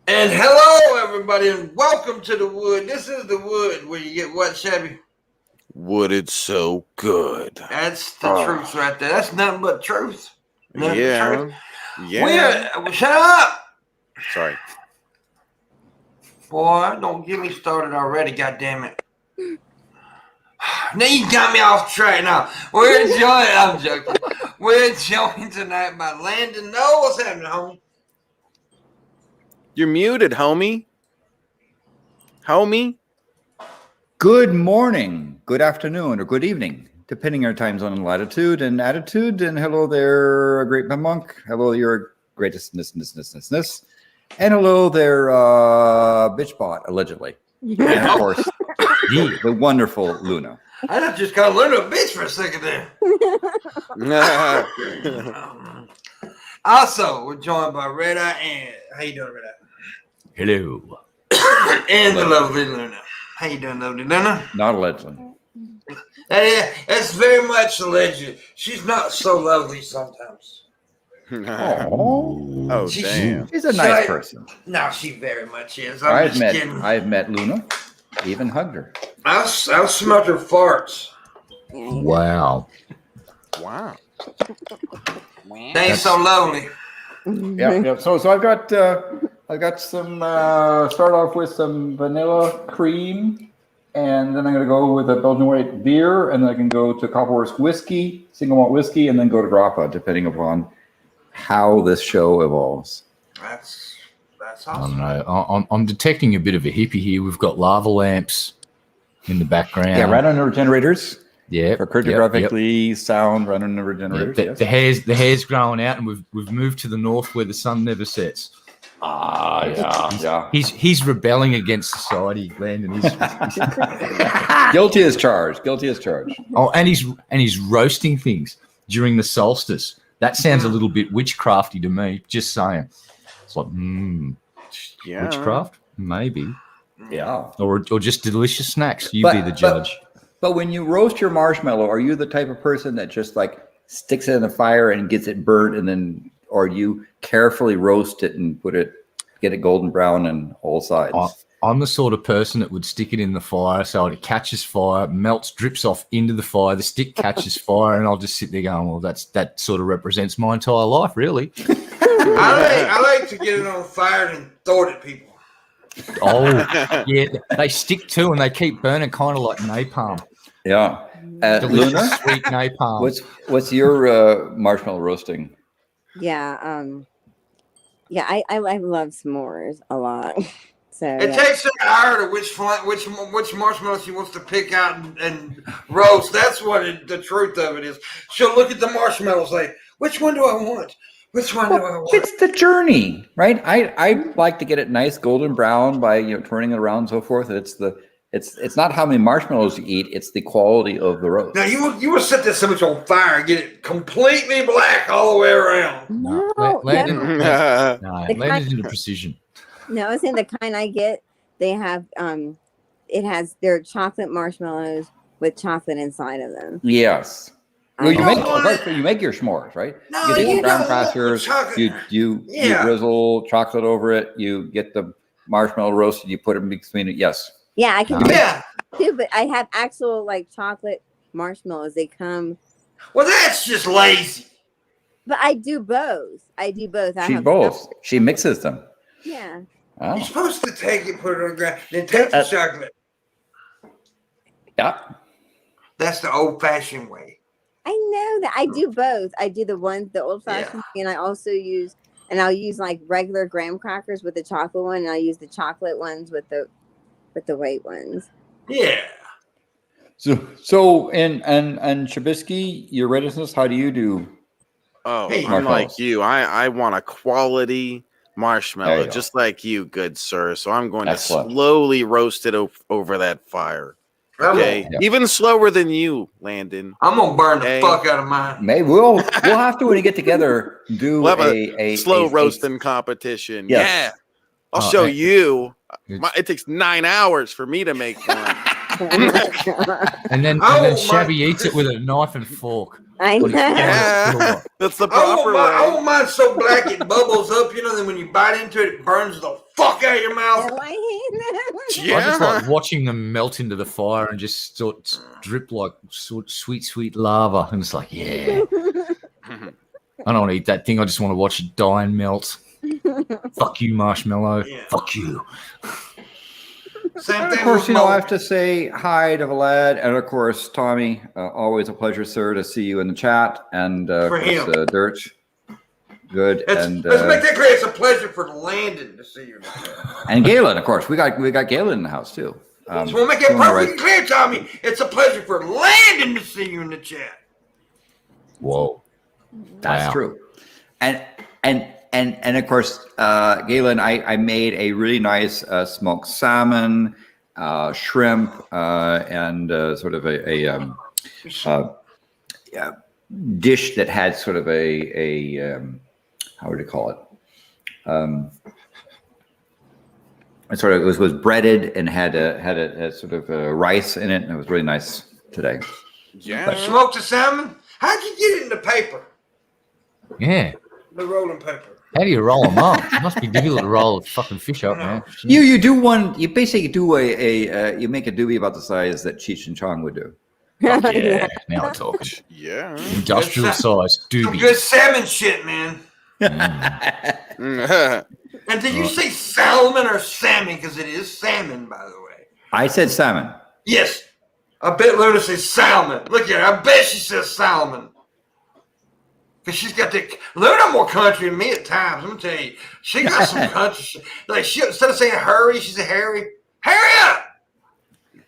And hello, everybody, and welcome to the wood. This is the wood where you get what, Shabby? Wooded so good. That's the truth right there. That's nothing but truth. Nothing but truth. Yeah. Shut up. Sorry. Boy, don't get me started already, goddammit. Now you got me off track now. I'm joking. We're joined tonight by Landon. No, what's happening, homie? You're muted, homie. Good morning, good afternoon, or good evening, depending on your time zone and latitude and attitude. And hello there, great Pimpmunk. Hello, your greatestness. And hello there, bitchbot, allegedly. And of course, the wonderful Luna. I just got Luna a bitch for a second there. Also, we're joined by Red Eye and how you doing, Red Eye? Hello. And the lovely Luna. How you doing, lovely Luna? Not allegedly. That's very much alleged. She's not so lovely sometimes. Oh, damn. She's a nice person. No, she very much is. I've met Luna, even hugged her. I've smelled her farts. Wow. They ain't so lovely. Yeah. So I've got some. Start off with some vanilla cream, and then I'm gonna go with a Belgian white beer, and then I can go to Copperworth whiskey, single malt whiskey, and then go to grappa, depending upon how this show evolves. That's I awesome. don't know. I'm detecting a bit of a hippie here. We've got lava lamps in the background. Yeah, right under generators. Yeah, For cryptographically sound right under generators. Yep. The hair's growing out, and we've moved to the north where the sun never sets. Yeah. He's rebelling against society, Landon. He's Guilty as charged. oh, and he's roasting things during the solstice. That sounds a little bit witchcrafty to me. Just saying. It's like, Yeah. witchcraft, maybe, Yeah. or just delicious snacks. You be the judge. But when you roast your marshmallow, are you the type of person that just like sticks it in the fire and gets it burnt, and then, or you carefully roast it and get it golden brown on all sides? I'm the sort of person that would stick it in the fire so it catches fire, melts, drips off into the fire, the stick catches fire, and I'll just sit there going, well, that sort of represents my entire life, really. I like to get it on fire and throw it at people. Oh, yeah, they stick to and they keep burning, kind of like napalm. Yeah. Delicious, Luna, sweet napalm. what's your marshmallow roasting? Yeah, I love s'mores a lot. So It takes her an hour to which marshmallow she wants to pick out and roast. That's what the truth of it is. She'll look at the marshmallows like, which one do I want? Which one do I want? It's the journey, right? I like to get it nice golden brown by turning it around and so forth. It's not how many marshmallows you eat; it's the quality of the roast. Now you will set this so much on fire and get it completely black all the way around. no, Landon's into precision. I was saying the kind I get, they have they're chocolate marshmallows with chocolate inside of them. Yes. Well, you don't make your s'mores, right? No, you you take graham don't want crackers, chocolate. you drizzle chocolate over it, you get the marshmallow roasted, you put it in between it. Yes. Yeah, I can do Yeah. that too, but I have actual like chocolate marshmallows. They come, Well, that's just lazy. but I do both. I have both. She mixes them. Yeah. Oh. You're supposed to take it, put it on the ground, then take the chocolate. Yeah. That's the old-fashioned way. I know that I do both. I do the old fashioned, and I also I'll use like regular graham crackers with the chocolate one, and I'll use the chocolate ones with the white ones. Yeah. So and Shabisky, your reticence, how do you do? Oh, Hey, I'm like marshmallows. you. I want a quality There marshmallow, you just like you, good sir. So I'm going Excellent. to slowly roast it over that fire. I'm Okay, Yeah. even slower than you, Landon. gonna burn the Hey. fuck out of mine. Maybe we'll have to, when we get together, do We'll have a slow roasting competition. Yes. Yeah, I'll show you. It's- It takes 9 hours for me to make one. And then Shabby eats it with a knife and fork. I know. Yeah, that's the I proper want way. mine so black it bubbles up, then when you bite into it, it burns the fuck out of your mouth. Oh, I hate that. Yeah. I just like watching them melt into the fire and just sort of drip like sweet lava. And it's like, yeah. I don't want to eat that thing. I just want to watch it die and melt. Fuck you, marshmallow. Yeah. Fuck you. Same And thing of course, with I have to say hi to Vlad, and of course, Tommy. Always a pleasure, sir, to see you in the chat, and of For him. course, Dirch. Good, let's and make that clear. It's a pleasure for Landon to see you. and Galen, of course. We got Galen in the house too. Just want to make it doing all perfectly clear, Tommy. It's a pleasure for Landon to see you in the chat. Whoa. That's Wow. true. And of course, Galen, I made a really nice smoked salmon, shrimp, and sort of a dish that had sort of a how would you call it? It was breaded and had a sort of rice in it, and it was really nice today. Yeah. Smoked the salmon? How'd you get it in the paper? Yeah. The rolling paper. How do you roll them up? It must be difficult to roll a fucking fish up, man. You do one. You basically do you make a doobie about the size that Cheech and Chong would do. Yeah. Now I talk. Yeah. Industrial size Some doobie. good salmon shit, man. Mm. And did you say salmon or salmon? Because it is salmon, by the way. I said salmon. Yes. I bet Luna says salmon. Look at her. I bet she says salmon. Because she's got that. Luna more country than me at times. I'm going to tell you. She got some country shit. Like, instead of saying hurry, she said Harry. Hurry up!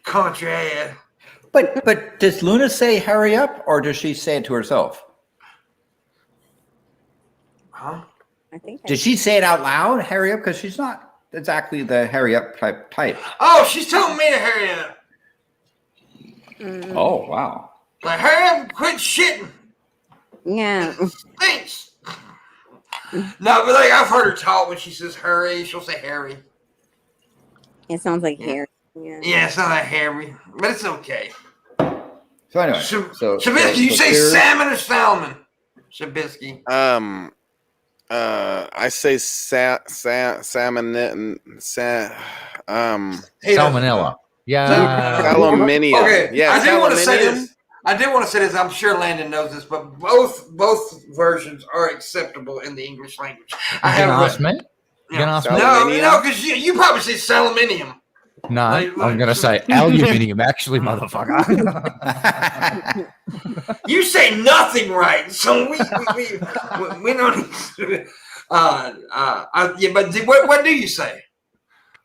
Country ass. But does Luna say hurry up, or does she say it to herself? Huh? I think Does she say it out loud, hurry up? Because she's not exactly the hurry up type. Oh, she's telling me to hurry up. Oh, wow. Like, hurry up and quit shitting. Yeah. Thanks. No, but like I've heard her talk when she says hurry, she'll say Harry. It sounds like Harry. Yeah. Yeah, it's not like Harry, but it's okay. So anyway, Shabisky, you say cheers. salmon or salmon? Shabisky. I say salmon. Salmonella. Yeah. Aluminium. Okay, Yeah, I did want to say aluminium. this. I'm sure Landon knows this, but both versions are acceptable in the English language. I You gonna have ask me? You gonna ask me? No, because you probably say saluminium. No, Like- I'm gonna say aluminium. Actually, motherfucker. You say nothing right, so we don't. Yeah, but what do you say?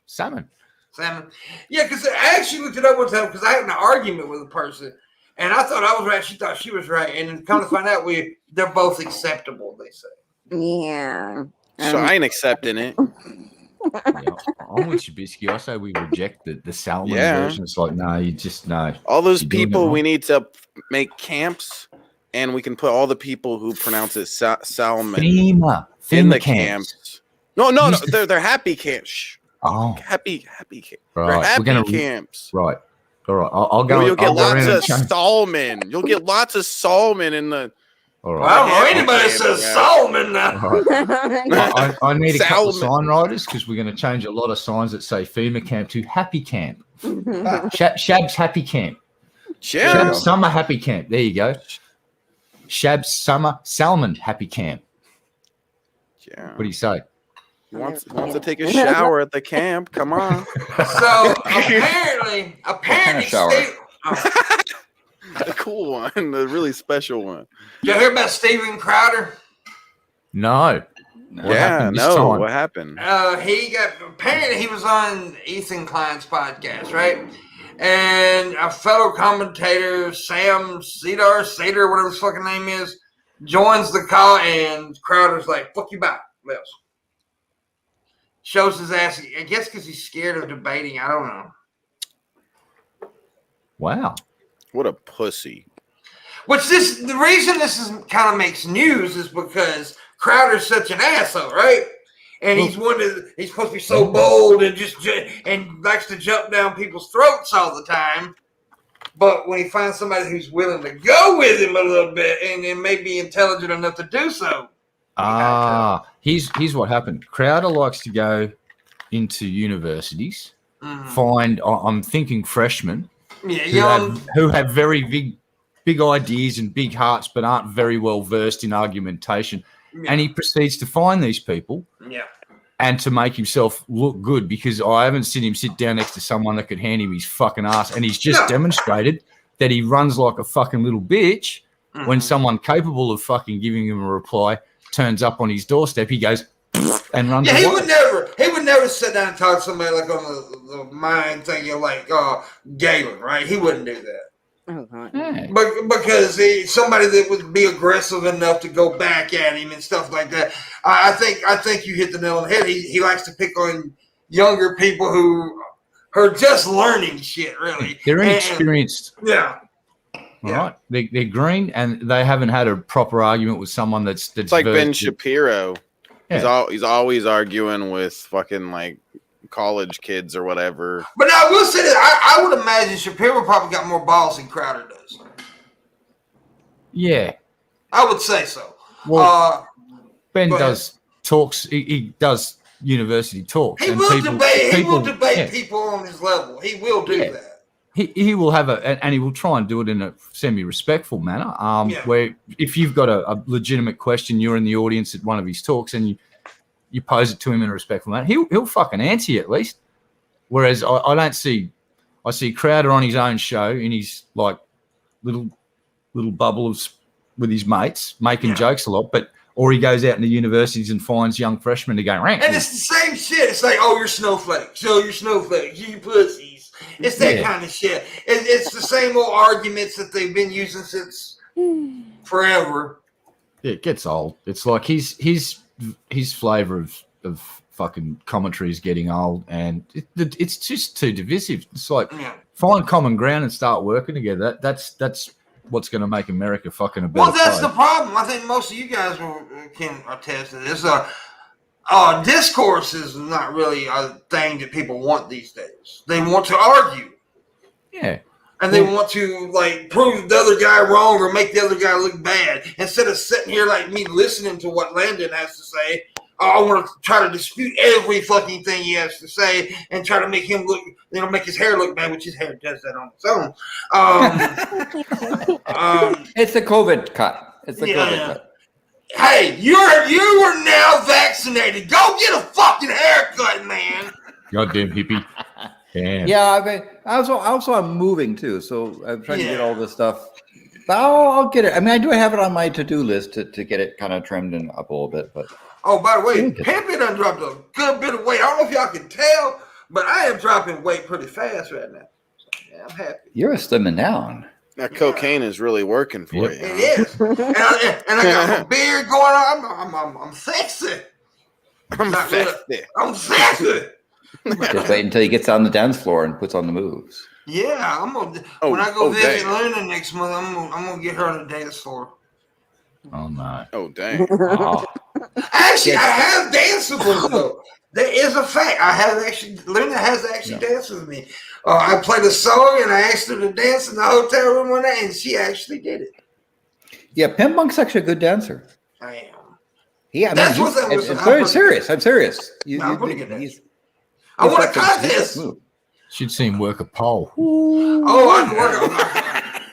Salmon. Salmon. Yeah, because I actually looked it up one time because I had an argument with a person, and I thought I was right. She thought she was right, and then come to find out, they're both acceptable. They say. Yeah. So I ain't accepting it. Yeah, I'm with Shabisky. I say we reject the salmon Yeah. version. It's like, no, you just no. All those You're doing it people, wrong. we need to make camps, and we can put all the people who pronounce it salmon FEMA. in the camps. camps. No, Use the- they're happy camps. Shh. Oh, Happy camps. right. They're We're happy gonna camps. right. All right. I'll go. You'll get I'll go lots in and of change. salmon. You'll get lots of salmon in the. All Well, right. I don't know Happy anybody camp, says yeah. Solomon now. All right. I need a couple of Salmon. sign writers because we're going to change a lot of signs that say FEMA camp to happy camp. Shab's happy camp. Yeah. Shab's summer happy camp. There you go. Shab's summer salmon happy camp. Yeah. What do you say? Wants to take a shower at the camp. Come on. So apparently, kind of shower? The cool one, the really special one. Did you hear about Steven Crowder? No. What happened this time? What happened? Apparently he was on Ethan Klein's podcast, right? And a fellow commentator, Sam Cedar, whatever his fucking name is, joins the call, and Crowder's like, "Fuck you, bye," lives. Shows his ass. I guess because he's scared of debating. I don't know. Wow. What a pussy. The reason this is kind of makes news is because Crowder's such an asshole, right? and he's supposed to be so bold and and likes to jump down people's throats all the time. But when he finds somebody who's willing to go with him a little bit and may be intelligent enough to do so. Here's what happened. Crowder likes to go into universities, find, I'm thinking freshmen, who have very big ideas and big hearts, but aren't very well versed in argumentation. Yeah. And he proceeds to find these people and to make himself look good, because I haven't seen him sit down next to someone that could hand him his fucking ass. And he's just demonstrated that he runs like a fucking little bitch when someone capable of fucking giving him a reply turns up on his doorstep. He goes and runs away. He would never sit down and talk to somebody like on the mind thing, like Galen, right? He wouldn't do that. Oh, God. Yeah. Because somebody that would be aggressive enough to go back at him and stuff like that. I think you hit the nail on the head. He likes to pick on younger people who are just learning shit, really. They're inexperienced. Yeah. Right. They're green, and they haven't had a proper argument with someone that's like Ben Shapiro. Yeah. He's always arguing with fucking like college kids or whatever. But I will say that I would imagine Shapiro probably got more balls than Crowder does. Yeah, I would say so. Well, Ben does talks. He does university talks. He will debate people on his level. He will do that. He will have and he will try and do it in a semi-respectful manner. Where if you've got a legitimate question, you're in the audience at one of his talks, and you pose it to him in a respectful manner, he'll fucking answer you at least. Whereas I don't see, I see Crowder on his own show in his like little bubble with his mates making jokes a lot, or he goes out into universities and finds young freshmen to go rank. And it's the same shit. It's like, oh, you're snowflakes. Oh, you're snowflakes. You pussies. It's that kind of shit. It's the same old arguments that they've been using since forever. Yeah, it gets old. It's like his flavor of fucking commentary is getting old, and it's just too divisive. It's like find common ground and start working together. That's what's going to make America fucking a better place. Well, that's the problem. I think most of you guys can attest to this. Discourse is not really a thing that people want these days. They want to argue. Yeah. And they want to like prove the other guy wrong or make the other guy look bad. Instead of sitting here like me listening to what Landon has to say, I want to try to dispute every fucking thing he has to say and try to make him look, make his hair look bad, which his hair does that on its own. It's the COVID cut. It's the COVID cut. Hey, you are now vaccinated. Go get a fucking haircut, man. Goddamn hippie. Damn. Yeah, I mean, also I'm moving too, so I'm trying to get all this stuff. But I'll get it. I mean, I do have it on my to-do list to get it kind of trimmed and up a little bit. But by the way, Pimpy done dropped a good bit of weight. I don't know if y'all can tell, but I am dropping weight pretty fast right now. So, yeah, I'm happy. You're slimming down. That cocaine is really working for you. It is. and I got my beard going on. I'm sexy. I'm sexy. Just wait until he gets on the dance floor and puts on the moves. Yeah, I'm gonna. When I go visit Luna next month, I'm gonna get her on the dance floor. Oh no! Oh dang! Oh. Actually, I have danced with her though. There is a fact. Luna has actually danced with me. I played a song and I asked her to dance in the hotel room one night, and she actually did it. Yeah, Pimpmunk's actually a good dancer. I am. Yeah, it's very serious. I'm serious. I'm pretty good at it. I want a contest. Should see him work a pole.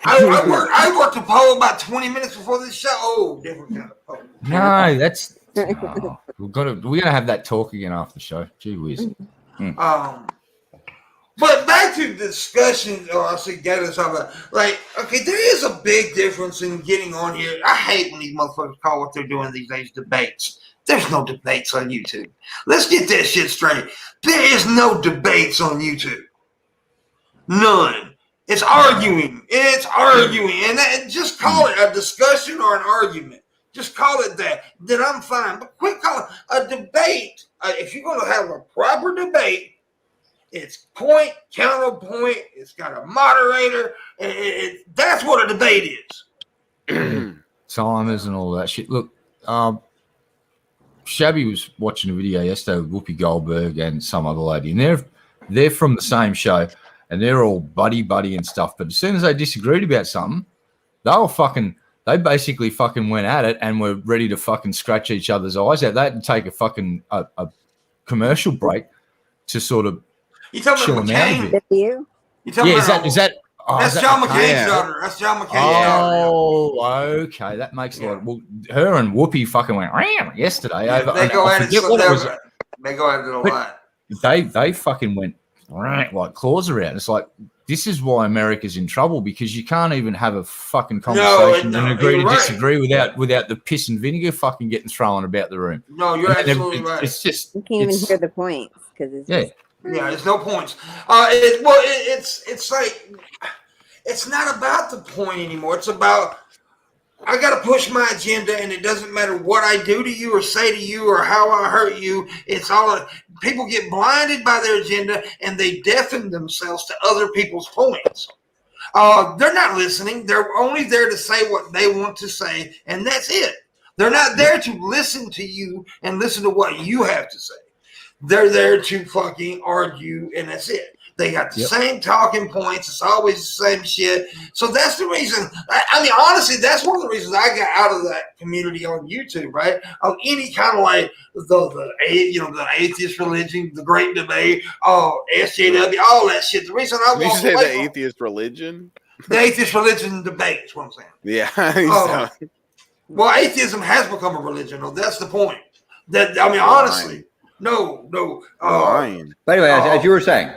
I worked a pole about 20 minutes before this show. Oh, different kind of pole. No, that's we're gonna have that talk again after the show. Gee whiz. But back to the discussion, I see Gator talking about, there is a big difference in getting on here. I hate when these motherfuckers call what they're doing these days debates. There's no debates on YouTube. Let's get that shit straight. There is no debates on YouTube. None. It's arguing. And just call it a discussion or an argument. Just call it that. Then I'm fine. But quit calling a debate. If you're going to have a proper debate, it's point, counterpoint. It's got a moderator. That's what a debate is. Timers and all that shit. Look, Shabby was watching a video yesterday with Whoopi Goldberg and some other lady, and they're from the same show, and they're all buddy and stuff. But as soon as they disagreed about something, they basically fucking went at it and were ready to fucking scratch each other's eyes out. They had to take a fucking a commercial break to sort of You talking chill about them out a McCain? bit. You? You talking Yeah, about is that? that's John McCain's daughter. That's John McCain's daughter. Oh, okay. That makes a lot. Well, her and Whoopi fucking went yesterday. Yeah, over, they and go I at it. forget So what it was. they go at it a lot. They fucking went like claws around. It's like, this is why America's in trouble, because you can't even have a fucking conversation and agree to disagree without the piss and vinegar fucking getting thrown about the room. No, you're absolutely right. It's just You can't even hear the points because it's just, Yeah, there's no points. It's like it's not about the point anymore. It's about I got to push my agenda, and it doesn't matter what I do to you or say to you or how I hurt you. It's all people get blinded by their agenda, and they deafen themselves to other people's points. They're not listening. They're only there to say what they want to say, and that's it. They're not there to listen to you and listen to what you have to say. They're there to fucking argue, and that's it. They got the same talking points. It's always the same shit. So that's the reason. I mean, honestly, that's one of the reasons I got out of that community on YouTube, right? Of any kind of like the atheist religion, the great debate, SJW, all that shit. The reason I Did you walked say away the from atheist religion? the atheist religion debate is what I'm saying. Yeah. Well, atheism has become a religion, though. That's the point. That I mean, honestly, no. But anyway, as you were saying,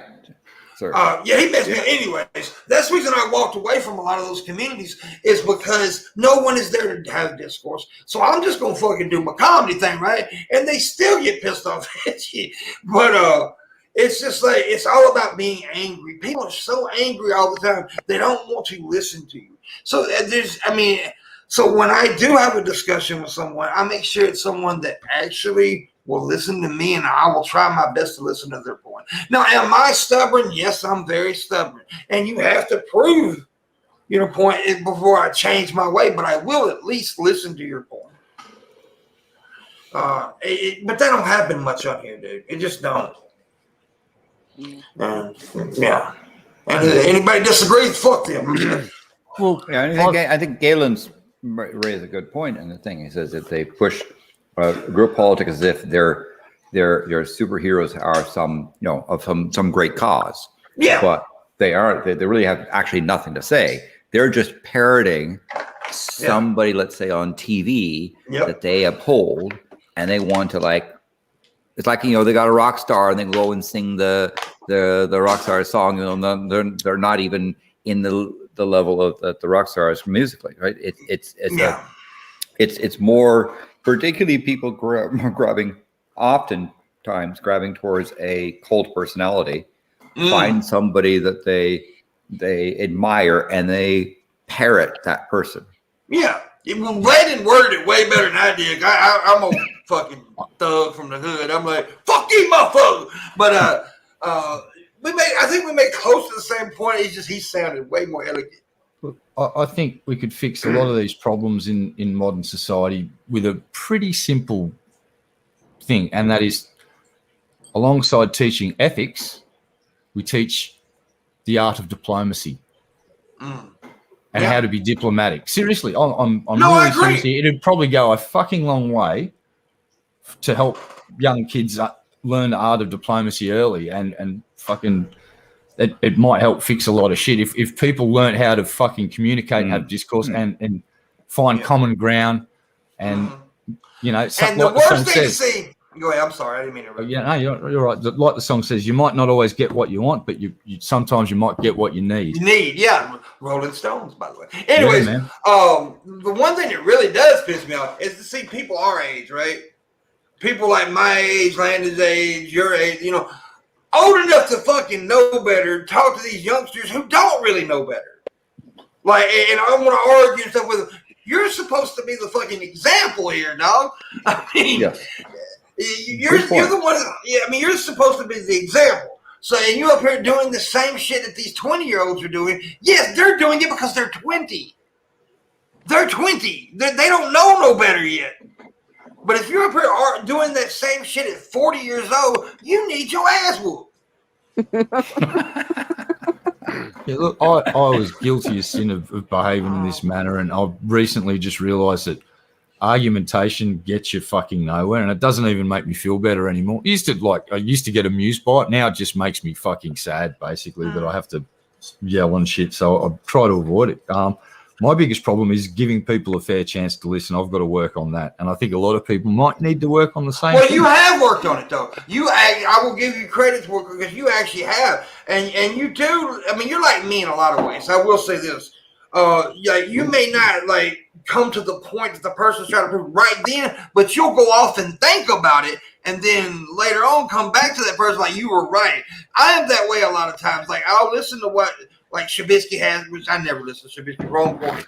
sir. He messed me up. Anyways, that's the reason I walked away from a lot of those communities is because no one is there to have discourse. So I'm just gonna fucking do my comedy thing, right? And they still get pissed off at you. But it's just like it's all about being angry. People are so angry all the time. They don't want to listen to you. So so when I do have a discussion with someone, I make sure it's someone that actually will listen to me, and I will try my best to listen to their point. Now, am I stubborn? Yes, I'm very stubborn. And you have to prove your point before I change my way, but I will at least listen to your point. But that don't happen much on here, dude. It just don't. Yeah. And if anybody disagrees, fuck them. Well, I think Galen's raised a good point in the thing. He says that they push group politics as if their superheroes are some great cause. Yeah. But they aren't. They really have actually nothing to say. They're just parroting somebody, let's say, on TV that they uphold, and they want to it's like, they got a rock star and they go and sing the rock star song. They're not even in the level of the rock stars musically, right? It's more, particularly people grabbing towards a cult personality, find somebody that they admire and they parrot that person. Yeah. Landon worded it way better than I did. I'm a fucking thug from the hood. I'm like, fuck you, motherfucker. But I think we made close to the same point. It's just he sounded way more elegant. I think we could fix a lot of these problems in modern society with a pretty simple thing, and that is, alongside teaching ethics, we teach the art of diplomacy and how to be diplomatic. Seriously, I'm really serious here. It'd probably go a fucking long way to help young kids learn the art of diplomacy early, and fucking it might help fix a lot of shit if people learn how to fucking communicate and have discourse and find common ground and and the worst thing to see. Go ahead. I'm sorry, I didn't mean to. Yeah, no, you're right. Like the song says, you might not always get what you want, but you sometimes you might get what you need. Rolling Stones, by the way. Anyways, the one thing that really does piss me off is to see people our age, right? People like my age, Landon's age, your age, old enough to fucking know better, talk to these youngsters who don't really know better. Like, and I want to argue and stuff with them. You're supposed to be the fucking example here, dog. I mean, you're the one. You're supposed to be the example. So, and you up here doing the same shit that these 20-year-olds are doing. Yes, they're doing it because they're 20. They're 20. They don't know no better yet. But if you're up here doing that same shit at 40 years old, you need your ass whooped. Yeah, look, I was guilty of sin of behaving in this manner, and I've recently just realised that argumentation gets you fucking nowhere, and it doesn't even make me feel better anymore. I used to get amused by it. Now it just makes me fucking sad, basically, that I have to yell and shit. So I try to avoid it. My biggest problem is giving people a fair chance to listen. I've got to work on that, and I think a lot of people might need to work on the same. Well, thing. you have worked on it though. I will give you credit for it because you actually have, and you do. I mean, you're like me in a lot of ways. I will say this. You may not like come to the point that the person's trying to prove right then, but you'll go off and think about it, and then later on come back to that person like you were right. I am that way a lot of times. Like I'll listen to what like Shabisky has, which I never listen to Shabisky. Wrong point.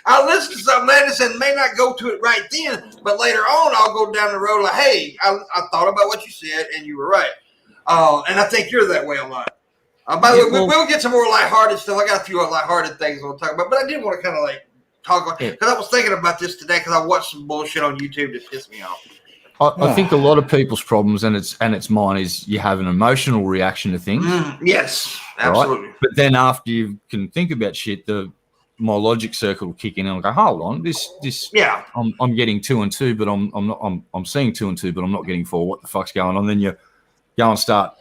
I'll listen to something later and may not go to it right then, but later on I'll go down the road like, hey, I thought about what you said and you were right. And I think you're that way a lot. By the way, we'll get some more lighthearted stuff. I got a few lighthearted things I want to talk about, but I did want to kind of like talk because I was thinking about this today because I watched some bullshit on YouTube that pissed me off. I think a lot of people's problems, and it's mine, is you have an emotional reaction to things. Yes, absolutely. Right? But then after you can think about shit, my logic circle will kick in and I'll go, hold on, this yeah. I'm getting 2 and 2, but I'm seeing 2 and 2, but I'm not getting 4. What the fuck's going on? Then you go and start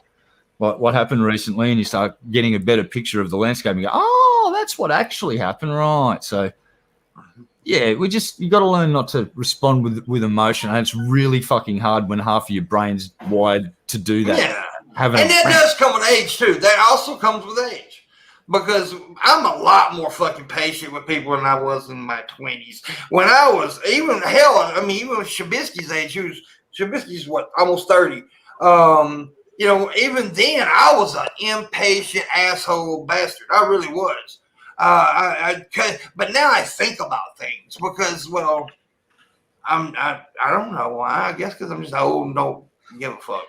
what happened recently, and you start getting a better picture of the landscape and go, oh, that's what actually happened, right? So yeah, you got to learn not to respond with emotion, and it's really fucking hard when half of your brain's wired to do that. Yeah, and that does come with age too. That also comes with age, because I'm a lot more fucking patient with people than I was in my 20s. When I was even with Shabisky's age, Shabisky's almost 30. Even then I was an impatient asshole bastard. I really was. But now I think about things because, I don't know why. I guess because I'm just old and don't give a fuck.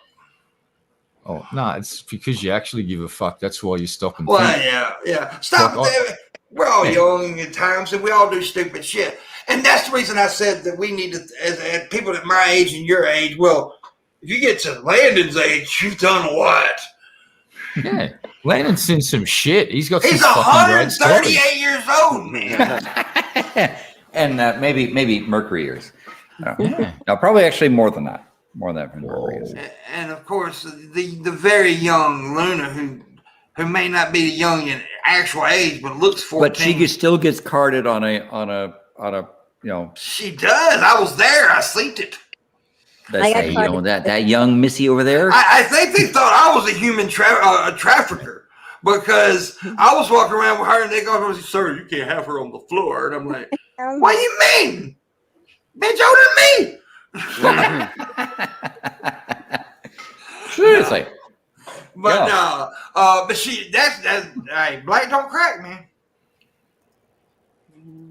Oh no, it's because you actually give a fuck. That's why you stop and think. Yeah. Stop. We're all young at times, and we all do stupid shit. And that's the reason I said that we need to, as people at my age and your age. Well, if you get to Landon's age, you've done a lot. Yeah. Landon's seen some shit. He's 138 years old, man. And maybe Mercury years. No, probably actually more than that. More than that from Mercury years. And of course, the very young Luna, who may not be young in actual age, but looks 14. But she still gets carded on a. She does. I was there. I seen it. That young Missy over there. I think they thought I was a human trafficker because I was walking around with her and they go, "Sir, you can't have her on the floor." And I'm like, "What do you mean? Bitch, older than me." Seriously. But she that's hey, black don't crack, man.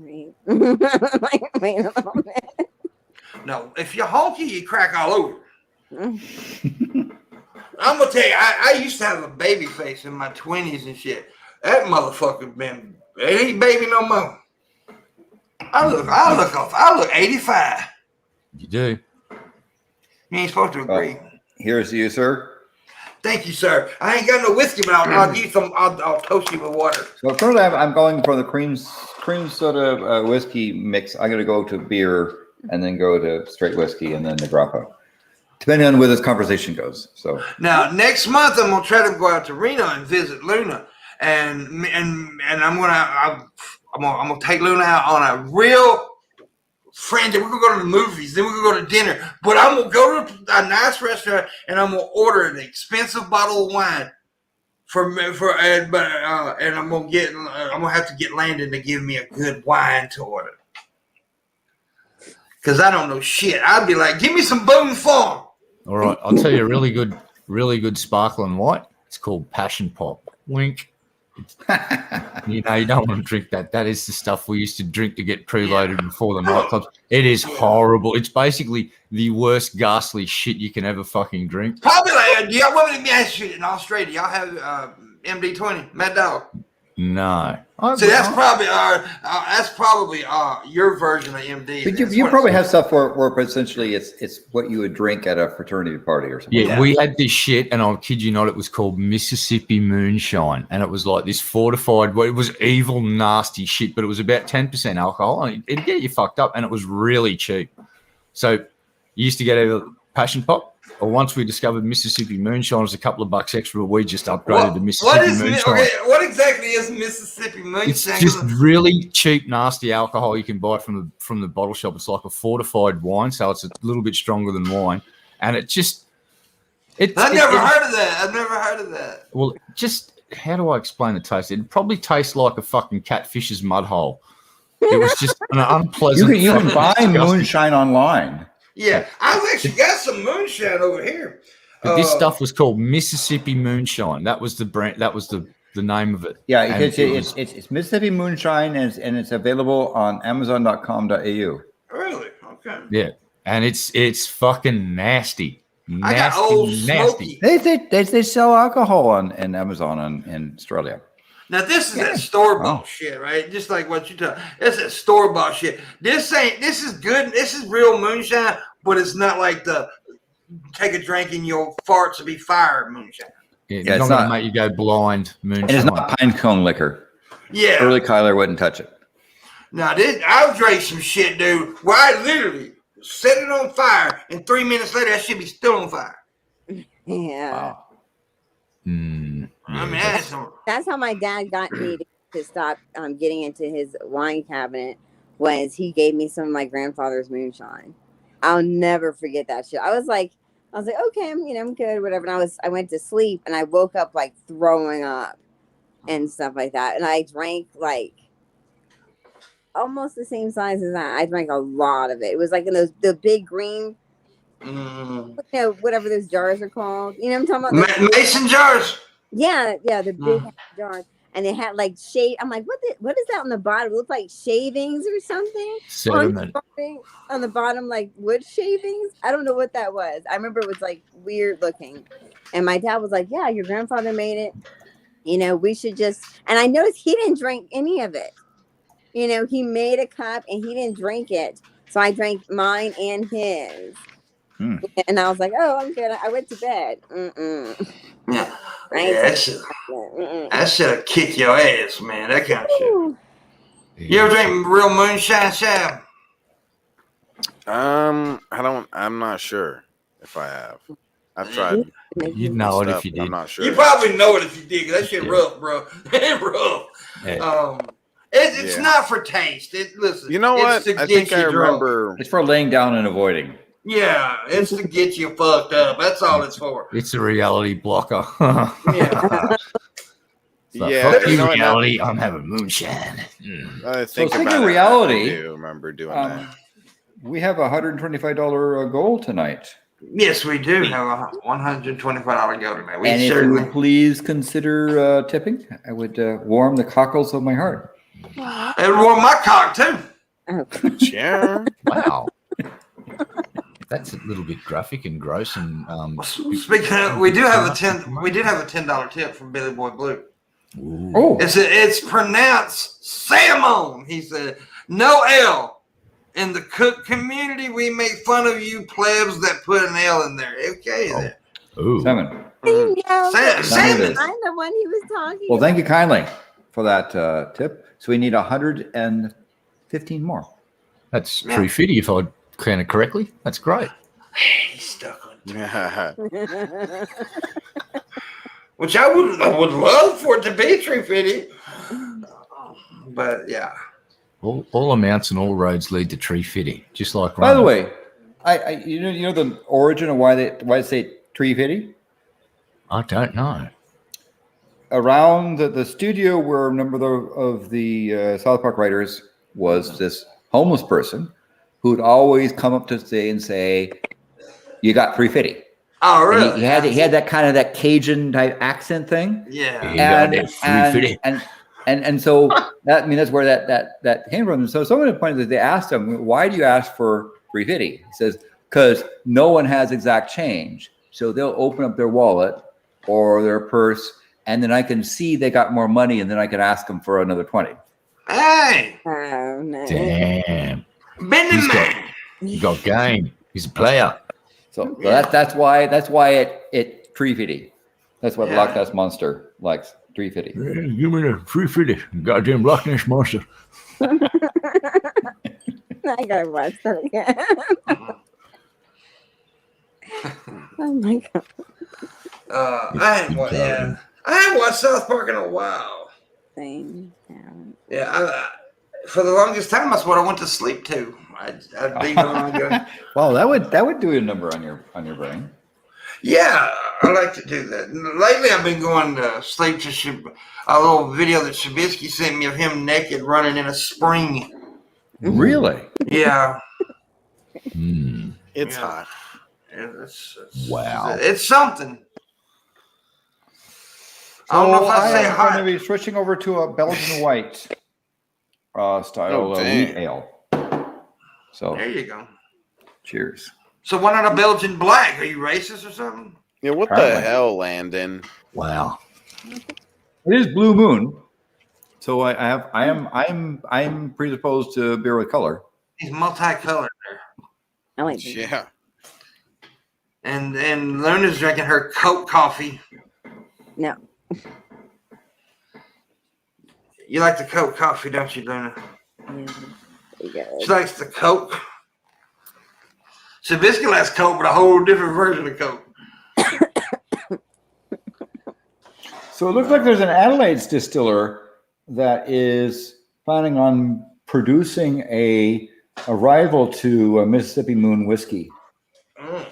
Wait a little bit. No, if you're honky, you crack all over. I'm gonna tell you, I used to have a baby face in my 20s and shit. That motherfucker it ain't baby no more. I look 85. You do. You ain't supposed to agree. Here's to you, sir. Thank you, sir. I ain't got no whiskey, but I'll give you some. I'll toast you with water. So currently, I'm going for the cream soda whiskey mix. I'm gonna go to beer and then go to straight whiskey and then the grappa, depending on where this conversation goes. So now next month I'm gonna try to go out to Reno and visit Luna, and I'm gonna take Luna out on a real friend. We're gonna go to the movies, then we're gonna go to dinner. But I'm gonna go to a nice restaurant and I'm gonna order an expensive bottle of wine and I'm gonna have to get Landon to give me a good wine to order. Because I don't know shit. I'd be like, give me some Boone Farm. All right. I'll tell you a really good sparkling white. It's called Passion Pop. Wink. You don't want to drink that. That is the stuff we used to drink to get preloaded before the nightclubs. It is horrible. It's basically the worst ghastly shit you can ever fucking drink. Probably like, do y'all want me to ask you in Australia? Y'all have MD20, Mad Dog? No. See, that's probably your version of MD. But you probably have stuff where essentially it's what you would drink at a fraternity party or something. Yeah, we had this shit, and I'll kid you not, it was called Mississippi Moonshine, and it was like this fortified. Well, it was evil, nasty shit, but it was about 10% alcohol, and it'd get you fucked up, and it was really cheap. So you used to get a passion pop. Or once we discovered Mississippi Moonshine was a couple of bucks extra, but we just upgraded to Mississippi Moonshine. Okay, what exactly is Mississippi Moonshine? It's just really cheap, nasty alcohol you can buy from the bottle shop. It's like a fortified wine, so it's a little bit stronger than wine, and I've never heard of that. Well, just how do I explain the taste? It probably tastes like a fucking catfish's mud hole. It was just an unpleasant. You can buy moonshine online. Yeah, I've actually got some moonshine over here. But this stuff was called Mississippi Moonshine. That was the brand. That was the name of it. Yeah, it's Mississippi Moonshine, and it's available on Amazon.com.au. Really? Okay. Yeah, and it's fucking nasty. I got Old Smoky. They sell alcohol on Amazon in Australia. Now this is that store-bought shit, right? Just like what you tell. It's that store-bought shit. This is good. This is real moonshine, but it's not like the take a drink and your farts will be fired moonshine. Yeah, it's not going to make you go blind moonshine. And it's not pine cone liquor. Yeah. Early Kyler wouldn't touch it. Now I've drank some shit, dude, where I literally set it on fire, and 3 minutes later that shit be still on fire. Yeah. Wow. I mean, that's how my dad got me to stop getting into his wine cabinet. Was he gave me some of my grandfather's moonshine. I'll never forget that shit. I was like, okay, I'm good, whatever. And I went to sleep, and I woke up like throwing up and stuff like that. And I drank like almost the same size as that. I drank a lot of it. It was like in the big green, whatever those jars are called. You know what I'm talking about? Mason jars. Yeah, the big jars. And they had like shade. I'm like, what is that on the bottom? It looked like shavings or something. Sediment. On the bottom, like wood shavings. I don't know what that was. I remember it was like weird looking. And my dad was like, yeah, your grandfather made it. We should just. And I noticed he didn't drink any of it. He made a cup and he didn't drink it. So I drank mine and his. And I was like, oh, I'm good. I went to bed. Yeah. That should kick your ass, man. That kind of shit. You ever drink real moonshine, Shab? I'm not sure if I have. I've tried. You'd know it if you did. I'm not sure. You probably know it if you did. That shit rough, bro. It's rough. Yeah. It's not for taste. Listen. You know what? I think I remember. It's for laying down and avoiding. Yeah, it's to get you fucked up. That's all it's for. It's a reality blocker. Yeah. Yeah, reality. I'm having moonshine. I think speaking about of reality, I do remember doing that. We have a $125 goal tonight. Yes, we do have a $125 goal tonight. And if you would please consider tipping, I would warm the cockles of my heart. It would warm my cock too. Sure. Wow. That's a little bit graphic and gross. And speaking of, we did have a $10 tip from Billy Boy Blue. Ooh. Oh, It's pronounced salmon. He said, "No L. In the cook community, we make fun of you plebs that put an L in there." Okay, then. Ooh. salmon. Salmon. I'm the one he was talking. Well, thank you kindly for that tip. So we need 115 more. That's $3.50 if I count it correctly. That's great. He's stuck on. Yeah. Which I would love for it to be $3.50. But yeah. All amounts and all roads lead to $3.50, just like. By the way, I you know the origin of why they say $3.50? I don't know. Around the studio where a number of the South Park writers was this homeless person who'd always come up to say, "You got $3.50." Oh, really? He had that kind of that Cajun type accent thing. Yeah. And so that's where that came from. So someone pointed that they asked him, "Why do you ask for $3.50?" He says, "Because no one has exact change, so they'll open up their wallet or their purse and then I can see they got more money, and then I can ask them for another 20. Hey, Oh no. Damn. Benny He's got- man. You got game. He's a player. So that's why it 350. That's what Yeah. Loch Ness Monster likes. 350. Give me the 350. Goddamn Loch Ness Monster. I gotta watch that again. Oh my god. I haven't watched South Park in a while. Same. Yeah, for the longest time, that's what I went to sleep to. I'd be going to go. Wow, that would do a number on your brain. Yeah, I like to do that. Lately, I've been going to sleep to a little video that Shabisky sent me of him naked running in a spring. Really? Yeah. It's Yeah. hot. Wow. It's something. I don't know if I say am hot. going to be switching over to a Belgian white style wheat ale. So There you go. cheers. So why not a Belgian black? Are you racist or something? Yeah, what the Apparently. hell, Landon? Wow. It is Blue Moon, so I'm predisposed to beer with color. He's multicolored there. I like that. Yeah. And Luna's drinking her Coke coffee. No. You like the Coke coffee, don't you, Luna? Yeah. Pretty good. She likes the Coke. Shabisky likes Coke, but a whole different version of Coke. So it looks like there's an Adelaide's distiller that is planning on producing a rival to Mississippi Moon whiskey. Mm.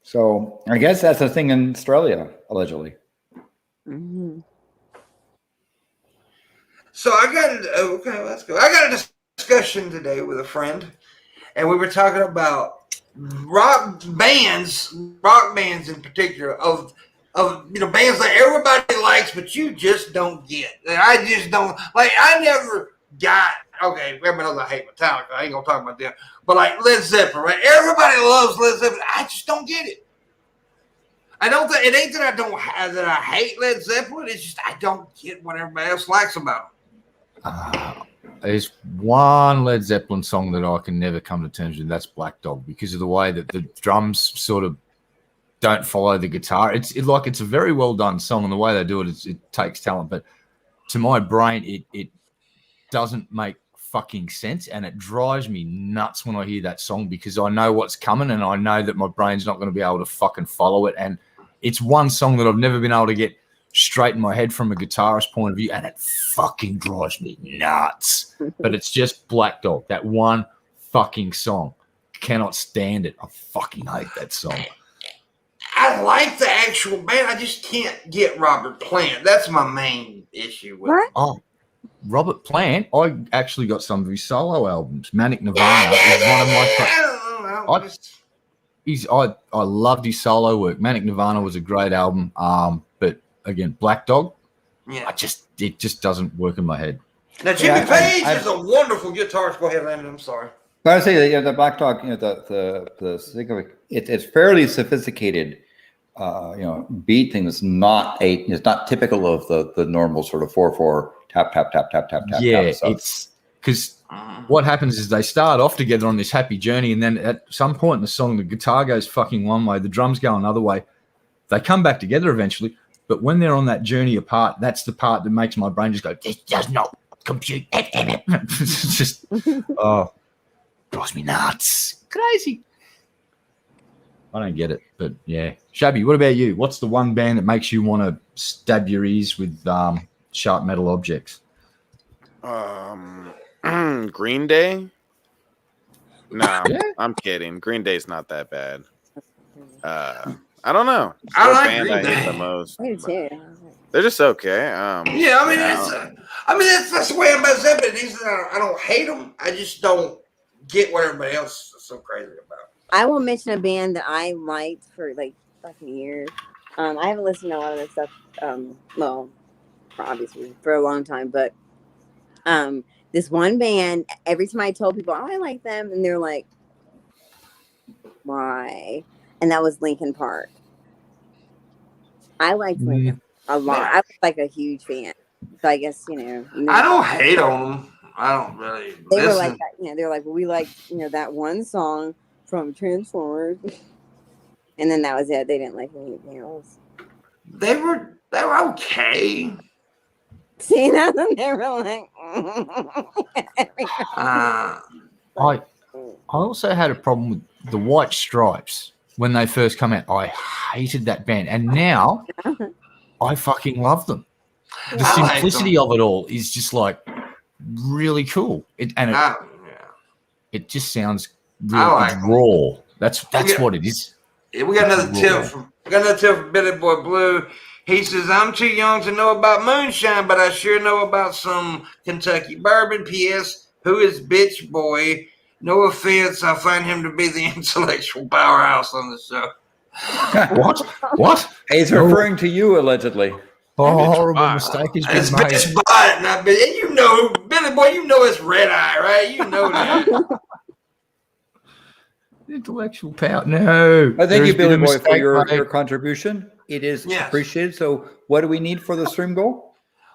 So I guess that's a thing in Australia, allegedly. Mm-hmm. So I got let's go. I got a discussion today with a friend, and we were talking about rock bands in particular of bands that everybody likes, but you just don't get. I just don't like. I never got. Okay, everybody knows I hate Metallica. I ain't gonna talk about them, but like Led Zeppelin, right? Everybody loves Led Zeppelin. I just don't get it. I don't think it ain't that I hate Led Zeppelin. It's just I don't get what everybody else likes about them. There's one Led Zeppelin song that I can never come to terms with. That's Black Dog, because of the way that the drums sort of don't follow the guitar. It's a very well done song, and the way they do it, it takes talent. But to my brain, it doesn't make fucking sense, and it drives me nuts when I hear that song, because I know what's coming, and I know that my brain's not going to be able to fucking follow it. And it's one song that I've never been able to get straight in my head from a guitarist point of view, and it fucking drives me nuts. But it's just Black Dog, that one fucking song. Cannot stand it. I fucking hate that song. I like the actual band. I just can't get Robert Plant. That's my main issue with What? Oh, Robert Plant. I actually got some of his solo albums. Manic Nirvana is one of my. I don't know. I loved his solo work. Manic Nirvana was a great album. But again, Black Dog, Yeah. it just doesn't work in my head. Now Jimmy Yeah, Page I- is a wonderful guitarist. Go ahead, Landon. I'm sorry. But I say that the Black Dog, the thing of it's fairly sophisticated, beat thing that's it's not typical of the normal sort of 4/4 tap tap tap tap tap tap. Yeah, tap stuff. it's because what happens is they start off together on this happy journey, and then at some point in the song, the guitar goes fucking one way, the drums go another way. They come back together eventually, but when they're on that journey apart, that's the part that makes my brain just go, "This does not compute." It's just, drives me nuts. Crazy. I don't get it, but yeah. Shabby, what about you? What's the one band that makes you want to stab your ears with sharp metal objects? Green Day? No, Yeah. I'm kidding. Green Day's not that bad. I don't know. It's I the like band Green I hate Day. the most. Me too. They're just okay. Yeah, that's the way I'm about Zeppelin. I don't hate them. I just don't get what everybody else is so crazy about. I will mention a band that I liked for like fucking years. I haven't listened to a lot of their stuff. Well, for obviously for a long time, but this one band. Every time I told people, "Oh, I like them," and they're like, "Why?" And that was Linkin Park. I liked Linkin a lot. I was like a huge fan. So I guess I don't hate on them. I don't really. They listen. were like that. They're like, well, we like that one song from Transformers, and then that was it. They didn't like anything else. They were okay. See, that's when they were like. I also had a problem with the White Stripes when they first come out. I hated that band, and now I fucking love them. The simplicity of it all is just like really cool. It just sounds really raw. That's what it is. Yeah, we got another tip from Billy Boy Blue. He says, I'm too young to know about moonshine, but I sure know about some Kentucky bourbon. P.S. Who is Bitch Boy? No offense, I find him to be the intellectual powerhouse on the show. What? He's referring to you, allegedly. Oh, horrible mistake has It's been made. Bitch Boy, not Bitch. And you know, Billy Boy, you know it's Red Eye, right? You know that. Intellectual power. No. I thank you, Billy Boy, for your mate. contribution. It is appreciated. So what do we need for the stream goal?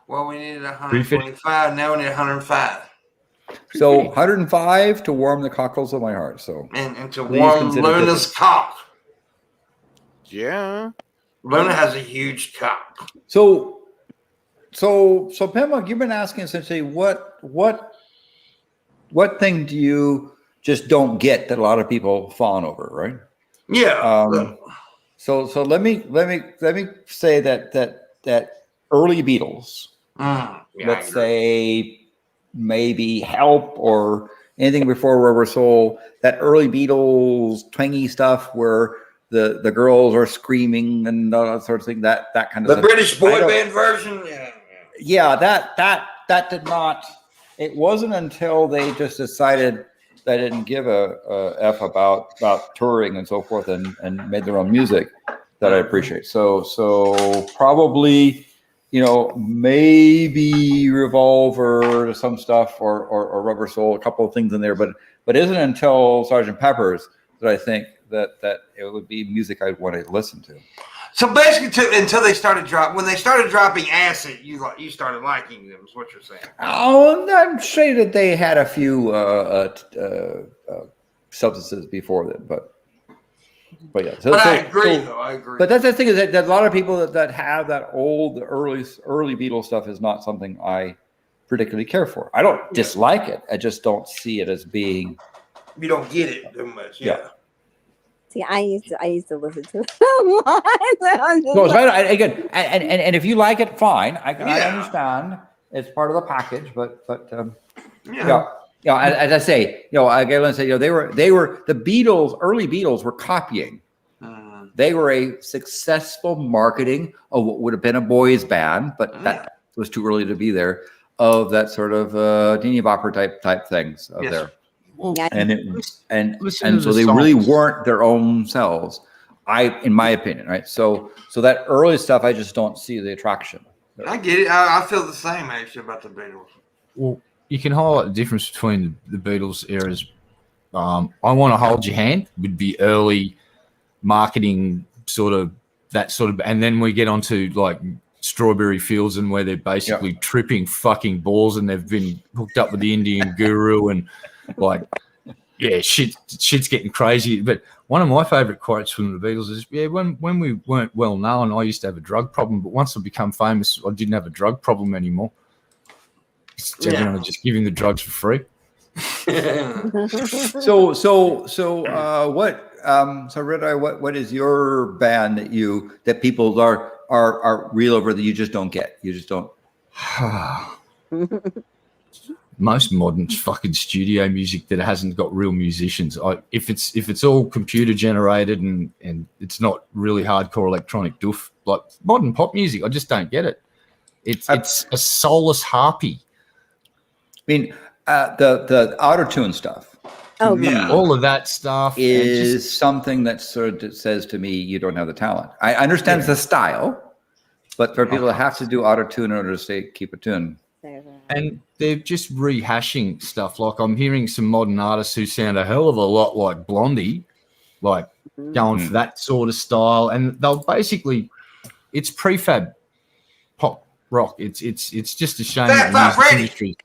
Well, we needed 125. Now we need 105. So 105 to warm the cockles of my heart. So and to warm Luna's cock. Yeah. Luna has a huge cock. So Pimpmunk, you've been asking essentially what thing do you just don't get that a lot of people fawn over, right? Yeah. So let me say that early Beatles, let's say maybe Help or anything before Rubber Soul, that early Beatles twangy stuff where the girls are screaming and all that sort of thing, that kind of the stuff. British boy band version. Yeah, that did not. It wasn't until they just decided they didn't give a F about touring and so forth and made their own music that I appreciate. So probably, maybe Revolver or some stuff or Rubber Soul, a couple of things in there, but it isn't until Sgt. Pepper's that I think that it would be music I'd want to listen to. So basically, until they started when they started dropping acid, you started liking them. Is what you're saying? Oh, I'm sure that they had a few substances before then, but yeah. I agree, though. I agree. But that's the thing is that a lot of people that have that early Beatles stuff is not something I particularly care for. I don't dislike it. I just don't see it as being. You don't get it too much. Yeah. See, I used to listen to them a lot. No, again, and if you like it, fine. I understand it's part of the package, but as I say, again, let's say, they were the Beatles. Early Beatles were copying. They were a successful marketing of what would have been a boys band, but that was too early to be there. Of that sort of teeny bopper type things of there. Well, and so they really weren't their own selves, in my opinion, right? So that early stuff, I just don't see the attraction. I get it. I feel the same actually about the Beatles. Well, you can highlight the difference between the Beatles eras. I Want to Hold Your Hand would be early marketing and then we get onto like Strawberry Fields and where they're basically tripping fucking balls and they've been hooked up with the Indian guru and like, shit's getting crazy. But one of my favorite quotes from the Beatles is, when we weren't well known, I used to have a drug problem, but once I become famous, I didn't have a drug problem anymore. Everyone was just giving the drugs for free. Red Eye, what is your band that people are real over that you just don't get? You just don't. Most modern fucking studio music that hasn't got real musicians. If it's all computer generated and it's not really hardcore electronic doof, like modern pop music, I just don't get it. It's a soulless harpy. I mean, the auto-tune stuff. Oh yeah, all of that stuff is something that sort of says to me you don't have the talent. I understand the style, but for people that have to do auto-tune in order to keep a tune. And they're just rehashing stuff. Like I'm hearing some modern artists who sound a hell of a lot like Blondie, like going for that sort of style. And they'll basically, it's prefab rock. It's just a shame Fat that Five the music industry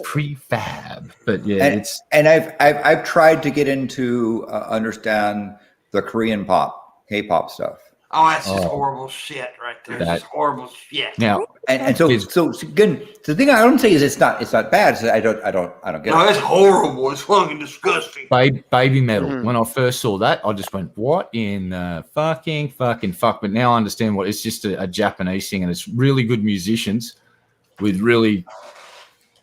prefab. But yeah, And, and I've tried to get into understand the Korean pop, K-pop stuff. Oh, that's just horrible shit right there. It's just horrible shit. now. And so again, the thing I don't say is it's not bad. It's I don't get No, it. it's horrible. It's fucking disgusting. Baby metal. Mhm. When I first saw that, I just went, "What in the fucking fuck?" But now I understand what it's just a Japanese thing, and it's really good musicians with really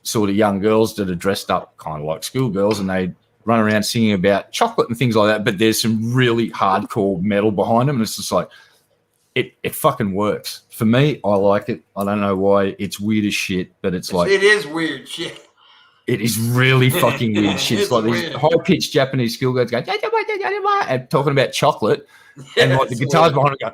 sort of young girls that are dressed up kind of like schoolgirls, and they run around singing about chocolate and things like that. But there's some really hardcore metal behind them, and it's just like it fucking works for me. I like it. I don't know why. It's weird as shit, but it's like It is weird shit. it is really fucking weird shit. It's It's like these weird. high-pitched Japanese schoolgirls going and talking about chocolate, and like the It's guitars weird. behind it go.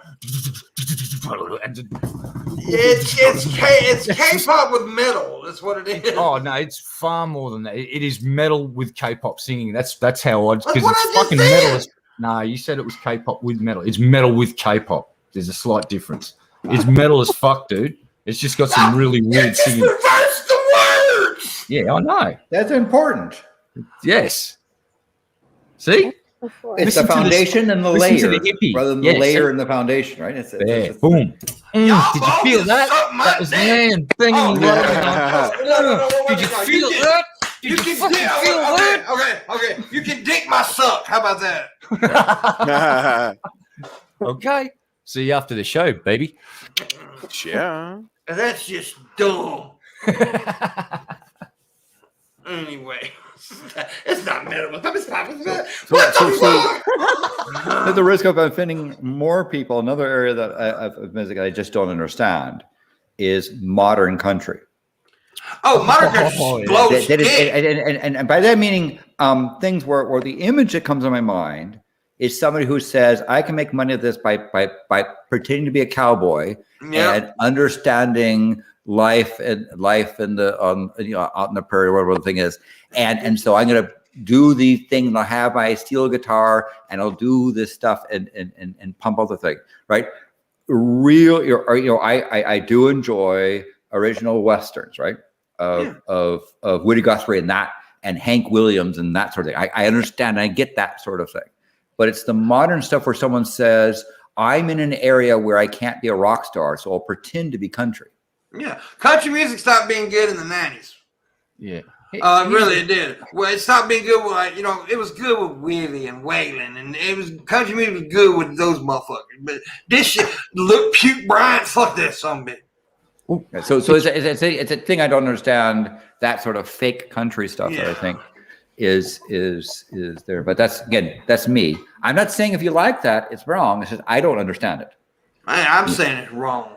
It's K-pop with metal. That's what it is. Oh no, it's far more than that. It is metal with K-pop singing. That's how I That's because what I it's just fucking said. metal. No, you said it was K-pop with metal. It's metal with K-pop. There's a slight difference. It's metal as fuck, dude. It's just got some really weird Just singing. reverse the words. Yeah, I know. That's important. Yes. See? It's Listen the to this- foundation and the listen to layer, the hippie. rather than Yes. the layer and the foundation, right? It's There. Boom. Y'all Did you both feel just that? suck my That was dick. man banging Oh, you no, right. no, Did you feel that? You Did can you fucking dick. feel that? Okay. You can dick my suck. How about that? Okay. See you after the show, baby. Yeah. That's just dumb. Anyway, it's not metal. It's not. What the fuck? At the risk of offending more people, another area that of music I just don't understand is modern country. Oh, modern country Oh, yeah. blows That is, dick. and by that meaning, things where the image that comes to my mind is somebody who says, I can make money at this by pretending to be a cowboy Yeah. and understanding life and the out in the prairie, whatever the thing is, and so I'm gonna do the thing, and I'll have my steel guitar and I'll do this stuff and pump out the thing, right? I do enjoy original westerns, right? Of Woody Guthrie and that, and Hank Williams and that sort of thing. I understand, I get that sort of thing. But it's the modern stuff where someone says, I'm in an area where I can't be a rock star, so I'll pretend to be country. Yeah. Country music stopped being good in the 90s. Yeah. Really, it did. Well, it stopped being good with, like, it was good with Willie and Waylon, and it was country music was good with those motherfuckers. But this shit, look, Puke Bryant, fuck that son bitch. So it's a thing I don't understand, that sort of fake country stuff that I think is there. But that's me. I'm not saying if you like that, it's wrong. It's just I don't understand it. I'm saying it's wrong.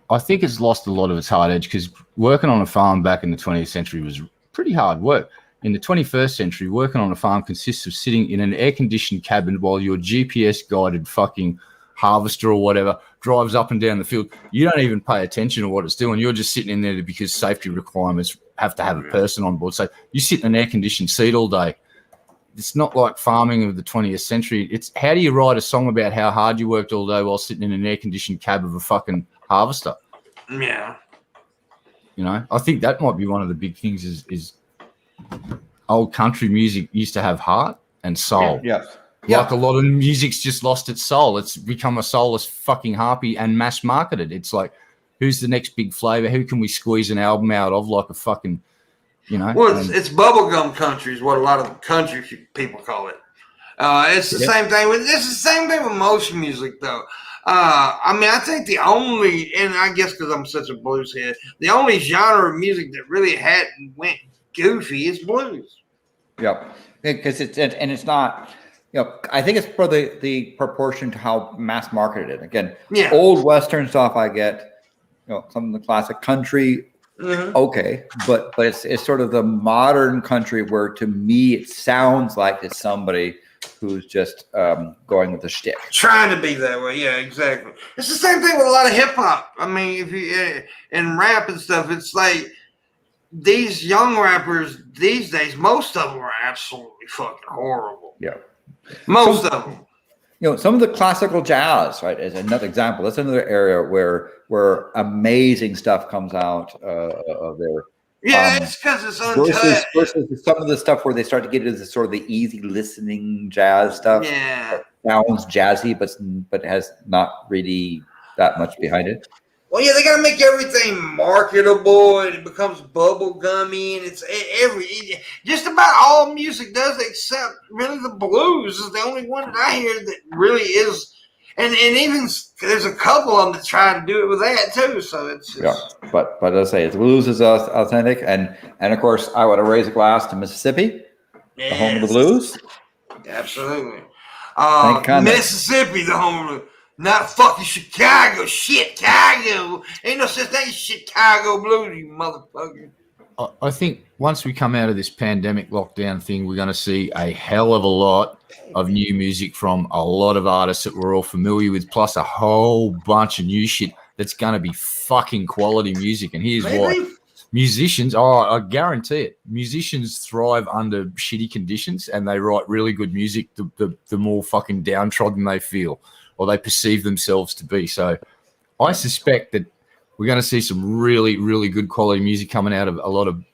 I think it's lost a lot of its hard edge because working on a farm back in the 20th century was pretty hard work. In the 21st century, working on a farm consists of sitting in an air-conditioned cabin while your GPS-guided fucking harvester or whatever drives up and down the field. You don't even pay attention to what it's doing. You're just sitting in there because safety requirements have to have a person on board. So you sit in an air-conditioned seat all day. It's not like farming of the 20th century. It's how do you write a song about how hard you worked all day while sitting in an air-conditioned cab of a fucking harvester? Yeah. I think that might be one of the big things is old country music used to have heart and soul. Yes. Like a lot of music's just lost its soul. It's become a soulless fucking harpy and mass marketed. It's like, who's the next big flavor? Who can we squeeze an album out of like a fucking, Well, it's bubblegum country is what a lot of country people call it. It's the same thing with motion music though. I think the only, and I guess because I'm such a blues head, the only genre of music that really hadn't went goofy is blues. Yep. Because it's not, I think it's for the proportion to how mass marketed it. Again, old Western stuff I get, some of the classic country, okay, but it's sort of the modern country where to me it sounds like it's somebody who's just going with the shtick. Trying to be that way, yeah, exactly. It's the same thing with a lot of hip hop. I mean, if you and rap and stuff, it's like these young rappers these days, most of them are absolutely fucking horrible. Yeah. Most of them. some of the classical jazz, right, is another example. That's another area where amazing stuff comes out of there. Yeah, it's because it's versus untouched. some of the stuff where they start to get into sort of the easy listening jazz stuff. Yeah. Sounds jazzy, but has not really that much behind it. Well, yeah, they got to make everything marketable, and it becomes bubble gummy, and just about all music does, except really the blues is the only one that I hear that really is, and even there's a couple of them that try to do it with that too. So it's but as I say, the blues is authentic, and of course I want to raise a glass to Mississippi, the home of the blues. Absolutely, Thank Mississippi, the home of the blues. Not fucking Chicago. Chicago. Ain't no such thing as Chicago blues, you motherfucker. I think once we come out of this pandemic lockdown thing, we're going to see a hell of a lot of new music from a lot of artists that we're all familiar with, plus a whole bunch of new shit that's going to be fucking quality music. And here's why. Musicians, I guarantee it, musicians thrive under shitty conditions, and they write really good music the more fucking downtrodden they feel, or they perceive themselves to be. So I suspect that we're going to see some really, really good quality music coming out of a lot of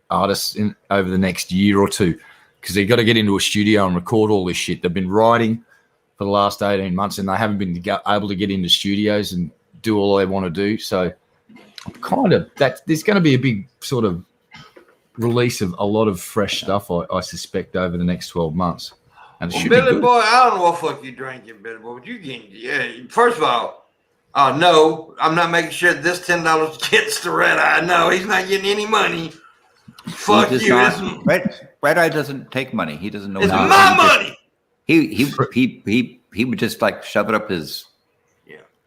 artists over the next year or two, because they've got to get into a studio and record all this shit. They've been writing for the last 18 months, and they haven't been able to get into studios and do all they want to do. So there's going to be a big sort of release of a lot of fresh stuff, I suspect, over the next 12 months. And it should be Billy good. Boy, I don't know what fuck you drinking, Billy Boy, but you getting, first of all, no, I'm not making sure this $10 gets to Red Eye. No, he's not getting any money. Fuck you. Red Eye doesn't take money. He doesn't know. It's my money. He would just like shove it up his.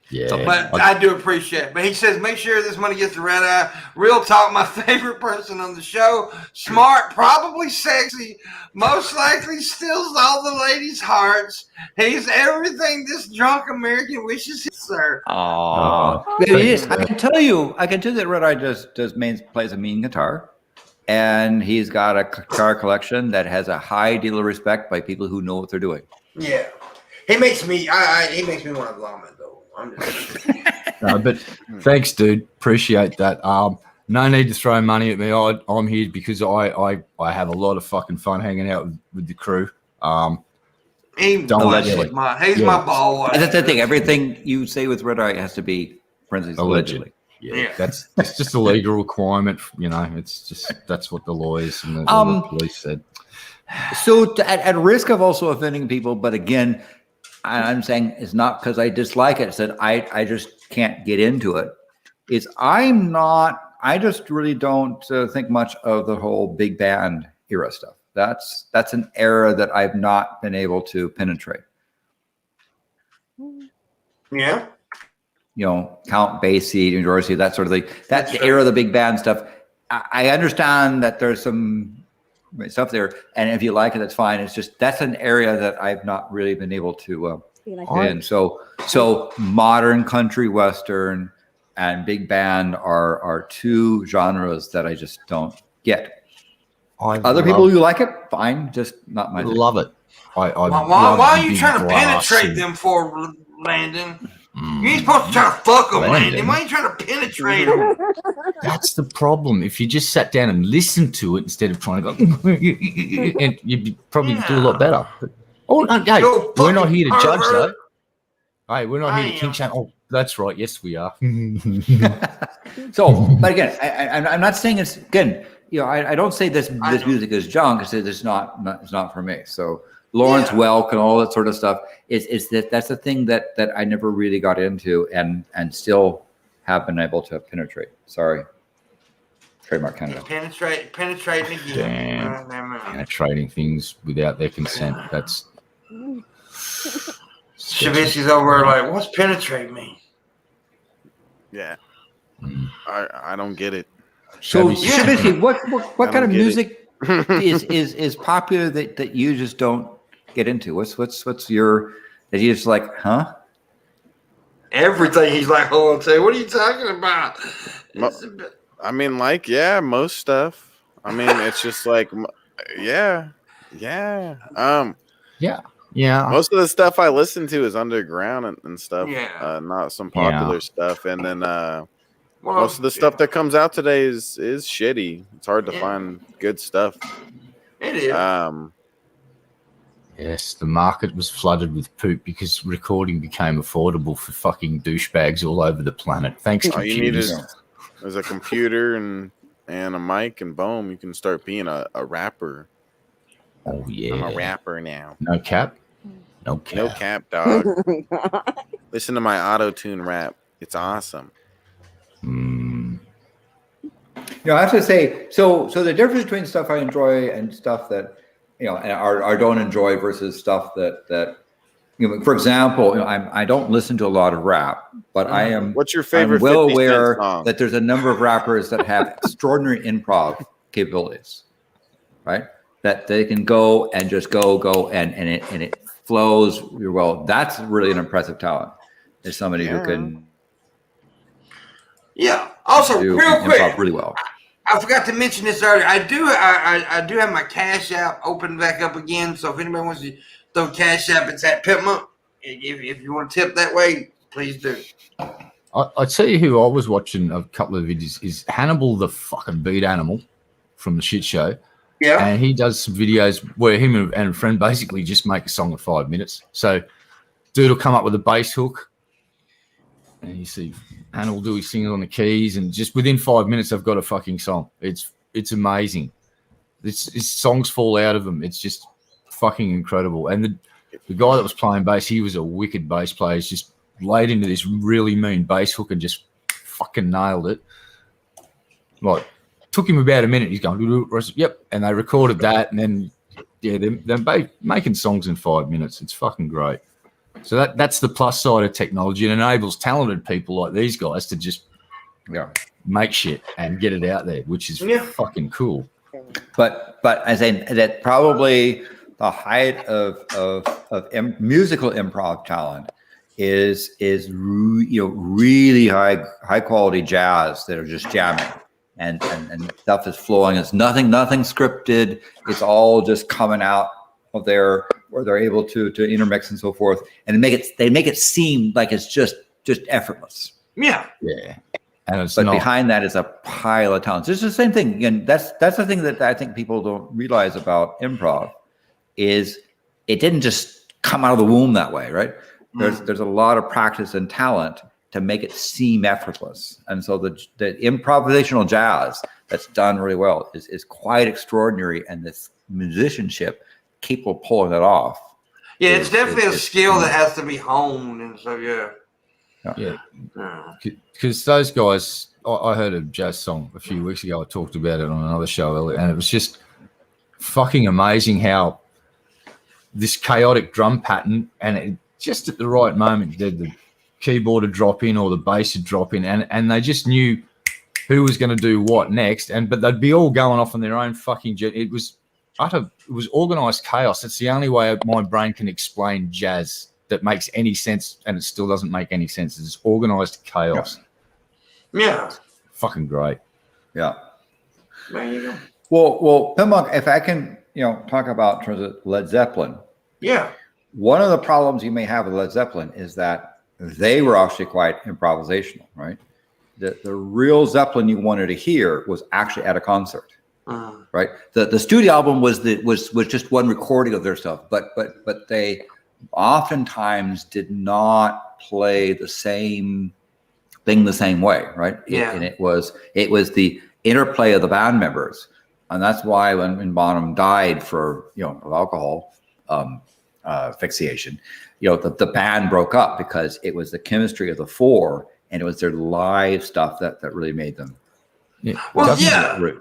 Yeah, but I do appreciate it. But he says, make sure this money gets to Red Eye. Real talk, my favorite person on the show. Smart, probably sexy, most likely steals all the ladies' hearts. He's everything this drunk American wishes he sir. Oh, I can tell you that Red Eye plays a mean guitar, and he's got a guitar collection that has a high deal of respect by people who know what they're doing. Yeah, he makes me want to vomit though. But thanks, dude. Appreciate that. No need to throw money at me. I'm here because I have a lot of fucking fun hanging out with the crew. He's my ball. That's the thing. Everything you say with Red Eye has to be allegedly. Yeah, that's just a legal requirement. It's just that's what the lawyers and the police said. So at risk of also offending people, but again, I'm saying it's not because I dislike it. It's that I just can't get into it. I just really don't think much of the whole big band era stuff. That's an era that I've not been able to penetrate. Yeah. Count Basie, New Dorsey, that sort of thing. That's the era of the big band stuff. I understand that there's some stuff there, and if you like it, that's fine. It's just that's an area that I've not really been able to and so modern country western and big band are two genres that I just don't get. Other people who like it, fine, just not my thing. Love it. Why are you trying to penetrate them for, Landon? You ain't supposed to try to fuck them, Landon. Why are you trying to penetrate them? That's the problem. If you just sat down and listened to it instead of trying to go, and you'd probably do a lot better. We're not here to judge, though. Hey, we're not here to king shame. Oh, that's right. Yes, we are. But again, I'm not saying it's again. I don't say this music is junk. I say it's not for me. So Lawrence Welk and all that sort of stuff. That's the thing that I never really got into and still have been able to penetrate. Sorry. Trademark Canada. Penetrating again. Penetrating things without their consent. That's Shabisky's over like, what's penetrate mean? Yeah. I don't get it. So Shabisky, what kind of music is popular that you just don't get into? What's your that you just like, huh? Everything. He's like, hold on, say, what are you talking about? I mean, most stuff. I mean, it's just like, yeah. Yeah. Most of the stuff I listen to is underground and stuff. Yeah. Not some popular Yeah. stuff. And then Well, most of the stuff that comes out today is shitty. It's hard to find good stuff. It is. Yes, the market was flooded with poop because recording became affordable for fucking douchebags all over the planet. Thanks, All you need computers. is a computer and a mic, and boom, you can start being a rapper. Oh yeah, I'm a rapper now. No cap. No cap. No cap, dog. Oh my God. Listen to my auto-tune rap. It's awesome. You know, I have to say, so the difference between stuff I enjoy and stuff that, you know, or don't enjoy versus stuff that you know, for example, you know, I don't listen to a lot of rap, but I am. What's your favorite? I'm well 50 Cent aware song? that there's a number of rappers that have extraordinary improv capabilities, right? That they can go and just go and it flows real well. That's really an impressive talent. Is somebody who can Also, do real quick, improv really well. I forgot to mention this earlier. I do have my Cash App open back up again. So if anybody wants to throw Cash App, it's at Pimpmunk. If you want to tip that way, please do. I tell you who I was watching a couple of videos is Hannibal the fucking beat animal from the shit show. Yeah. And he does some videos where him and a friend basically just make a song in 5 minutes. So dude will come up with a bass hook and you see Hannibal do his singing on the keys, and just within 5 minutes I've got a fucking song. It's amazing. It's songs fall out of them. It's just fucking incredible. And the guy that was playing bass, he was a wicked bass player. He's just laid into this really mean bass hook and just fucking nailed it. Like, took him about a minute. He's going, yep. And they recorded that, and then they're making songs in 5 minutes. It's fucking great. So that's the plus side of technology. It enables talented people like these guys to just make shit and get it out there, which is fucking cool. But I say that probably the height of musical improv talent is really high quality jazz that are just jamming and stuff is flowing. It's nothing scripted. It's all just coming out of there where they're able to intermix and so forth, and they make it seem like it's just effortless. Yeah. And behind that is a pile of talent. It's the same thing. And that's the thing that I think people don't realize about improv is it didn't just come out of the womb that way, right? There's a lot of practice and talent to make it seem effortless. And so the improvisational jazz that's done really well is quite extraordinary, and this musicianship capable of pulling that off. Yeah, it's definitely a skill that has to be honed, and so because those guys, I heard a jazz song a few weeks ago. I talked about it on another show earlier, and it was just fucking amazing how this chaotic drum pattern, and it, just at the right moment, the keyboard would drop in or the bass would drop in, and they just knew who was going to do what next, but they'd be all going off on their own fucking jet. It was organized chaos. It's the only way my brain can explain jazz that makes any sense, and it still doesn't make any sense. It's organized chaos. Yeah. Fucking great. Yeah. There you go. Well, Pimpmunk, if I can, talk about in terms of Led Zeppelin. Yeah. One of the problems you may have with Led Zeppelin is that they were actually quite improvisational, right? The real Zeppelin you wanted to hear was actually at a concert. Right. The studio album was just one recording of their stuff, but they oftentimes did not play the same thing the same way, right? And it was the interplay of the band members, and that's why when Bonham died for of alcohol asphyxiation, the band broke up because it was the chemistry of the four, and it was their live stuff that really made them. Yeah. Well,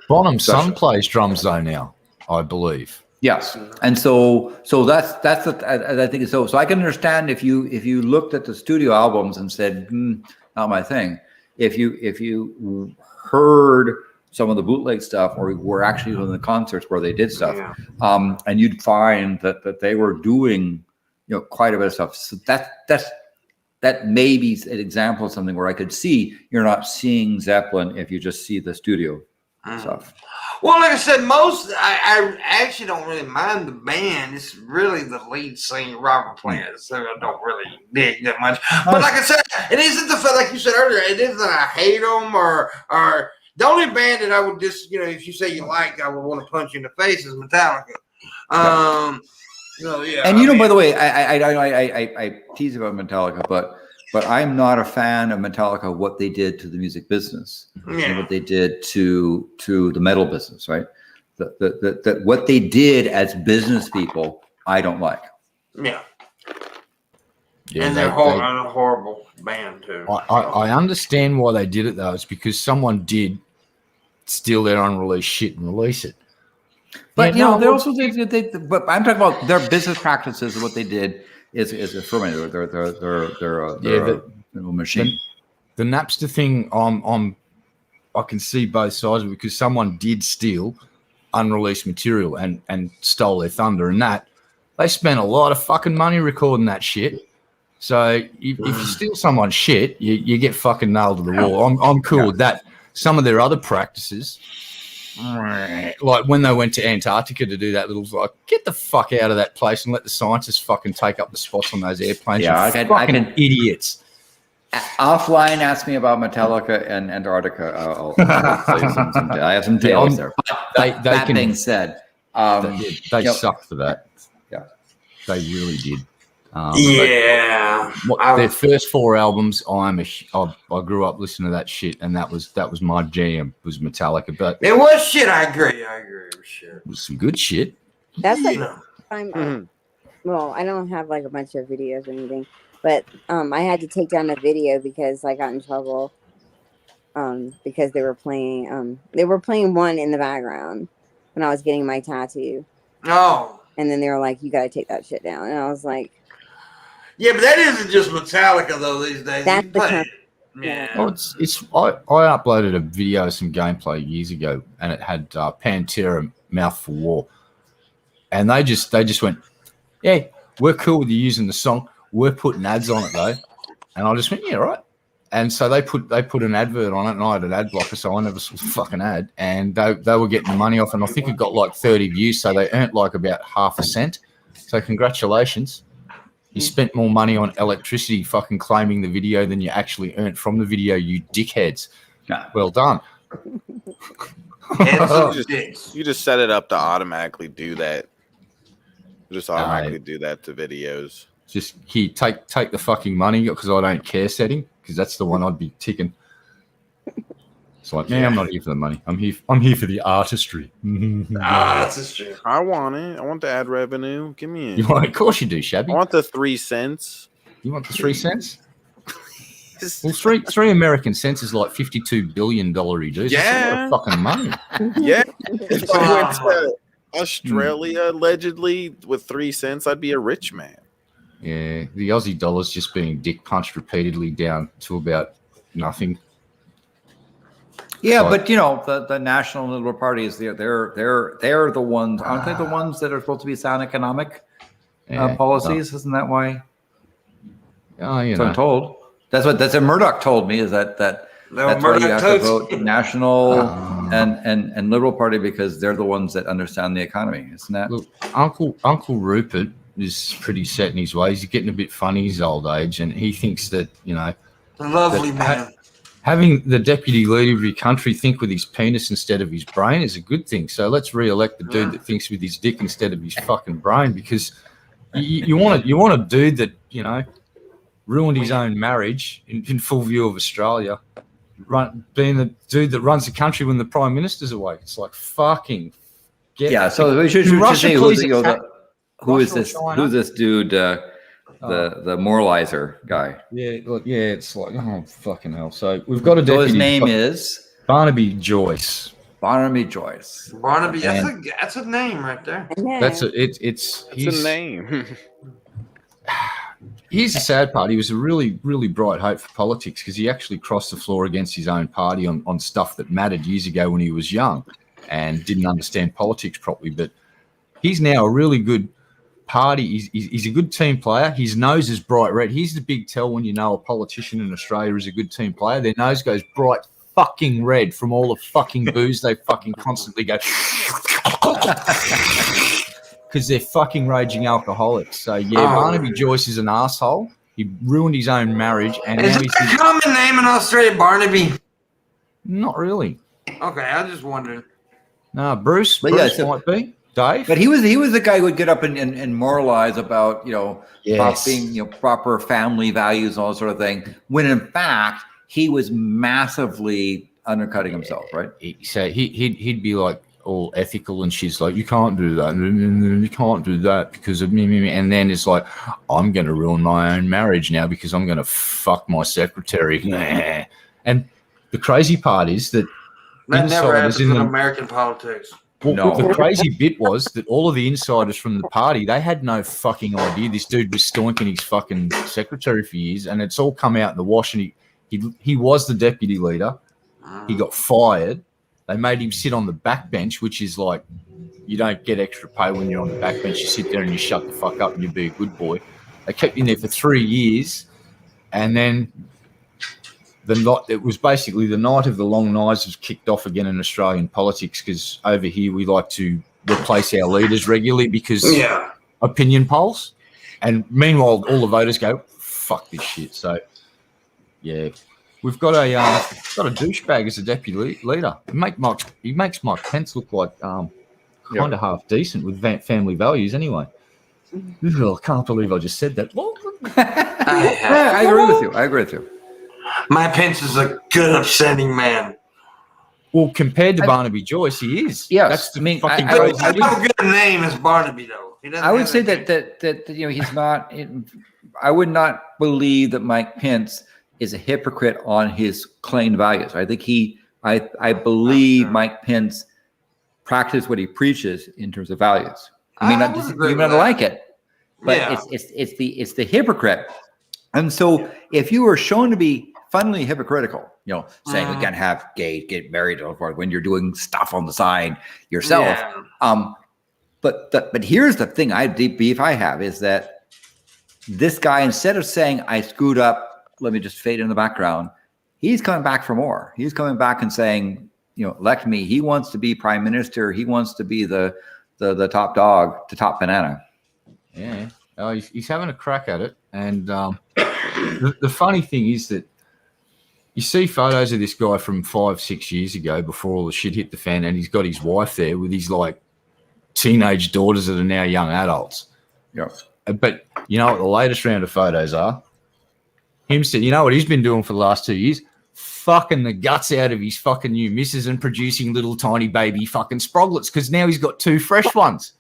Bonham's son plays drums though now, I believe. Yes, and so that's I think so. So I can understand if you looked at the studio albums and said, not my thing. If you heard some of the bootleg stuff, or were actually in the concerts where they did stuff, and you'd find that they were doing quite a bit of stuff. So that may be an example of something where I could see you're not seeing Zeppelin if you just see the studio stuff. Well, like I said, I actually don't really mind the band. It's really the lead singer, Robert Plant, so I don't really dig that much. But like I said, it isn't the fact, like you said earlier, it isn't that I hate them or the only band that I would just, if you say you like, I would want to punch you in the face is Metallica. Yeah. And by the way, I tease about Metallica, but I'm not a fan of Metallica. What they did to the music business, and what they did to the metal business, right? That what they did as business people, I don't like. Yeah. Yeah, and they're a horrible band too. I understand why they did it though. It's because someone did steal their unreleased shit and release it. But they also did. But I'm talking about their business practices and what they did is a ferment. They're a machine. The Napster thing, I can see both sides of it because someone did steal unreleased material and stole their thunder, and that they spent a lot of fucking money recording that shit. So if you steal someone's shit, you get fucking nailed to the wall. I'm cool with that. Some of their other practices, like when they went to Antarctica to do that little, like, get the fuck out of that place and let the scientists fucking take up the spots on those airplanes. Yeah, I can idiots. Offline, ask me about Metallica and Antarctica. I'll tell you some I have some tales there. That being said, they suck for that. Yeah, they really did. Their first 4 albums, I grew up listening to that shit, and that was my jam, was Metallica. But it was shit. I agree. It was shit. It was some good shit. That's like well, I don't have like a bunch of videos or anything, but I had to take down a video because I got in trouble because they were playing one in the background when I was getting my tattoo. Oh. And then they were like, "You got to take that shit down," and I was like. Yeah, but that isn't just Metallica though these days. That's yeah. Well, I uploaded a video of some gameplay years ago, and it had Pantera, Mouth for War, and they just went, "Yeah, we're cool with you using the song. We're putting ads on it though," and I just went, "Yeah, right." And so they put an advert on it, and I had an ad blocker, so I never saw the fucking ad, and they were getting the money off, and I think it got like 30 views, so they earned like about half a cent. So congratulations. You spent more money on electricity fucking claiming the video than you actually earned from the video, you dickheads. Well done. You just set it up to automatically do that. Just automatically do that to videos. Just here, take the fucking money because I don't care setting, because that's the one I'd be ticking. It's like, I'm not here for the money. I'm here for the artistry. That's true. I want it. I want the ad revenue. Give me it. Of course you do, Shabby. I want the 3 cents. You want the 3 cents? Well, three American cents is like $52 billion. Dude. Yeah. That's a lot of fucking money. Yeah. If I went to Australia allegedly with 3 cents, I'd be a rich man. Yeah, the Aussie dollar's just being dick punched repeatedly down to about nothing. Yeah, but the National Liberal Party is they're the ones, aren't they? The ones that are supposed to be sound economic policies, isn't that why? Oh, I'm told. That's what Murdoch told me. Is that's why you have to vote National and Liberal Party, because they're the ones that understand the economy, isn't that? Look, Uncle Rupert is pretty set in his ways. He's getting a bit funny his old age, and he thinks that Lovely man. Having the deputy leader of your country think with his penis instead of his brain is a good thing. So let's re-elect the dude that thinks with his dick instead of his fucking brain, because you want a dude that ruined his own marriage in full view of Australia, being the dude that runs the country when the prime minister's away. It's like fucking So we should say who's this dude? The moralizer guy. Yeah, it's like, oh fucking hell. So we've got a deputy. So his name is Barnaby Joyce. Barnaby Joyce. Barnaby, that's a name right there. That's a name. Here's the sad part. He was a really, really bright hope for politics, because he actually crossed the floor against his own party on stuff that mattered years ago when he was young and didn't understand politics properly. But he's now a really good party. He's a good team player. His nose is bright red. Here's the big tell when you know a politician in Australia is a good team player. Their nose goes bright fucking red from all the fucking booze they fucking constantly go because they're fucking raging alcoholics. So yeah, Barnaby Joyce is an asshole. He ruined his own marriage, and Is now it he's a common name in Australia, Barnaby? not really. Okay, I was just wondering. No, Bruce might be. Dave, but he was the guy who would get up and moralize about about being proper family values and all that sort of thing. When in fact he was massively undercutting himself, right? So he'd be like all ethical, and she's like, you can't do that, and you can't do that because of me. And then it's like, I'm going to ruin my own marriage now because I'm going to fuck my secretary. And the crazy part is that never happens in American politics. Well, the crazy bit was that all of the insiders from the party, they had no fucking idea this dude was stoinking his fucking secretary for years, and it's all come out in the wash. And he was the deputy leader. He got fired. They made him sit on the backbench, which is like, you don't get extra pay when you're on the backbench. You sit there and you shut the fuck up and you be a good boy. They kept him there for 3 years, and then it was basically the night of the long knives was kicked off again in Australian politics, because over here we like to replace our leaders regularly because opinion polls. And meanwhile, all the voters go, fuck this shit. So, yeah, we've got a douchebag as a deputy leader. He makes Mike Pence look like kind of half decent with family values anyway. I can't believe I just said that. I agree with you. My Pence is a good, upsetting man. Well, compared to Barnaby Joyce, he is. Yes, that's the I fucking. I don't have a good name as Barnaby, though. I would say that he's not. I would not believe that Mike Pence is a hypocrite on his claimed values. I think I believe Mike Pence practices what he preaches in terms of values. I mean, you may not like it, but it's the hypocrite. And so, if you were shown to be funnily hypocritical, saying we can't have gays get married and so forth when you're doing stuff on the side yourself. But here's the thing: deep beef I have is that this guy, instead of saying I screwed up, let me just fade in the background, he's coming back for more. He's coming back and saying, elect me. He wants to be prime minister. He wants to be the top dog, the top banana. Yeah, he's having a crack at it, and the funny thing is that you see photos of this guy from 5-6 years ago before all the shit hit the fan, and he's got his wife there with his like teenage daughters that are now young adults. Yeah. But you know what the latest round of photos are? Him said, you know what he's been doing for the last 2 years? Fucking the guts out of his fucking new missus and producing little tiny baby fucking sproglets, because now he's got 2 fresh ones.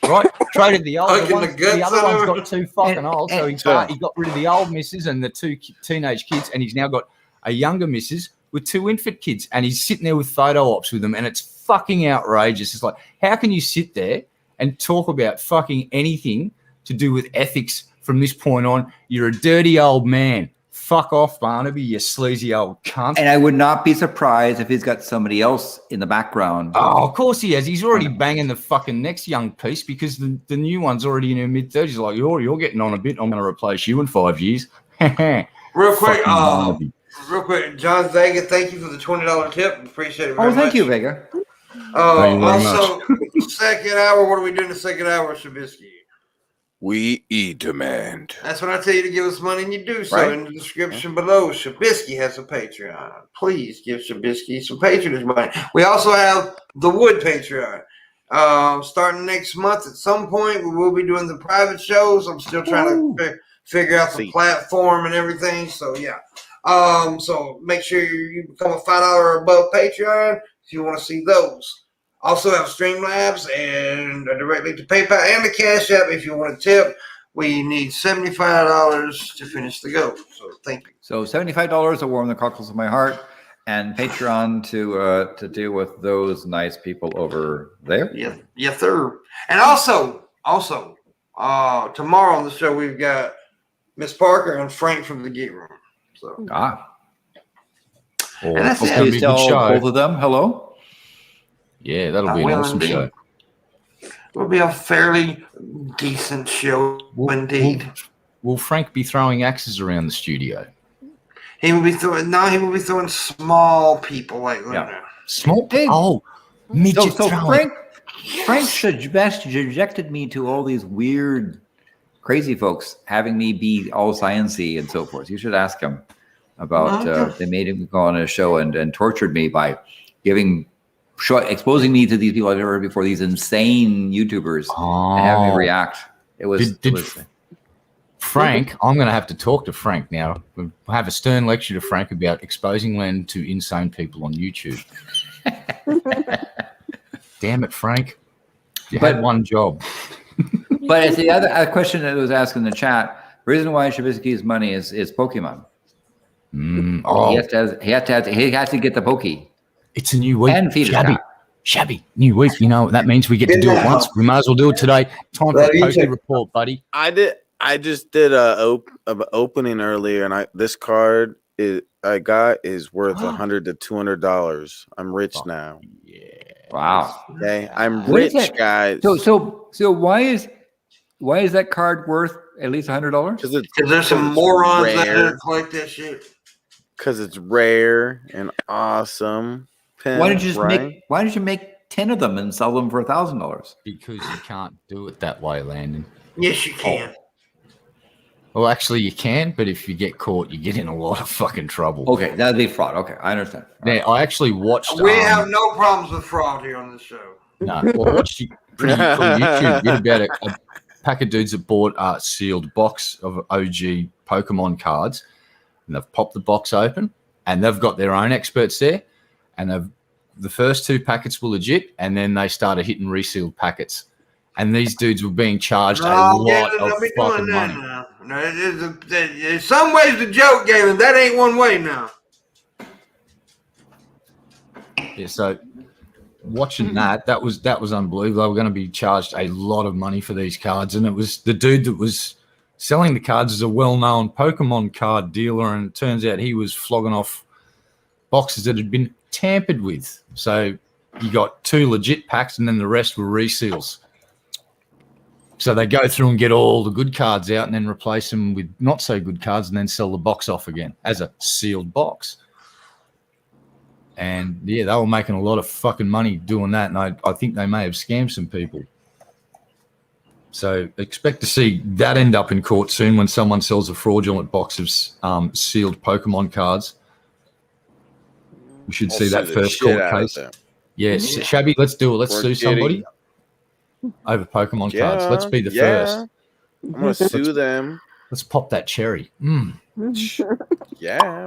Right? Traded the old ones. The other one's got 2 fucking old. So he got rid of the old missus and the 2 teenage kids, and he's now got a younger missus with 2 infant kids, and he's sitting there with photo ops with them, and it's fucking outrageous. It's like, how can you sit there and talk about fucking anything to do with ethics from this point on? You're a dirty old man. Fuck off, Barnaby, you sleazy old cunt. And I would not be surprised if he's got somebody else in the background. Oh, of course he has. He's already banging the fucking next young piece, because the new one's already in her mid-30s. Like, you're getting on a bit. I'm going to replace you in 5 years. Real quick, John Vega, thank you for the $20 tip. Appreciate it very much. Thank you, Vega. Also, second hour, what are we doing the second hour, Shabisky? We demand. That's when I tell you to give us money, and you do so in the description below. Shabisky has a Patreon. Please give Shabisky some patronage money. We also have the Wood Patreon. Starting next month at some point, we will be doing the private shows. I'm still trying to figure out the platform and everything. So, yeah. So make sure you become a $5 or above Patreon if you want to see those. Also have Streamlabs and a direct link to PayPal and the Cash App if you want to tip. We need $75 to finish the go. So thank you. So $75 to warm the cockles of my heart, and Patreon to deal with those nice people over there. Yes, sir. And also tomorrow on the show we've got Miss Parker and Frank from the Gate Room. So and that's please tell both of them hello. Yeah, that'll be an awesome show. It'll be a fairly decent show indeed. Will Frank be throwing axes around the studio? He would be throwing small people like Luna. Small Hey. midget So throwing. Frank subjected me to all these weird, crazy folks having me be all sciencey and so forth. You should ask him about. They made him go on a show and tortured me by exposing me to these people I've never heard before. These insane YouTubers and having me react. It was. Frank, I'm going to have to talk to Frank now. We'll have a stern lecture to Frank about exposing Len to insane people on YouTube. Damn it, Frank. You had one job. But it's the other question that was asked in the chat. The reason why Shabisky's money is Pokemon. He has to get the Pokey. It's a new week. And feed Shabby, new week. You know what that means? We get to do it once. We might as well do it today. Time for a Pokey report, buddy. I just did a opening earlier, and this card I got is worth $100 to $200. I'm rich now. Yeah. Wow. Okay, I'm rich, guys. So why is that card worth at least $100? Because there's some morons out there that collect that shit. Because it's rare and awesome. Why did you make 10 of them and sell them for $1,000? Because you can't do it that way, Landon. Yes, you can. Well, actually, you can, but if you get caught, you get in a lot of fucking trouble. Okay, that'd be fraud. Okay, I understand. Yeah, I actually watched. We have no problems with fraud here on this show. No, well, I watched from YouTube. Read about a pack of dudes that bought a sealed box of OG Pokemon cards, and they've popped the box open, and they've got their own experts there, and the first 2 packets were legit, and then they started hitting resealed packets. And these dudes were being charged a lot of fucking money. No, in some ways the joke, Galen. That ain't one way now. Yeah, so watching that was unbelievable. They were going to be charged a lot of money for these cards, and it was the dude that was selling the cards is a well-known Pokemon card dealer, and it turns out he was flogging off boxes that had been tampered with. So you got 2 legit packs, and then the rest were reseals. So they go through and get all the good cards out and then replace them with not so good cards and then sell the box off again as a sealed box. And yeah, they were making a lot of fucking money doing that. And I think they may have scammed some people. So expect to see that end up in court soon when someone sells a fraudulent box of sealed Pokemon cards. We should see that first court case. Yeah, Shabby, let's do it. Let's sue somebody over Pokemon cards. Let's be the first. I'm going to sue them. Let's pop that cherry. Yeah,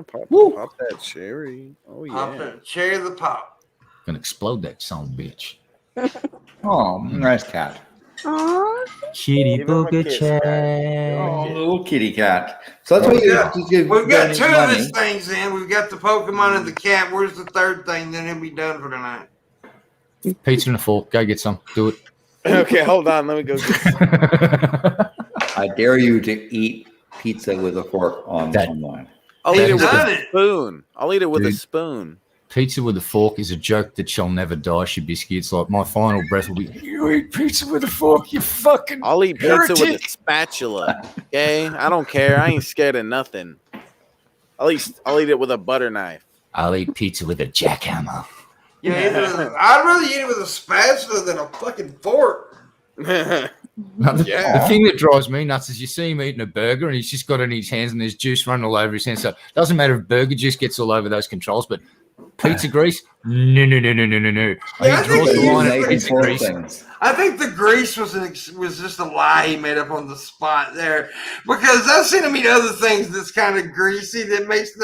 pop that cherry. Oh, yeah. Pop that cherry of the pop. Gonna explode that son of a bitch. Oh, nice cat. Aww. Kitty booger chat. Oh, little kitty cat. So that's what we've got 2 of these things in. We've got the Pokemon and the cat. Where's the 3rd thing? Then it'll be done for tonight. Pizza and a fork. Go get some. Do it. Okay, hold on. Let me go get some. I dare you to eat pizza with a fork on online. I'll eat it with a spoon. I'll eat it with a spoon. Pizza with a fork is a joke that shall never die, Shabisky. It's like my final breath will be, you eat pizza with a fork, you fucking I'll eat pizza heretic. with a spatula. Okay? I don't care. I ain't scared of nothing. I'll eat it with a butter knife. I'll eat pizza with a jackhammer. Yeah, I'd rather eat it with a spatula than a fucking fork. The thing that drives me nuts is you see him eating a burger and he's just got it in his hands and there's juice running all over his hands. So it doesn't matter if burger juice gets all over those controls, but pizza grease? No. He draws the line at pizza grease. I think the grease was just a lie he made up on the spot there, because I've seen him eat other things that's kind of greasy that makes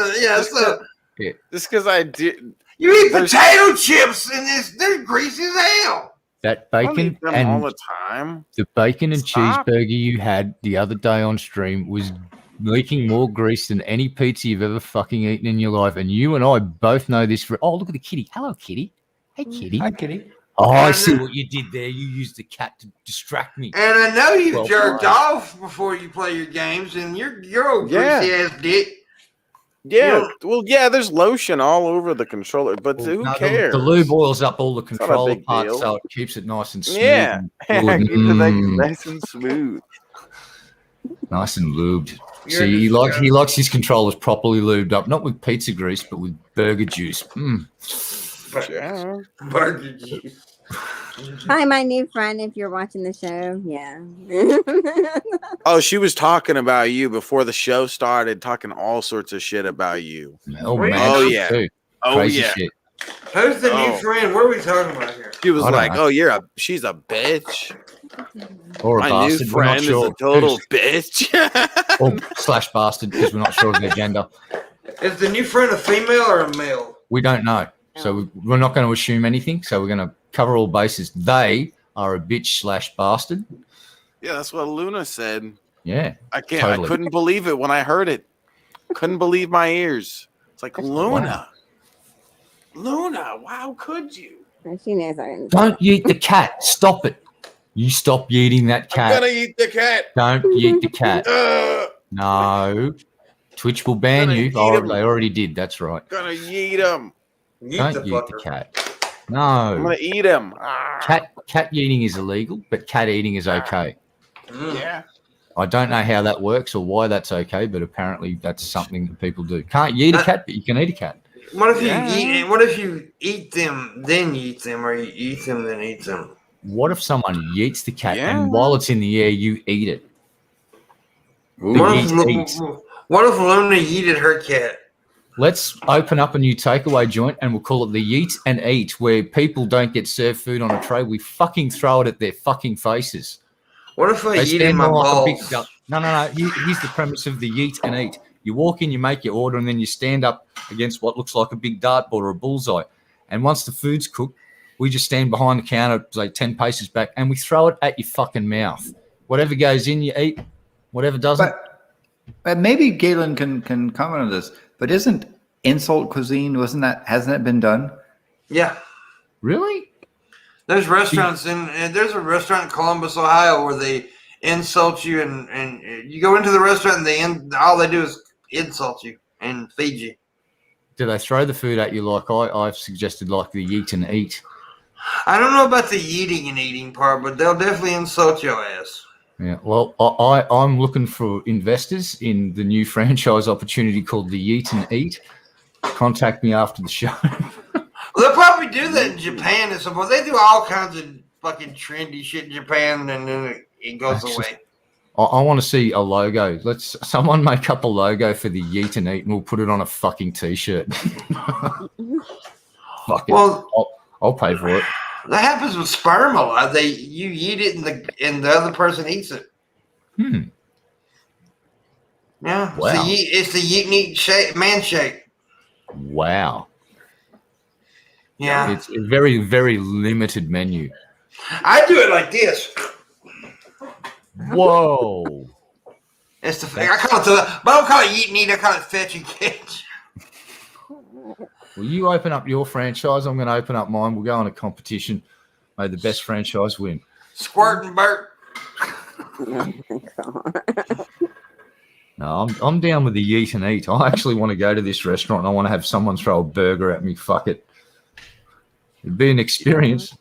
Just because I did. You eat potato chips and they're greasy as hell. That bacon and all the time. The bacon and cheeseburger you had the other day on stream was leaking more grease than any pizza you've ever fucking eaten in your life. And you and I both know this. Oh, look at the kitty. Hello, kitty. Hey, kitty. Hi, kitty. Oh, I see what you did there. You used the cat to distract me. And I know you've jerked off before you play your games, and you're old greasy ass dick. Yeah, well, yeah, there's lotion all over the controller, but who cares? The lube oils up all the controller parts, so it keeps it nice and smooth. Yeah, keeps it nice and smooth. Nice and lubed. See, he likes his controllers properly lubed up, not with pizza grease, but with burger juice. Yeah. Burger juice. Hi, my new friend. If you're watching the show, yeah. Oh, she was talking about you before the show started, talking all sorts of shit about you. Oh, Wait, man. oh, shit yeah. too. Oh, Crazy yeah. shit. Who's the new Oh. friend? What are we talking about here? She was I don't like, know. "Oh, she's a bitch. Or a My bastard. new We're not friend is sure. a total bitch." Or / bastard, because we're not sure of their gender. Is the new friend a female or a male? We don't know. So we're not going to assume anything. So we're going to cover all bases. They are a bitch / bastard. Yeah, that's what Luna said. Yeah. I Totally. couldn't believe it when I heard it. Couldn't believe my ears. It's like Luna. Luna, how could you? She knows I didn't. Don't yeet the cat. Stop it. You stop yeeting that I'm cat. gonna eat the cat. Don't yeet the cat. Uh, No. Twitch will ban Gonna you. eat Oh, him. they already did. That's right. gonna eat him. Don't the yeet the fucker. cat. I'm No. gonna eat him. Cat yeeting is illegal, but cat eating is okay. Mm. Yeah. I don't know how that works or why that's okay, but apparently that's something that people do. Can't yeet a cat, but you can eat a cat. What if Yeah. What if you eat them, then you eat them, or you eat them, then eat them? What if someone yeets the cat Yeah. and while it's in the air, you eat it? Ooh. What yeet if, eats. what if Luna yeeted her cat? Let's open up a new takeaway joint and we'll call it the Yeet and Eat, where people don't get served food on a tray. We fucking throw it at their fucking faces. What if I They eat in stand my there like a balls? big duck. No. Here's the premise of the Yeet and Eat. You walk in, you make your order, and then you stand up against what looks like a big dartboard or a bullseye. And once the food's cooked, we just stand behind the counter, like 10 paces back, and we throw it at your fucking mouth. Whatever goes in, you eat. Whatever doesn't. But maybe Galen can comment on this. But isn't insult cuisine? Hasn't it been done? Yeah. Really? There's restaurants and there's a restaurant in Columbus, Ohio, where they insult you and you go into the restaurant and all they do is insult you and feed you. Do they throw the food at you like I've suggested, like the Yeet and Eat? I don't know about the eating and eating part, but they'll definitely insult your ass. Yeah. Well, I'm looking for investors in the new franchise opportunity called the Yeet and Eat. Contact me after the show. They'll probably do that in Japan and so forth. They do all kinds of fucking trendy shit in Japan, and then it goes away. I want to see a logo. Let's someone make up a logo for the Yeet and Eat, and we'll put it on a fucking t-shirt. Fuck it. Well, I'll pay for it. that happens with sperm a lot. You eat it and the other person eats it. Yeah, Wow. it's the yeet and eat shake, man shake. Wow. Yeah, It's a very, very limited menu. I do it like this. Whoa. It's the I call it but I don't call it eat and eat. I call it fetch and catch. Well, you open up your franchise. I'm going to open up mine. We'll go on a competition. May the best franchise win. Squirt and burp. No, I'm down with the Yeet and Eat. I actually want to go to this restaurant and I want to have someone throw a burger at me. Fuck it. It'd be an experience.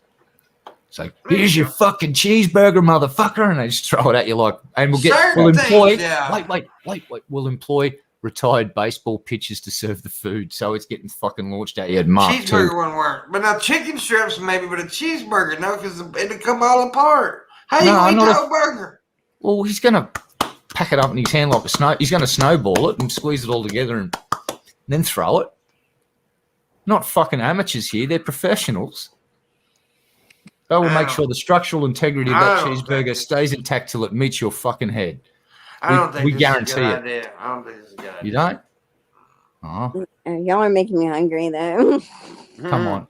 It's like, here's your fucking cheeseburger, motherfucker. And they just throw it at you like, and we'll employ, wait. We'll employ retired baseball pitchers to serve the food. So it's getting fucking launched at you at Mark Cheeseburger II. wouldn't work. But now chicken strips maybe, but a cheeseburger, no, because it'll come all apart. How you No, gonna eat not the a- whole burger? Well, he's going to pack it up in his hand like a snow. He's going to snowball it and squeeze it all together and then throw it. Not fucking amateurs here. They're professionals. They will make sure the structural integrity of that cheeseburger stays intact till it meets your fucking head. I don't think we this guarantee is a good it. idea. I don't think this is a good idea. You don't? Oh, Y'all are making me hungry though. come on.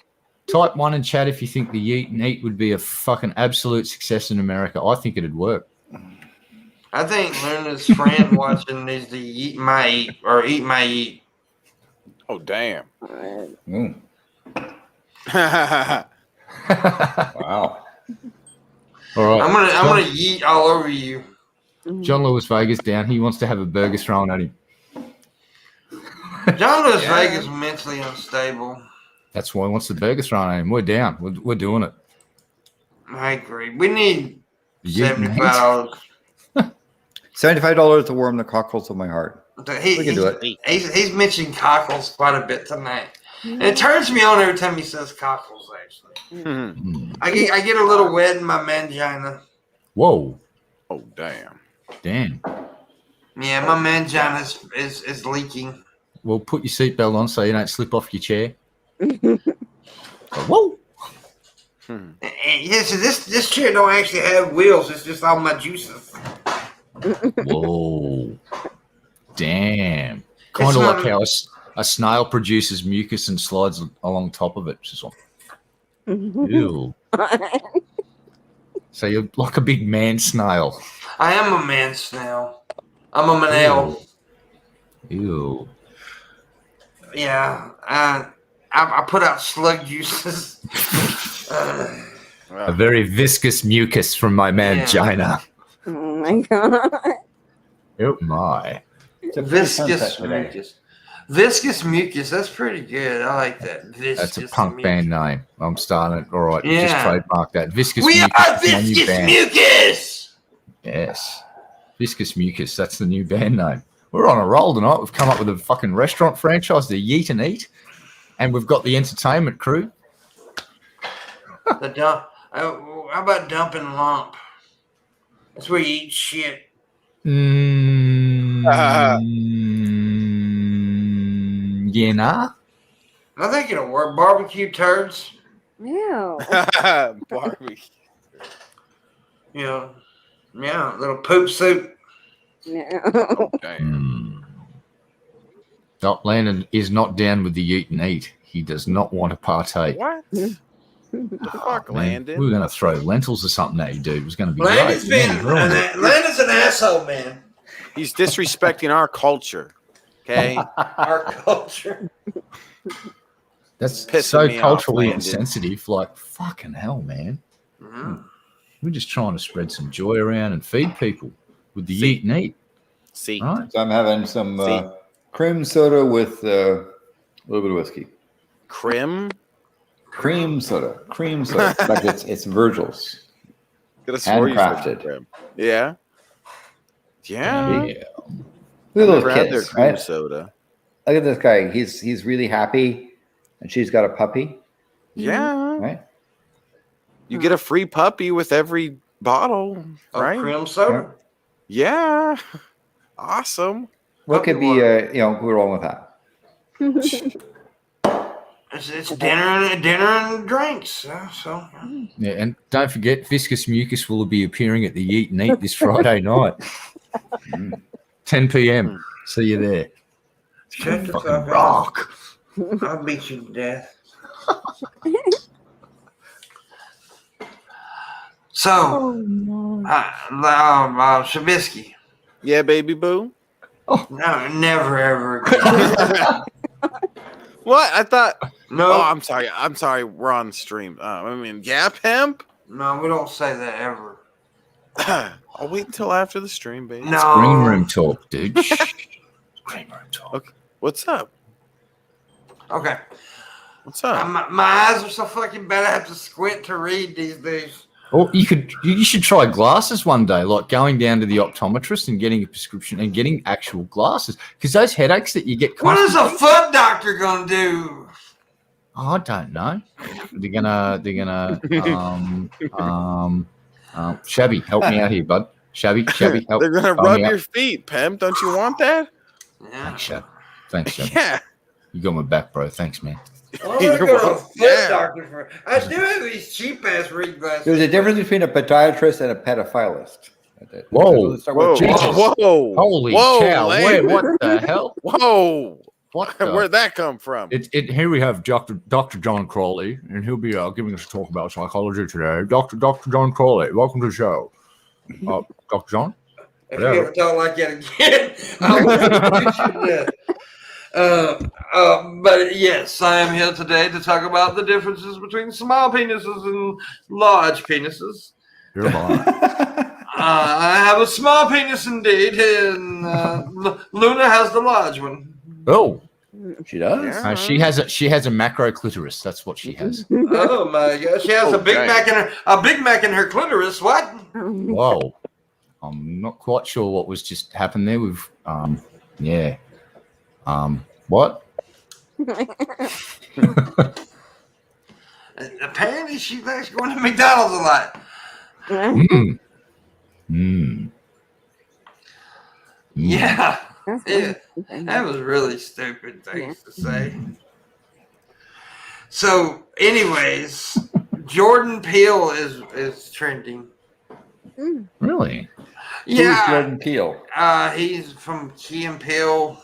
Type 1 in chat if you think the Yeet and Eat would be a fucking absolute success in America. I think it'd work. I think Luna's friend watching needs to eat my eat or eat my eat. Oh, damn. Ooh. Wow. All right. I'm gonna eat all over you. John Lewis Vegas down. He wants to have a burger thrown at him. John Las Vegas mentally unstable. That's why he wants the burger thrown at him. We're down. We're doing it. I agree. We need The Yeet and Eat. $75. $75 to warm the cockles of my heart. He, We can do it. He's mentioned cockles quite a bit tonight. And it turns me on every time he says cockles, actually. Hmm. I get a little wet in my mangina. Whoa. Oh, damn. Damn. Yeah, my mangina is leaking. Well, put your seatbelt on so you don't slip off your chair. Whoa. Yeah, so this chair don't actually have wheels. It's just all my juices. Whoa. Damn. Kind of like how a snail produces mucus and slides along top of it. Just like, ew. So you're like a big man snail. I am a man snail. I'm a manale. Ew. Yeah, I put out slug juices. A very viscous mucus from my mangina. Oh my god. Oh my. It's a Viscous today. mucus. Viscous mucus. That's pretty good. I like that. Viscous That's a punk mucus. band name. I'm starting it. All right. Yeah. Just trademark that. Viscous We mucus. are is my new viscous band. mucus. Yes. Viscous mucus. That's the new band name. We're on a roll tonight. We've come up with a fucking restaurant franchise, the Yeet and Eat. And we've got the entertainment crew. The dump. How about dumping lump? That's where you eat shit. Yeah, nah. I think it'll work. Barbecue turds. Ew. Barbie. You know. Yeah, little poop soup. No. Oh, damn. Doc Landon is not down with the Yeet and Eat. He does not want to partake. What? The fuck, Man, Landon? we were going to throw lentils or something at you, dude. It was going to be Landon's great. been Man, you ruined it. Landon's an asshole, man. He's disrespecting our culture. Okay? Our culture. That's Pissing so me off, culturally Landon. insensitive. Like, fucking hell, man. Mhm. We're just trying to spread some joy around and feed people with the See. Yeet and Eat. See. Right? So I'm having some See? cream soda with a little bit of whiskey. Crim? Cream soda. Like it's Virgil's. Could have swore you said Handcrafted. crim. Yeah. Yeah. Yeah. Look at Never those had their kids, cream right? soda. Look at this guy. He's really happy, and she's got a puppy, Yeah. right? You get a free puppy with every bottle, right? Cream soda. Yeah. Awesome. What could be go wrong with that? It's dinner and drinks. So Yeah, and don't forget, Viscous Mucus will be appearing at the Yeet and Eat this Friday night, 10 p.m. See you there. shut the Fucking fuck up. rock. I'll beat you to death. So, Oh no. Shabisky. Yeah, baby boo. No, never ever again. What? I thought. No, Oh, I'm sorry. We're on stream. Yeah, pimp. no, we don't say that ever. I'll wait until after the stream, baby. No. Green room talk, dude. Green room talk. Okay. What's up? Okay. What's up? My eyes are so fucking bad. I have to squint to read these days. Or you should try glasses one day, like going down to the optometrist and getting a prescription and getting actual glasses. Because those headaches that you get What is a constantly, foot doctor gonna do? I don't know. They're gonna Shabby, help me out here, bud. Shabby, help. They're gonna help rub me out. your feet, pimp. Don't you want that? Yeah. Thanks, Shab. Thanks, Shab. Yeah. You got my back, bro. Thanks, man. I'm gonna go to a foot Yeah. doctor for. I do have these cheap ass read glasses. There's a difference between a podiatrist and a pedophilist. Whoa. Let's start with Whoa. Jesus. Whoa. Holy Whoa, cow! Wait, Landon. what the hell? Whoa. What the? Where'd that come from? Here we have Dr. John Crawley, and he'll be giving us a talk about psychology today. Dr. John Crawley, welcome to the show. Dr. John? If you ever talk like that again, I'll shoot you to death. But yes, I am here today to talk about the differences between small penises and large penises. You're lying. I have a small penis indeed, and Luna has the large one. Oh, She does. Yeah. she has a macro clitoris. That's what she has. Oh my gosh, she has a Big Okay. Mac in her clitoris. What? Whoa. I'm not quite sure what was just happened there with what? Apparently, she likes going to McDonald's a lot. Mm. Mm. Yeah. That's Yeah. funny. That was really stupid things to say. So, anyways, Jordan Peele is trending. Really? Who's Yeah. Jordan Peele? He's from Key and Peele.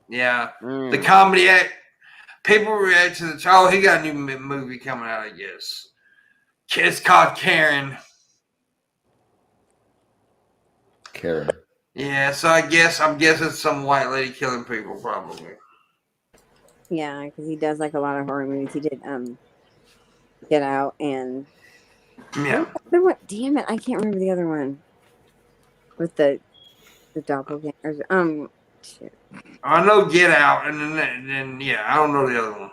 Yeah. Mm. The comedy act. People react to he got a new movie coming out, I guess. It's called Karen. Karen. Yeah, so I'm guessing some white lady killing people, probably. Yeah, because he does like a lot of horror movies. He did Get Out and Yeah. Damn it, I can't remember the other one with the doppelgangers. Shit. I know Get Out, and then I don't know the other one.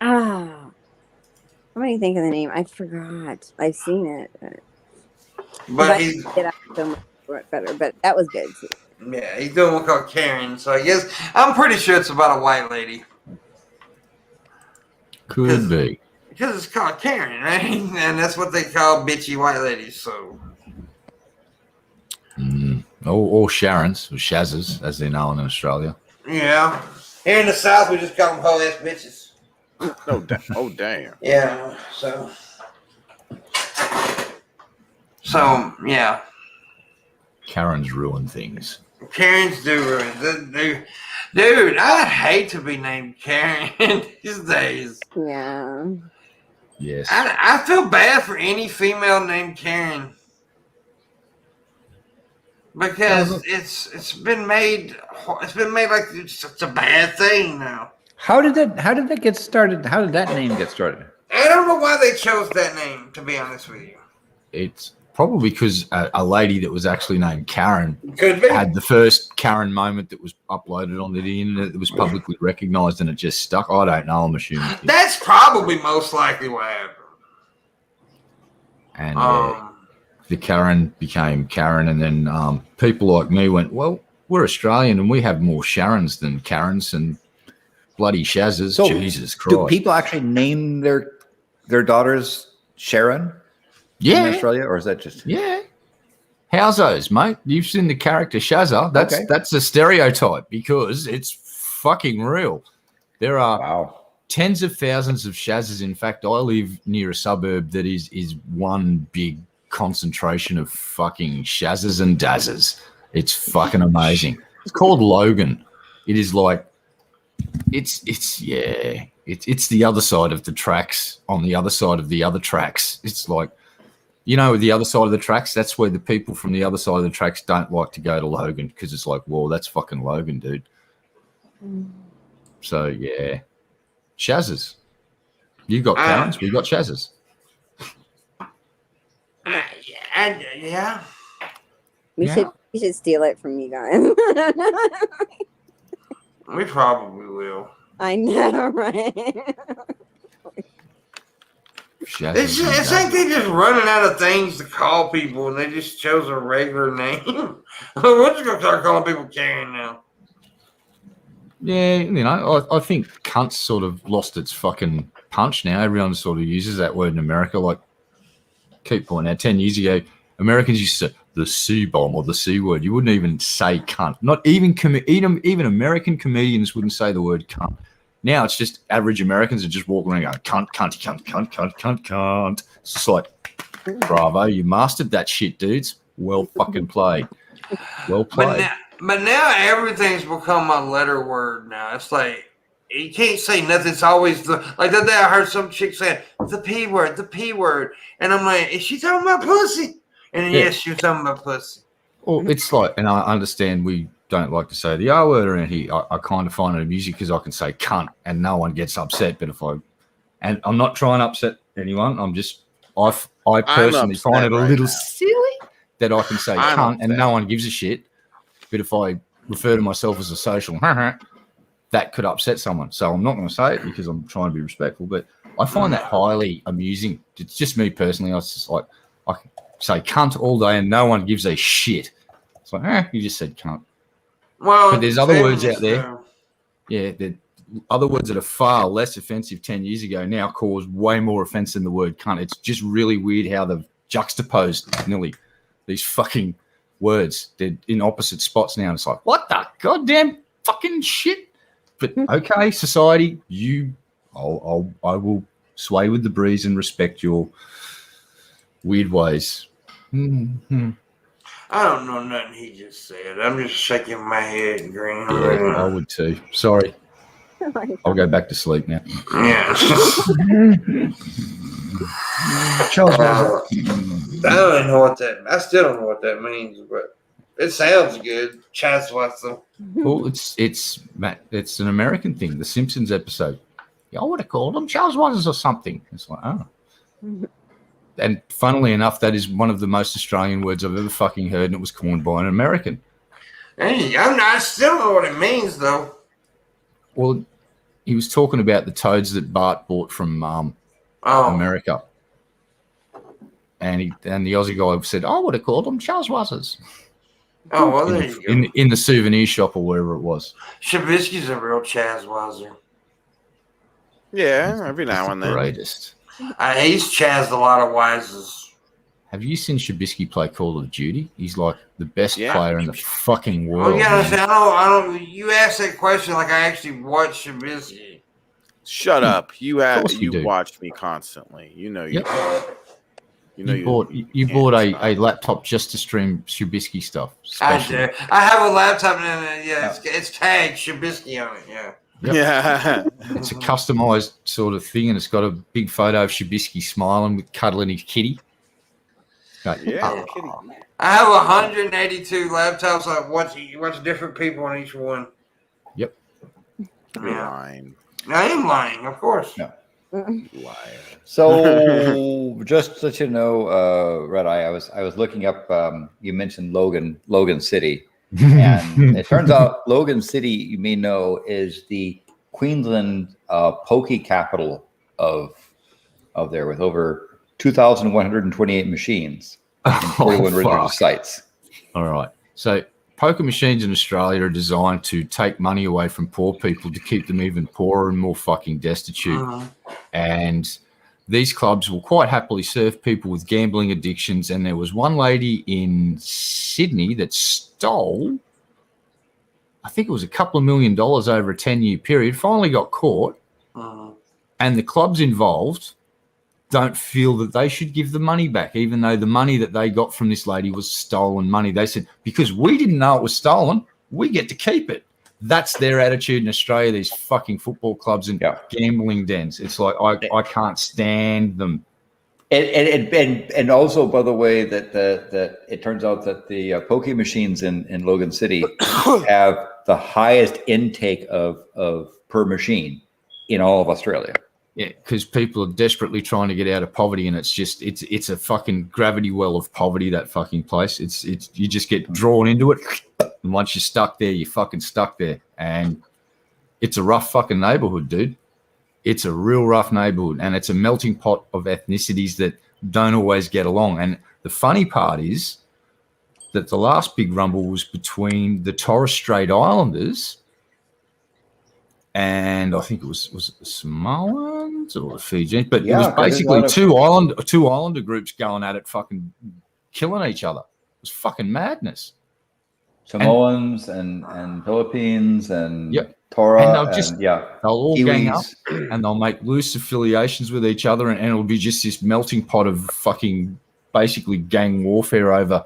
Ah, how many think of the name? I forgot. I've seen it, But he's Get Out so much better. But that was good too. he's doing one called Karen. So I guess I'm pretty sure it's about a white lady Could be. because it's called Karen, right? And that's what they call bitchy white ladies. So Or Sharon's, or Shaz's, as they're known in Australia. yeah, here in the South we just call them whole ass bitches. Oh damn. Yeah. So yeah. Karen's ruin things. Karens do ruin. Dude, I'd hate to be named Karen these days. Yeah. Yes. I feel bad for any female named Karen because it's been made like it's such a bad thing now. How did that get started? How did that name get started? I don't know why they chose that name, to be honest with you. It's probably because a lady that was actually named Karen Could be. had the first Karen moment that was uploaded onto the internet that was publicly recognized and it just stuck. I don't know. I'm assuming. That's probably most likely what happened. And the Karen became Karen, and then people like me went, well, we're Australian and we have more Sharons than Karens and bloody Shazas. So, Jesus Christ. Do people actually name their daughters Sharon in Australia, or is that just How's those, mate? You've seen the character Shazza. That's a stereotype because it's fucking real. There are tens of thousands of Shazas. In fact, I live near a suburb that is one big concentration of fucking Shazas and Dazzers. It's fucking amazing. It's called Logan. It is like it's the other side of the tracks on the other side of the other tracks. It's like, you know, the other side of the tracks, that's where the people from the other side of the tracks don't like to go to Logan because it's like, well, that's fucking Logan, dude. So, yeah. Shazas. You got Karens, we got Shazas. Yeah. We should steal it from you guys. We probably will. I know, right? It's like they just running out of things to call people, and they just chose a regular name. We're just gonna start calling people Karen now. Yeah, you know, I think cunt's sort of lost its fucking punch now. Everyone sort of uses that word in America. Like, keep pointing out, 10 years ago, Americans used to say the C-bomb or the C word. You wouldn't even say cunt. Not even even American comedians wouldn't say the word cunt. Now it's just average Americans are just walking around going, cunt, cunt, cunt, cunt, cunt, cunt, cunt. It's just like, bravo, you mastered that shit, dudes. Well fucking played. Well played. But now everything's become a letter word now. It's like, you can't say nothing. It's always like that day I heard some chick saying, the P word, the P word. And I'm like, is she talking about pussy? And then, yes, she was talking about pussy. Well, it's like, and I understand we don't like to say the R word around here. I kind of find it amusing because I can say cunt and no one gets upset. But and I'm not trying to upset anyone. I personally find it a little silly that I can say cunt and no one gives a shit. But if I refer to myself as a social, that could upset someone. So I'm not going to say it because I'm trying to be respectful. But I find that highly amusing. It's just me personally. I was just like, say cunt all day and no one gives a shit. It's like, you just said cunt. Well, But there's other words out there. uh, Yeah, other words that are far less offensive 10 years ago now cause way more offense than the word cunt. It's just really weird how they've juxtaposed nearly these fucking words. They're in opposite spots now. And it's like, what the goddamn fucking shit? But okay, society, I will sway with the breeze and respect your weird ways. Mm-hmm. I don't know nothing he just said. I'm just shaking my head and grinning. Yeah, I would too. Sorry. I'll go back to sleep now. Yeah. Charles, I don't even know what that. I still don't know what that means, but it sounds good. Chaswasser. Well, it's an American thing. The Simpsons episode. I would have called them Charles Watters or something. It's like, oh. And funnily enough, that is one of the most Australian words I've ever fucking heard, and it was coined by an American. Hey, I still don't know what it means, though. Well, he was talking about the toads that Bart bought from America. And the Aussie guy said, I would have called them Charles Watters. Oh, well, there you go. In the souvenir shop or wherever it was. Shabisky's a real Chazwazzer. Yeah, every now and then. Greatest. He's chazzed a lot of wises. Have you seen Shabisky play Call of Duty? He's like the best player in the fucking world. Well, yeah, I don't. You asked that question like I actually watched Shabisky. Shut up! You do. watched me constantly. You know you. Yep. You bought a laptop just to stream Shabisky stuff. I do. I have a laptop and it's tagged Shabisky on it. Yeah. Yep. Yeah. It's a customized sort of thing, and it's got a big photo of Shabisky smiling with cuddling his kitty. Yeah. I have 182 laptops. I watch different people on each one. Yep. You're lying. I am lying, of course. No. Liar. So just to let you know, Red Eye, I was looking up. You mentioned Logan City, and it turns out Logan City, you may know, is the Queensland pokey capital of there, with over 2,128 machines and 41 registered sites. All right. So poker machines in Australia are designed to take money away from poor people to keep them even poorer and more fucking destitute. And these clubs will quite happily serve people with gambling addictions. And there was one lady in Sydney that stole, I think it was a couple of $1 million over a 10-year period, finally got caught. And the clubs involved don't feel that they should give the money back, even though the money that they got from this lady was stolen money. They said, because we didn't know it was stolen, we get to keep it. That's their attitude in Australia, these fucking football clubs and gambling dens. It's like, I can't stand them. And also, by the way, that it turns out that the pokie machines in Logan City have the highest intake of per machine in all of Australia. Yeah, because people are desperately trying to get out of poverty, and it's a fucking gravity well of poverty, that fucking place. It's you just get drawn into it, and once you're stuck there, you're fucking stuck there. And it's a rough fucking neighborhood, dude. It's a real rough neighborhood, and it's a melting pot of ethnicities that don't always get along. And the funny part is that the last big rumble was between the Torres Strait Islanders and I think it was the Samoans or the Fijians, but it was basically two islander groups going at it, fucking killing each other. It was fucking madness. Samoans and Philippines and And Torah, they'll all Kiwis. gang up and they'll make loose affiliations with each other, and it'll be just this melting pot of fucking basically gang warfare over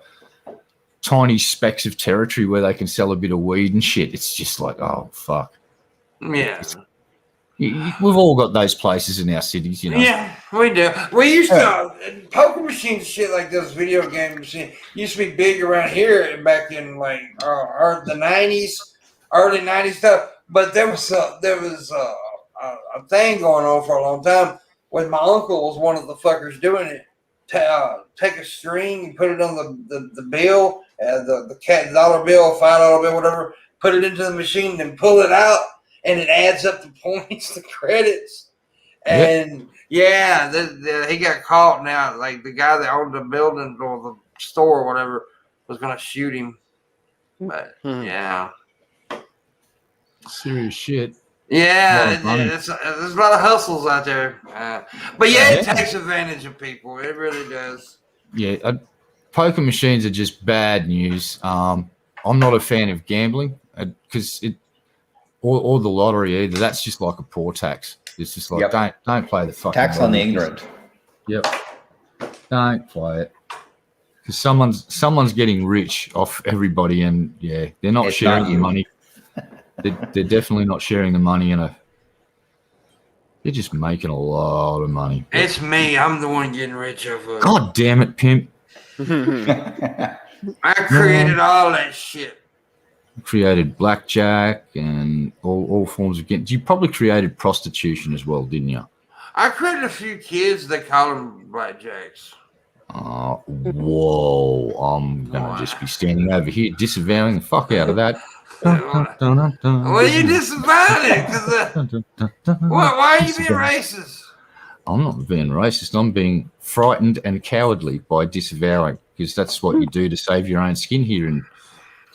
tiny specks of territory where they can sell a bit of weed and shit. It's just like, oh fuck. Yeah. We've all got those places in our cities, you know. Yeah, we do. We used to poker machines, shit like those video game machines used to be big around here back in like the 90s, early 90s stuff. But there was a thing going on for a long time when my uncle was one of the fuckers doing it. Take a string and put it on the bill, the dollar bill, $5 bill, whatever. Put it into the machine and pull it out. And it adds up the points, the credits, and Yeah, he got caught now. Like the guy that owned the building or the store or whatever was gonna shoot him. But yeah, Serious shit. yeah, Well, there's a lot of hustles out there. But yeah, it takes advantage of people. It really does. Yeah, poker machines are just bad news. I'm not a fan of gambling because or the lottery either. That's just like a poor tax. It's just like don't play the fucking Tax on the lottery. ignorant. Yep. Don't play it. Because someone's getting rich off everybody, and yeah, they're not sharing the money. They're definitely not sharing the money, and they're just making a lot of money. It's me. I'm the one getting rich off of it. God damn it, pimp! I created all that shit. Created blackjack and all forms of gambling. You probably created prostitution as well, didn't you? I created a few kids. They call them blackjacks. Whoa! I'm gonna just be standing over here disavowing the fuck out of that. Well, you disavowed it because why are you being racist? I'm not being racist. I'm being frightened and cowardly by disavowing, because that's what you do to save your own skin here. And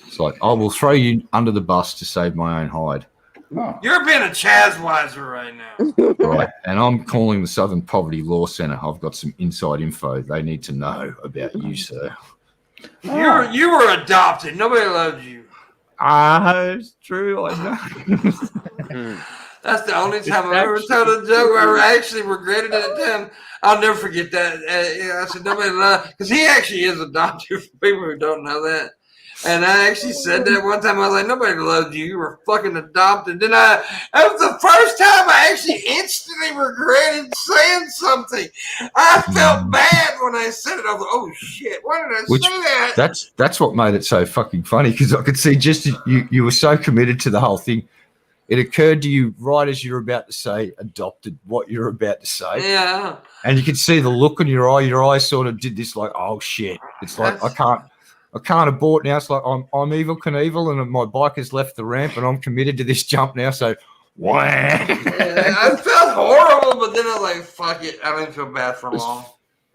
it's like, I will throw you under the bus to save my own hide. Oh. You're being a Chazweiser right now. Right. And I'm calling the Southern Poverty Law Centre. I've got some inside info they need to know about you, sir. You were adopted. Nobody loved you. It's true. I know. That's the only time I've ever told a joke where I actually regretted it at the time. I'll never forget that. I said nobody loved, because he actually is adopted, for people who don't know that. And I actually said that one time. I was like, nobody loved you. You were fucking adopted. Then that was the first time I actually instantly regretted saying something. I felt bad when I said it. I was like, oh shit, why did I say that? That's what made it so fucking funny, because I could see just you were so committed to the whole thing. It occurred to you right as you were about to say adopted what you're about to say. Yeah. And you could see the look in your eye. Your eyes sort of did this like, oh shit. It's like, I can't abort now. It's like I'm evil Knievel and my bike has left the ramp and I'm committed to this jump now. So, wah. Yeah, I felt horrible, but then I was like, fuck it. I didn't feel bad for long.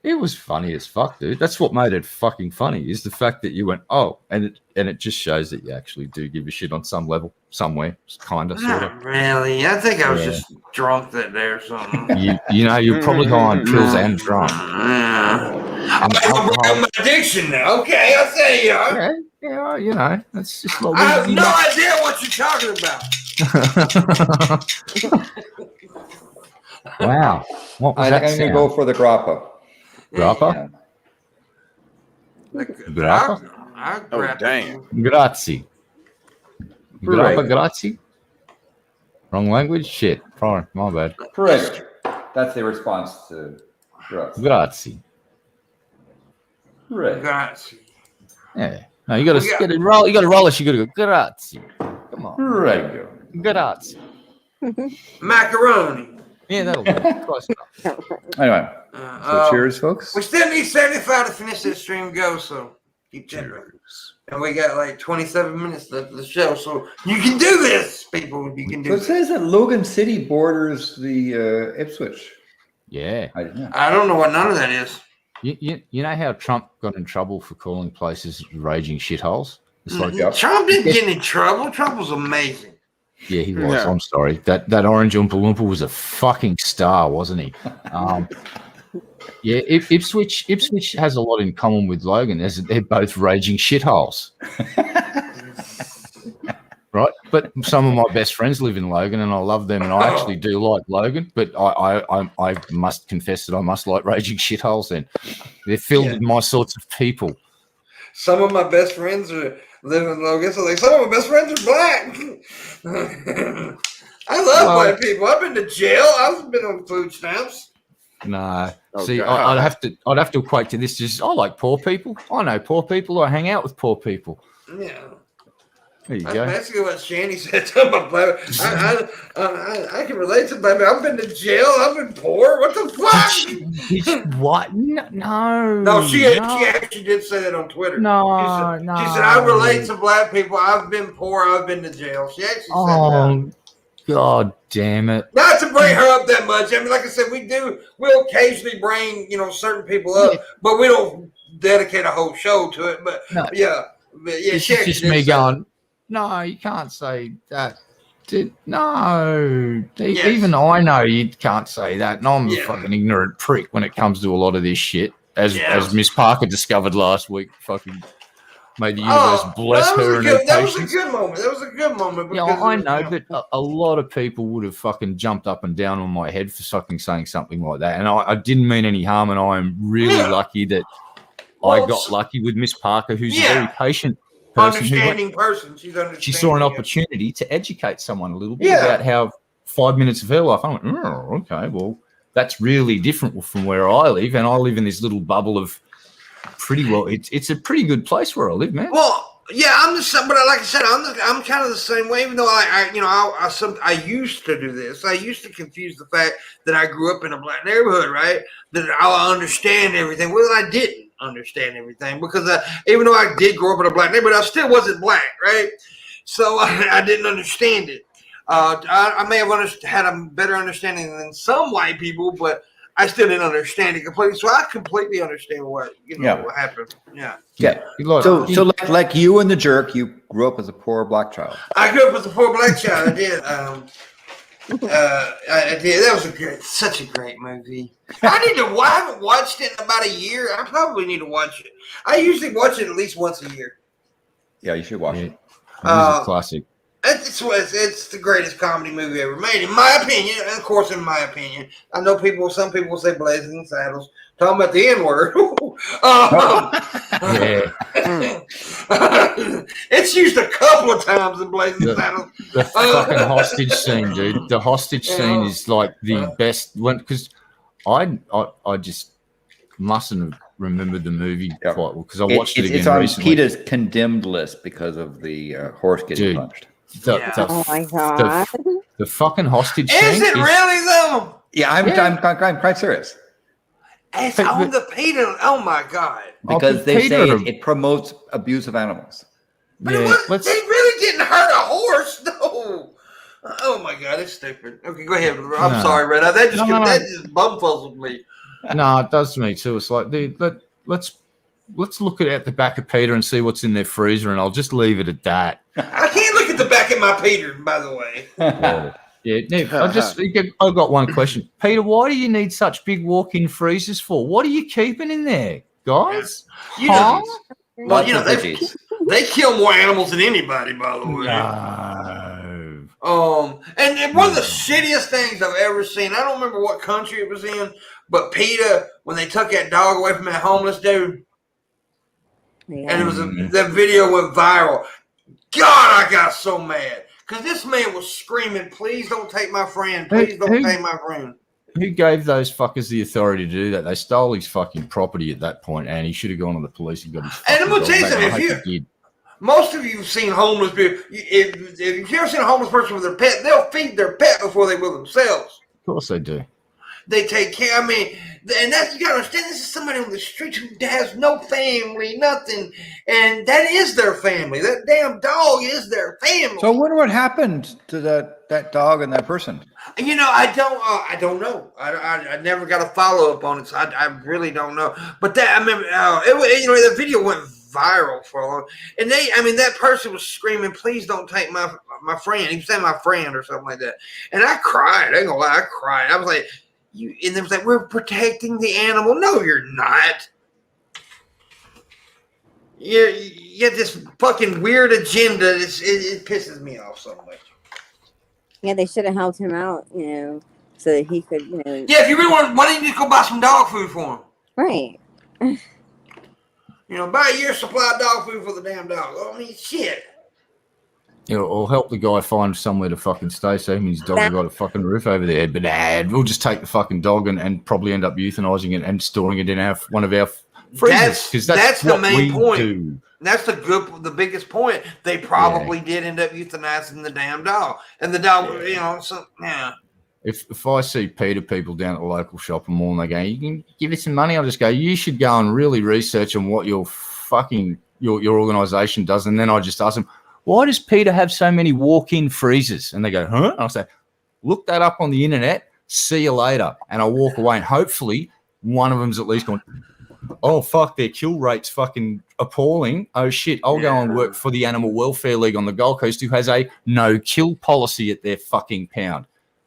It was funny as fuck, dude. That's what made it fucking funny, is the fact that you went, oh, and it just shows that you actually do give a shit on some level, somewhere, kind of, sort of. Not really. I think I was just drunk that day or something. You're probably high on pills and drunk. I'm my addiction now. Okay, I'll say you are. Yeah, that's just like, I have no idea what you're talking about. Wow. What was I that think I'm going to sound? go for the grappa. Grappa? Yeah. Grappa? Oh, damn. Grazie. Right. Grappa, grazie? Wrong language? Shit. Sorry, my bad. Correct. That's the response to grazie. Grazie. Right. Grazie. Yeah. No, you got to roll. You got to roll it. You got to go grazie. Come on. Right. Grazie. Macaroni. Yeah, that'll do. Close enough. Anyway, so cheers, folks. We still need 75 to finish this stream go, so keep that record. And we got like 27 minutes left of the show, so you can do this, people. You can So do it this. says that Logan City borders the Ipswich. Yeah. I didn't know. I don't know what none of that is. You know how Trump got in trouble for calling places raging shitholes? It's like, Trump didn't get in trouble. Trump was amazing. yeah, he was. Yeah. I'm sorry. That orange Oompa Loompa was a fucking star, wasn't he? Yeah, Ipswich has a lot in common with Logan, as they're both raging shitholes. Right? But some of my best friends live in Logan, and I love them, and I actually do like Logan, but I must confess that I must like raging shitholes then. They're filled with my sorts of people. Some of my best friends live in Logan, so like some of my best friends are black. I love white people. I've been to jail. I've been on food stamps. No. Oh, See, God. I'd have to equate to this. Just I like poor people. I know poor people. I hang out with poor people. Yeah. There you That's go. basically what Shanny said to my black. I can relate to baby. I've been to jail. I've been poor. What the fuck? What? No. No, she actually did say that on Twitter. No, She said, I relate to black people. I've been poor. I've been to jail. She actually said that. God damn it. Not to bring her up that much. I mean, like I said, we'll occasionally bring, certain people up, but we don't dedicate a whole show to it. But No. it's just me going, no, you can't say that. No. Even I know you can't say that. And I'm a fucking ignorant prick when it comes to a lot of this shit. As Miss Parker discovered last week, fucking made the universe bless her and her patience. That was a good moment. That was a good moment. Yeah, I know, but a lot of people would have fucking jumped up and down on my head for fucking saying something like that. And I didn't mean any harm, and I am really lucky that I got lucky with Miss Parker, who's a very patient person. Understanding person. She's understanding. She saw an opportunity to educate someone a little bit about how 5 minutes of her life. I went, oh, okay, well, that's really different from where I live, and I live in this little bubble of it's a pretty good place where I live, man. Well, yeah, I'm the same, but like I said, I'm kind of the same way. Even though I used to do this. I used to confuse the fact that I grew up in a black neighborhood, right? That I understand everything. Well, I didn't understand everything because even though I did grow up in a black neighborhood, I still wasn't black, right? So I didn't understand it. I may have had a better understanding than some white people, but I still didn't understand it completely. So I completely understand what happened. Yeah. Yeah. So like you and the jerk, you grew up as a poor black child. I grew up as a poor black child. I did. I did. That was such a great movie. I haven't watched it in about a year. I probably need to watch it. I usually watch it at least once a year. Yeah, you should watch it. It was a classic. It's the greatest comedy movie ever made, in my opinion. And of course, in my opinion, I know some people will say Blazing Saddles, talking about the N-word. It's used a couple of times in Blazing Saddles. The fucking hostage scene, dude. The hostage scene is like the best one because I just mustn't have remembered the movie quite well because I watched it again recently. It's on PETA's condemned list because of the horse getting punched. Oh my god! The fucking hostage scene. Is it really though? Yeah, I'm quite serious. It's on the PETA. Oh my god! Because they say it promotes abuse of animals. But they really didn't hurt a horse, no. Oh my god, it's stupid. Okay, go ahead. I'm sorry, Red. That just bumfuzzled me. No, it does to me too. It's like let's look at the back of Peter and see what's in their freezer, and I'll just leave it at that. I can't look at the back of my Peter, by the way. I've got one question, Peter. Why do you need such big walk-in freezers for? What are you keeping in there, guys? Well, they kill more animals than anybody, by the way. No. And one of the shittiest things I've ever seen. I don't remember what country it was in, but PETA, when they took that dog away from that homeless dude, and it was that video went viral. God, I got so mad because this man was screaming, "Please don't take my friend! Please don't take my friend!" Who gave those fuckers the authority to do that? They stole his fucking property at that point, and he should have gone to the police and got his. And I'm gonna tell you something. Most of you have seen homeless people. If you've ever seen a homeless person with their pet, they'll feed their pet before they will themselves. Of course they do. They take care. I mean, and that's, you gotta understand, this is somebody on the street who has no family, nothing, and that is their family. That damn dog is their family. So, what happened to that dog and that person? I don't know. I never got a follow up on it, so I really don't know. But I remember, the video went viral for a long. And that person was screaming, "Please don't take my friend." He was saying my friend or something like that, and I cried. I ain't gonna lie, I cried. I was like. And it was like, we're protecting the animal. No, you're not. You get this fucking weird agenda. It pisses me off so much. Yeah, they should have helped him out, so that he could, Yeah, if you really want, why don't you just go buy some dog food for him? Right. Buy a year's supply of dog food for the damn dog. I mean, shit. Or help the guy find somewhere to fucking stay so him and his dog have got a fucking roof over their head. But we'll just take the fucking dog and probably end up euthanizing it and storing it in one of our freezers. Because that's the what main point. Do. That's the biggest point. They probably did end up euthanizing the damn dog. And the dog, If I see PETA people down at the local shopping mall and they go, "You can give us some money," I'll just go, "You should go and really research on what your fucking your organisation does." And then I just ask them, why does Peter have so many walk-in freezers? And they go, huh? And I'll say, look that up on the internet. See you later. And I'll walk away, and hopefully one of them's at least going, oh, fuck, their kill rate's fucking appalling. Oh, shit, I'll go and work for the Animal Welfare League on the Gold Coast, who has a no-kill policy at their fucking pound.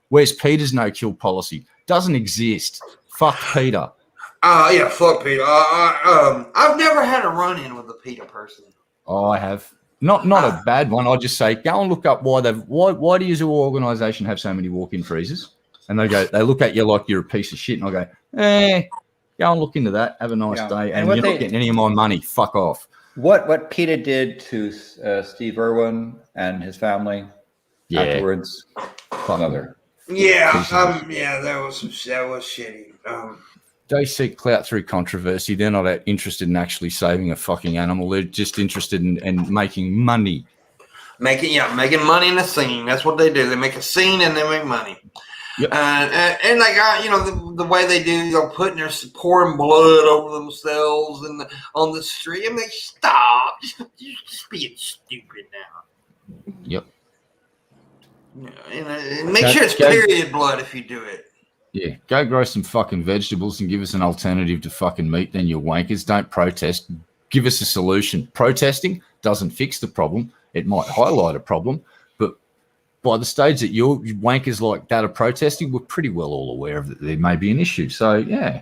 Where's Peter's no-kill policy? Doesn't exist. Fuck Peter. Yeah, fuck Peter. I've never had a run-in with a Peter person. Oh, I have. Not a bad one. I'll just say, go and look up why do your organisation have so many walk-in freezers? And they look at you like you're a piece of shit. And I go, go and look into that. Have a nice day. And you're not getting any of my money. Fuck off. What Peter did to Steve Irwin and his family afterwards, another. Yeah, that was shitty. They seek clout through controversy. They're not interested in actually saving a fucking animal. They're just interested in making money. Making money in a scene. That's what they do. They make a scene and they make money. Yep. And like the way they do, they're pouring blood over themselves and on the street. I'm like, stop! Just being stupid now. Yep. Make sure it's period blood if you do it. Yeah, go grow some fucking vegetables and give us an alternative to fucking meat. Then you wankers don't protest. Give us a solution. Protesting doesn't fix the problem. It might highlight a problem. By the stage that your wankers like that are protesting, we're pretty well all aware of that there may be an issue. So, yeah.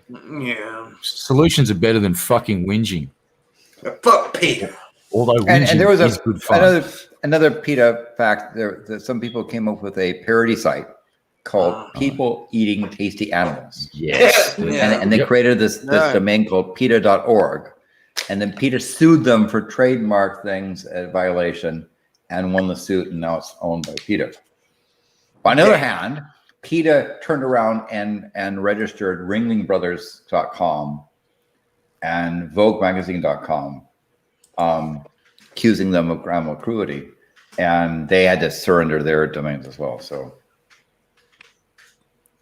Solutions are better than fucking whinging. Fuck Peter. Although whinging and there was is good fun. Another PETA fact, some people came up with a parody site called People Eating Tasty Animals. Yes. And they created this domain called PETA.org. And then PETA sued them for trademark things at violation and won the suit, and now it's owned by PETA. On the other hand, PETA turned around and registered ringlingbrothers.com and voguemagazine.com, accusing them of animal cruelty, and they had to surrender their domains as well. So,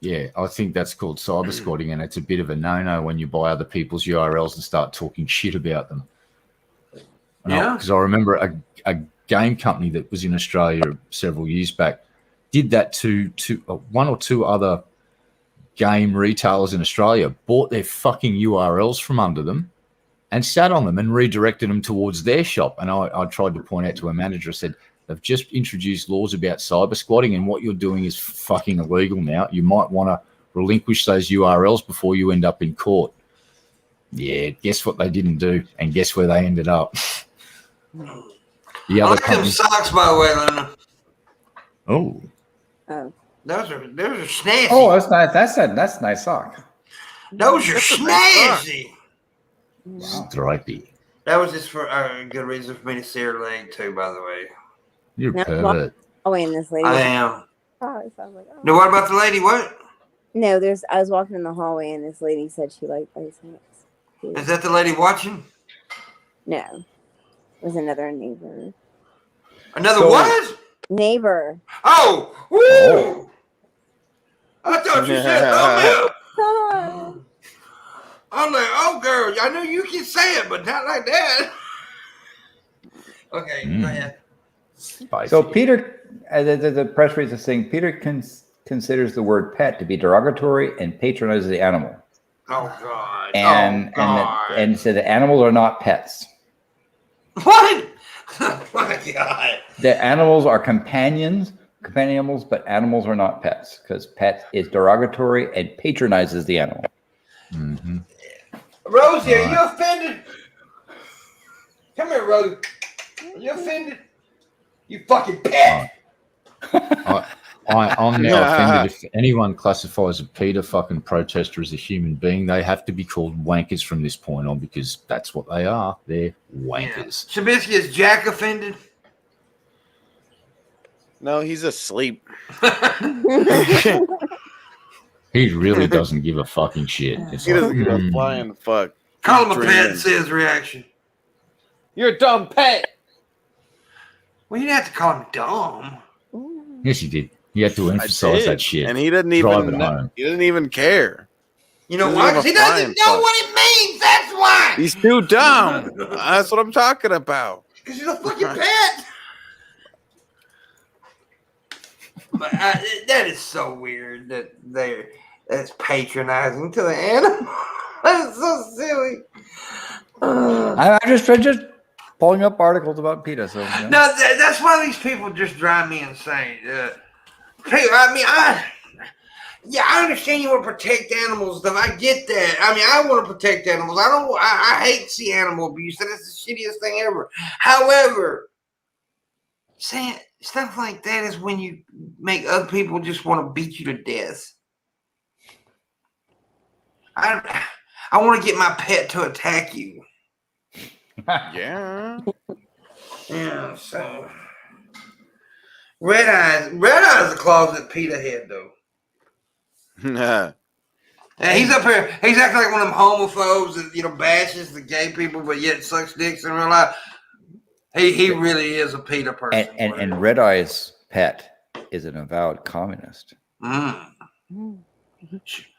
yeah, I think that's called cyber squatting, and it's a bit of a no-no when you buy other people's URLs and start talking shit about them. Because I remember a game company that was in Australia several years back did that to one or two other game retailers in Australia, bought their fucking URLs from under them and sat on them and redirected them towards their shop. And I tried to point out to a manager, I said, they've just introduced laws about cyber squatting, and what you're doing is fucking illegal now. You might want to relinquish those URLs before you end up in court. Yeah, guess what they didn't do, and guess where they ended up. I like them socks, by the way, Lena. Oh. Those are snazzy. oh, that's nice. That's a nice sock. Those are snazzy. Wow. Stripey. That was just for a good reason for me to see her leg too, by the way. You're a pervert. Oh, and this lady. I am. Oh, so I was like, oh. No, what about the lady? What? No, I was walking in the hallway and this lady said she liked those hats. Is that the lady watching? No. It was another neighbor. Another what? Neighbor. Oh! Woo! Oh. I thought you said thumb up. I'm like, oh, girl, I know you can say it, but not like that. Okay, go ahead. Spicy. So Peter, the press release is saying Peter considers the word pet to be derogatory and patronizes the animal. Oh, God. And said that animals are not pets. What? Oh, my God. The animals are companion animals, but animals are not pets because pet is derogatory and patronizes the animal. Mm-hmm. Rosie, are you offended? Come here, Rosie. Are you offended? You fucking pet. I'm now offended. If anyone classifies a PETA fucking protester as a human being, they have to be called wankers from this point on, because that's what they are. They're wankers. Yeah. Shabisky, is Jack offended? No, he's asleep. He really doesn't give a fucking shit. He doesn't give a flying fuck. Call him a pet and see his reaction. You're a dumb pet. Well, you didn't have to call him dumb. Yes, he did. You have to emphasize that shit. And he didn't even know. He didn't even care. You know why? Because he doesn't know what it means. That's why. He's too dumb. That's what I'm talking about. Because he's a fucking pet. But that is so weird that that's patronizing to the animal. That's so silly. I'm just pulling up articles about PETA. So yeah. No, that's why these people just drive me insane. I understand you want to protect animals. Stuff. I get that. I mean, I want to protect animals. I hate to see animal abuse. That is the shittiest thing ever. However, saying stuff like that is when you make other people just want to beat you to death. I want to get my pet to attack you. Yeah. Yeah, so Red Eye's a closet PETA head though. And he's up here, he's acting like one of them homophobes that bashes the gay people but yet sucks dicks in real life. He really is a PETA person. And Red Eye's pet is an avowed communist.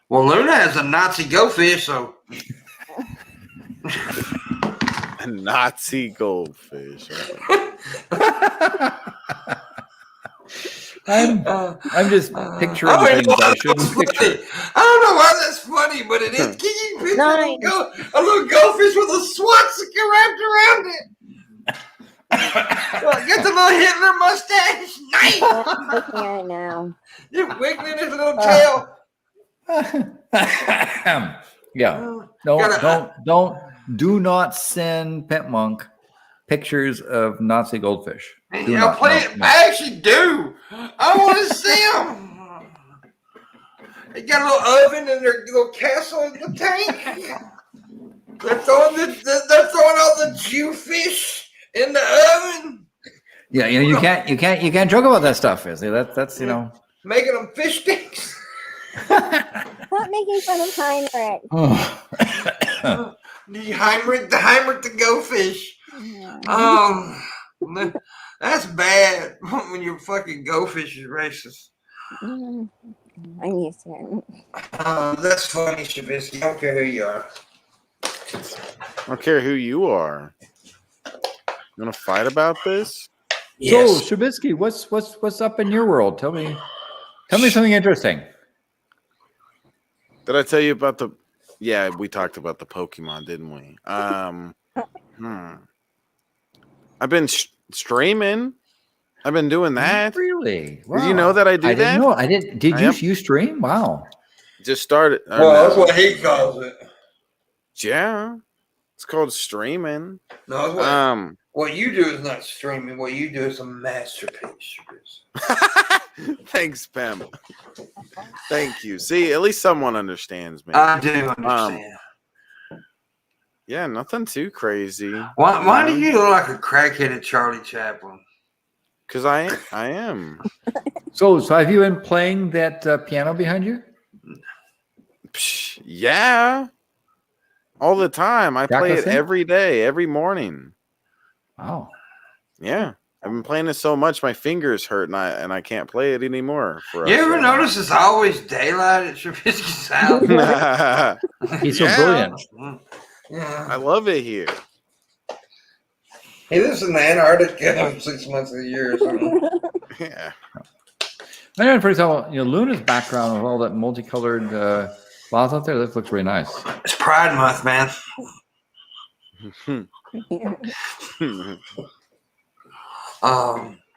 Well, Luna has a Nazi goldfish, so A Nazi goldfish. I'm just picturing things I shouldn't picture. I don't know why that's funny, but it is. Can you picture a little goldfish with a swastika wrapped around it? Get the little Hitler mustache. Nice. I'm looking at it now. You're wiggling his little tail. Yeah. Do not send Pimpmunk pictures of Nazi goldfish. I actually do. I want to see them. They got a little oven and their little castle in the tank. They're throwing all the Jewfish in the oven. Yeah, you can't joke about that stuff. That's making them fish sticks. Stop making fun of Heinrich. The Heinrich the goldfish. That's bad when your fucking goldfish is racist. I'm used to it. That's funny, Shabisky. I don't care who you are. I don't care who you are. You want to fight about this? Yes. So, Shabisky, what's up in your world? Tell me something interesting. Did I tell you about the? Yeah, we talked about the Pokemon, didn't we? I've been streaming. I've been doing that. Really? Wow. Did you know that I do that? I didn't know. I didn't. Did you stream? Wow. Just started. Well, that's what he calls it. Yeah, it's called streaming. No, what you do is not streaming. What you do is a masterpiece. Thanks, Pam. Thank you. See, at least someone understands me. I do understand. Yeah, nothing too crazy. Why do you look like a crackheaded Charlie Chaplin? Because I am. So have you been playing that piano behind you? Yeah. All the time. I play it every day, every morning. Wow. Yeah. I've been playing it so much my fingers hurt and I can't play it anymore. You ever notice it's always daylight at Shabisky's house? He's so brilliant. Yeah. I love it here. He lives in Antarctica 6 months of the year or something. Yeah. And for example, Luna's background with all that multicolored cloth out there, that looks really nice. It's Pride Month, man.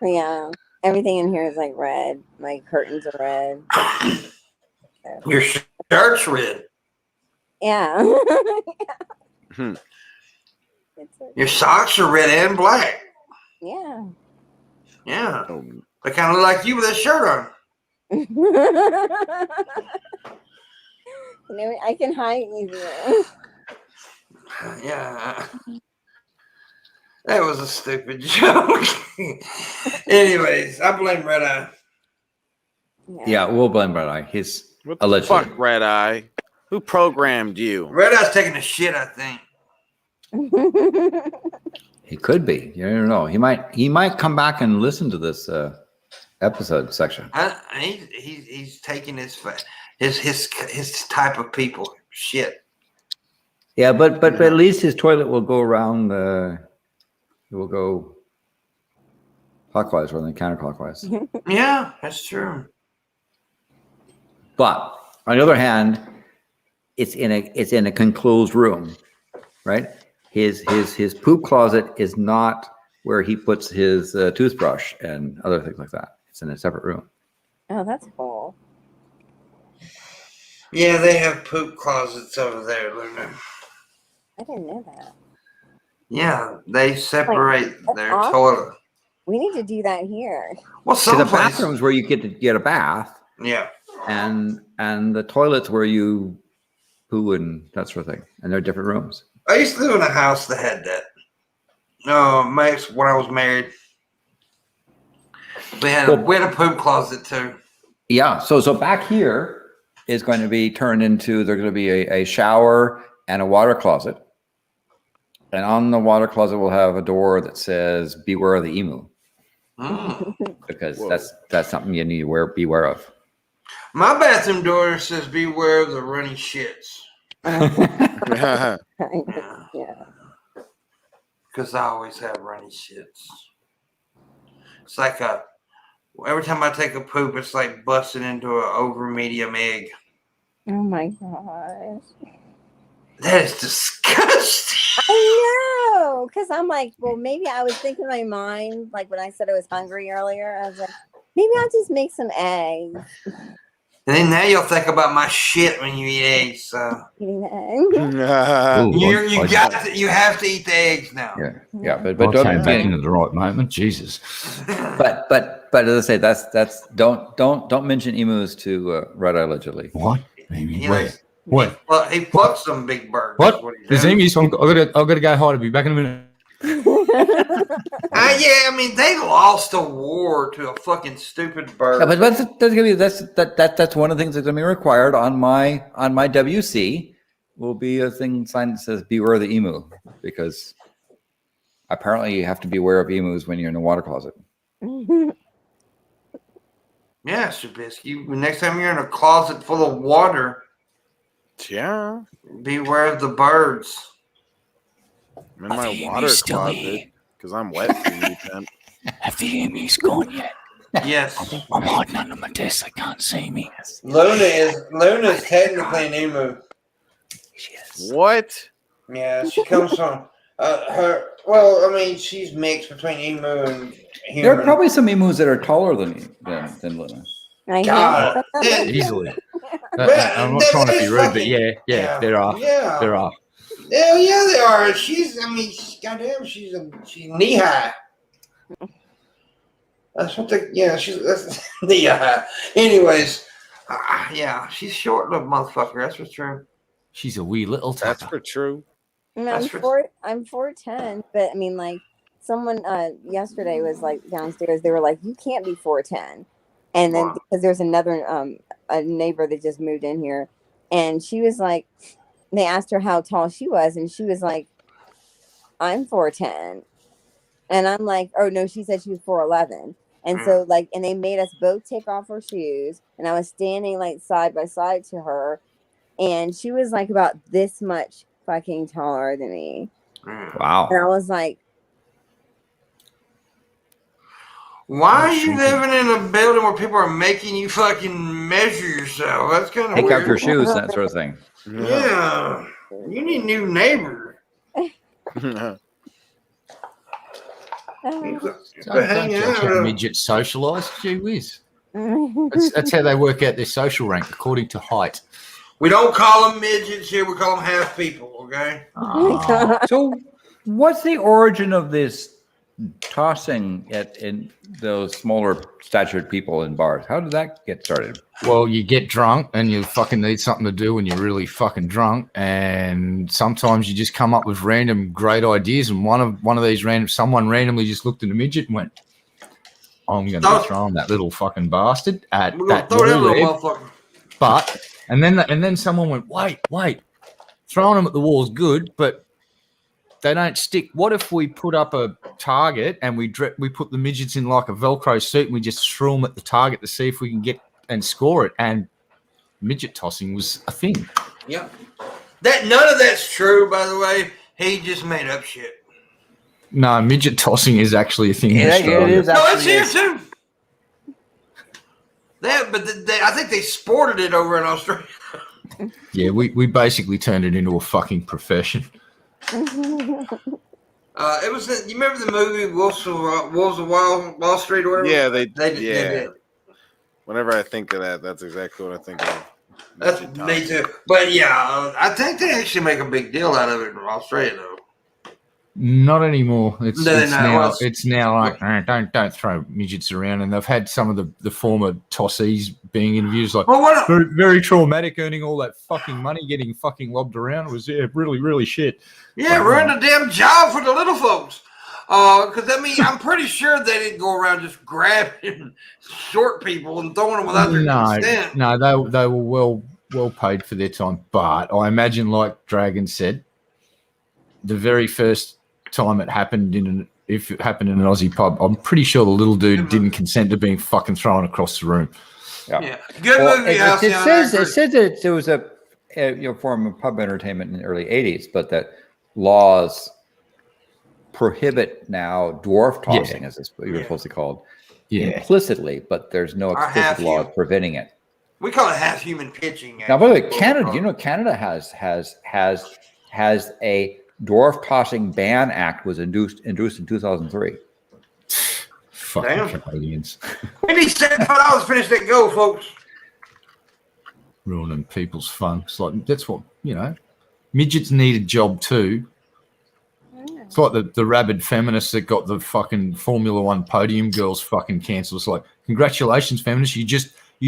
Yeah, everything in here is like red. My curtains are red. Your shirt's red. Yeah. Your socks are red and black. Yeah. Yeah. They kind of look like you with that shirt on. I can hide easier. Yeah. That was a stupid joke. Anyways, I blame Red Eye. Yeah, we'll blame Red Eye. He's what allegedly. The fuck, Red Eye? Who programmed you? Red Eye's taking a shit, I think. He could be. You never know. He might come back and listen to this episode section. He's taking his type of people shit. Yeah, but at least his toilet will go around. It will go clockwise rather than counterclockwise. Yeah, that's true. But on the other hand, it's in a enclosed room, right? His poop closet is not where he puts his toothbrush and other things like that. It's in a separate room. Oh, that's cool. Yeah, they have poop closets over there, Luna. I didn't know that. Yeah, they separate their awesome. toilet. We need to do that here. Well, So some the places. bathrooms where you get to get a bath, Yeah. and the toilets where you poo and that sort of thing, and they're different rooms. I used to live in a house that had that. When I was married, we had a poop closet too. Yeah. So back here is going to be turned into, there's going to be a shower and a water closet. And on the water closet, we'll have a door that says, beware of the emu. Because that's something you need to beware of. My bathroom door says, beware of the running shits. Yeah. Because I always have runny shits. It's like every time I take a poop, it's like busting into an over medium egg. Oh my gosh. That is disgusting. I know. Because I'm like, well, maybe I was thinking in my mind, like when I said I was hungry earlier, I was like, maybe I'll just make some eggs. And then now you'll think about my shit when you eat eggs. So Eating the egg. you have to eat the eggs now. Yeah. But I don't came back into the right moment. Jesus. But as I say, that's don't mention emus to Red Eye allegedly. What? Maybe. You Where? know, What? Well, he plucks some big birds. What? He There's does. emus. I've got to go hide. I'll be back in a minute. Yeah, I mean they lost a war to a fucking stupid bird. Yeah, but that's one of the things that's going to be required on my WC. Will be a thing sign that says "Beware the emu," because apparently you have to be aware of emus when you're in a water closet. Yeah, Shabisky. Next time you're in a closet full of water, Yeah. beware of the birds. I'm in my water closet because I'm wet for you, Pimp. Have the emus gone yet? Yes. I'm hiding under my desk. They can't see me. Luna's technically an emu. What? Yeah, she comes from her. Well, I mean, she's mixed between emu and human. There are probably some emus that are taller than Luna. God, Easily. I'm not trying to be rude, but yeah, there are. Yeah. There are. Hell yeah, they are. She's knee high. That's what that's knee high. Anyways, yeah, she's short little motherfucker. That's for true. She's a wee little tucker. That's for true. I'm 4'10", but I mean, like someone yesterday was like downstairs. They were like, "You can't be 4'10", and then because there's another a neighbor that just moved in here, and she was like, they asked her how tall she was, and she was like, "I'm 4'10", and I'm like, "Oh no," she said she was 4'11", and so like, and they made us both take off our shoes, and I was standing like side by side to her. And she was like about this much fucking taller than me. Wow. And I was like, why are you living in a building where people are making you fucking measure yourself? That's kind of Take weird. off your shoes, that sort of thing. Yeah. You need a new neighbor. Don't midget socialise. Gee whiz. That's how they work out their social rank, according to height. We don't call them midgets here. We call them half people, okay? So what's the origin of this tossing in those smaller statured people in bars? How did that get started? Well, you get drunk and you fucking need something to do when you're really fucking drunk, and sometimes you just come up with random great ideas. And one of these someone randomly just looked at a midget and went, "I'm going to throw him that little fucking bastard at that wall." But and then someone went, wait, throwing them at the wall is good, but they don't stick. What if we put up a target and we put the midgets in like a Velcro suit and we just threw them at the target to see if we can get and score it? And midget tossing was a thing. Yep. None of that's true, by the way. He just made up shit. No, midget tossing is actually a thing in Australia. It is No, it's actually here too. I think they sported it over in Australia. Yeah, we basically turned it into a fucking profession. It was. You remember the movie Wolves of Wall Street or whatever? Yeah, they did. Whenever I think of that, that's exactly what I think of. That's Midget me tossing. too. But yeah, I think they actually make a big deal out of it in Australia, though. Not anymore. It's No, no, now well, it's now like don't throw midgets around. And they've had some of the former tossees being interviewed like Well, what? very, very traumatic, earning all that fucking money, getting fucking lobbed around. It was really shit. Yeah, ruined the damn job for the little folks. Because I mean, I'm pretty sure they didn't go around just grabbing short people and throwing them without their consent. No, they were well paid for their time. But I imagine, like Dragon said, the very first time it happened if it happened in an Aussie pub, I'm pretty sure the little dude didn't consent to being fucking thrown across the room. Yeah. Good movie. It says that there was a form of pub entertainment in the early 80s, but that laws prohibit now dwarf tossing, as it's supposed to be called, implicitly, but there's no explicit law preventing it. We call it half human pitching. Now, by the way, Canada, Canada has a dwarf tossing ban act was introduced in 2003. Fucking Canadians. We need $75 to finish that goal, folks. Ruining people's fun. It's like, that's what, midgets need a job too. It's like the rabid feminists that got the fucking Formula One podium girls fucking cancelled. It's like, congratulations, feminists, you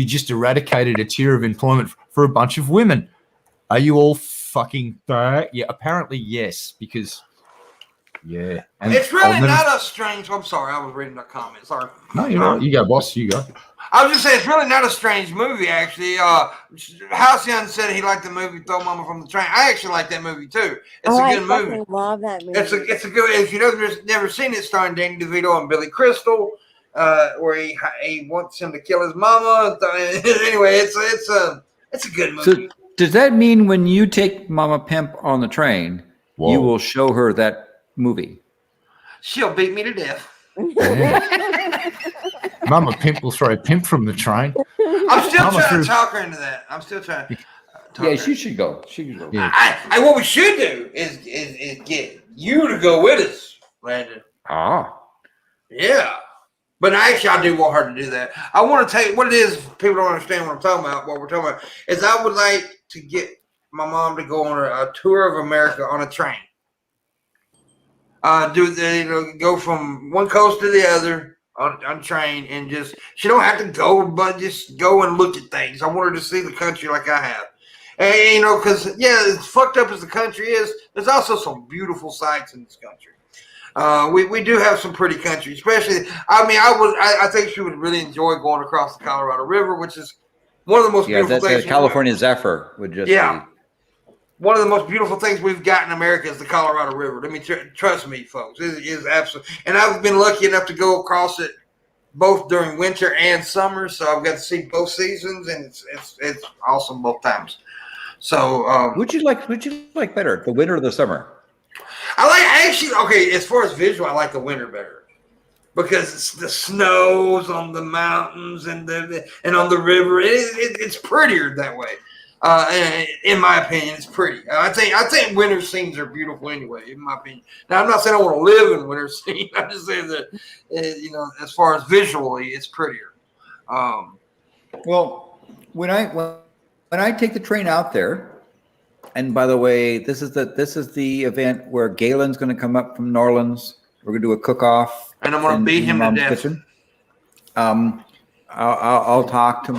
just eradicated a tier of employment for a bunch of women. Are you all fucking yeah? Apparently yes, because and it's really not a strange. I'm sorry, I was reading the comments. Sorry. No, you're right. You go, boss. You go. I was just saying it's really not a strange movie. Actually, Halcyon said he liked the movie "Throw Mama from the Train." I actually like that movie too. It's a good movie. I love that movie. It's a good. If you've never seen it, starring Danny DeVito and Billy Crystal, where he wants him to kill his mama. Anyway, it's a good movie. So, does that mean when you take Mama Pimp on the train, you will show her that movie? She'll beat me to death. Mama Pimp will throw a pimp from the train. I'm still trying to talk her into that. I'm still trying. She should go. She should go. Yeah. What we should do is get you to go with us, Landon. Yeah. But actually, I do want her to do that. I want to tell you what it is. People don't understand what I'm talking about. What we're talking about is I would like to get my mom to go on a tour of America on a train. Go from one coast to the other on train, and she don't have to go, but just go and look at things. I want her to see the country like I have. And because as fucked up as the country is, there's also some beautiful sights in this country. We do have some pretty country, especially. I think she would really enjoy going across the Colorado River, which is one of the most beautiful things. California Zephyr would just be. One of the most beautiful things we've got in America is the Colorado River. Let me trust me, folks. It is absolutely, and I've been lucky enough to go across it both during winter and summer, so I've got to see both seasons, and it's awesome both times. So, would you like better, the winter or the summer? As far as visual, I like the winter better because it's the snows on the mountains and on the river. It's prettier that way. In my opinion, it's pretty. I think winter scenes are beautiful anyway. In my opinion. Now, I'm not saying I want to live in winter scene. I'm just saying that as far as visually, it's prettier. Well, when I take the train out there. And by the way, this is the event where Galen's going to come up from New Orleans. We're going to do a cook-off, and I'm going to beat him to death. Kitchen. I'll talk to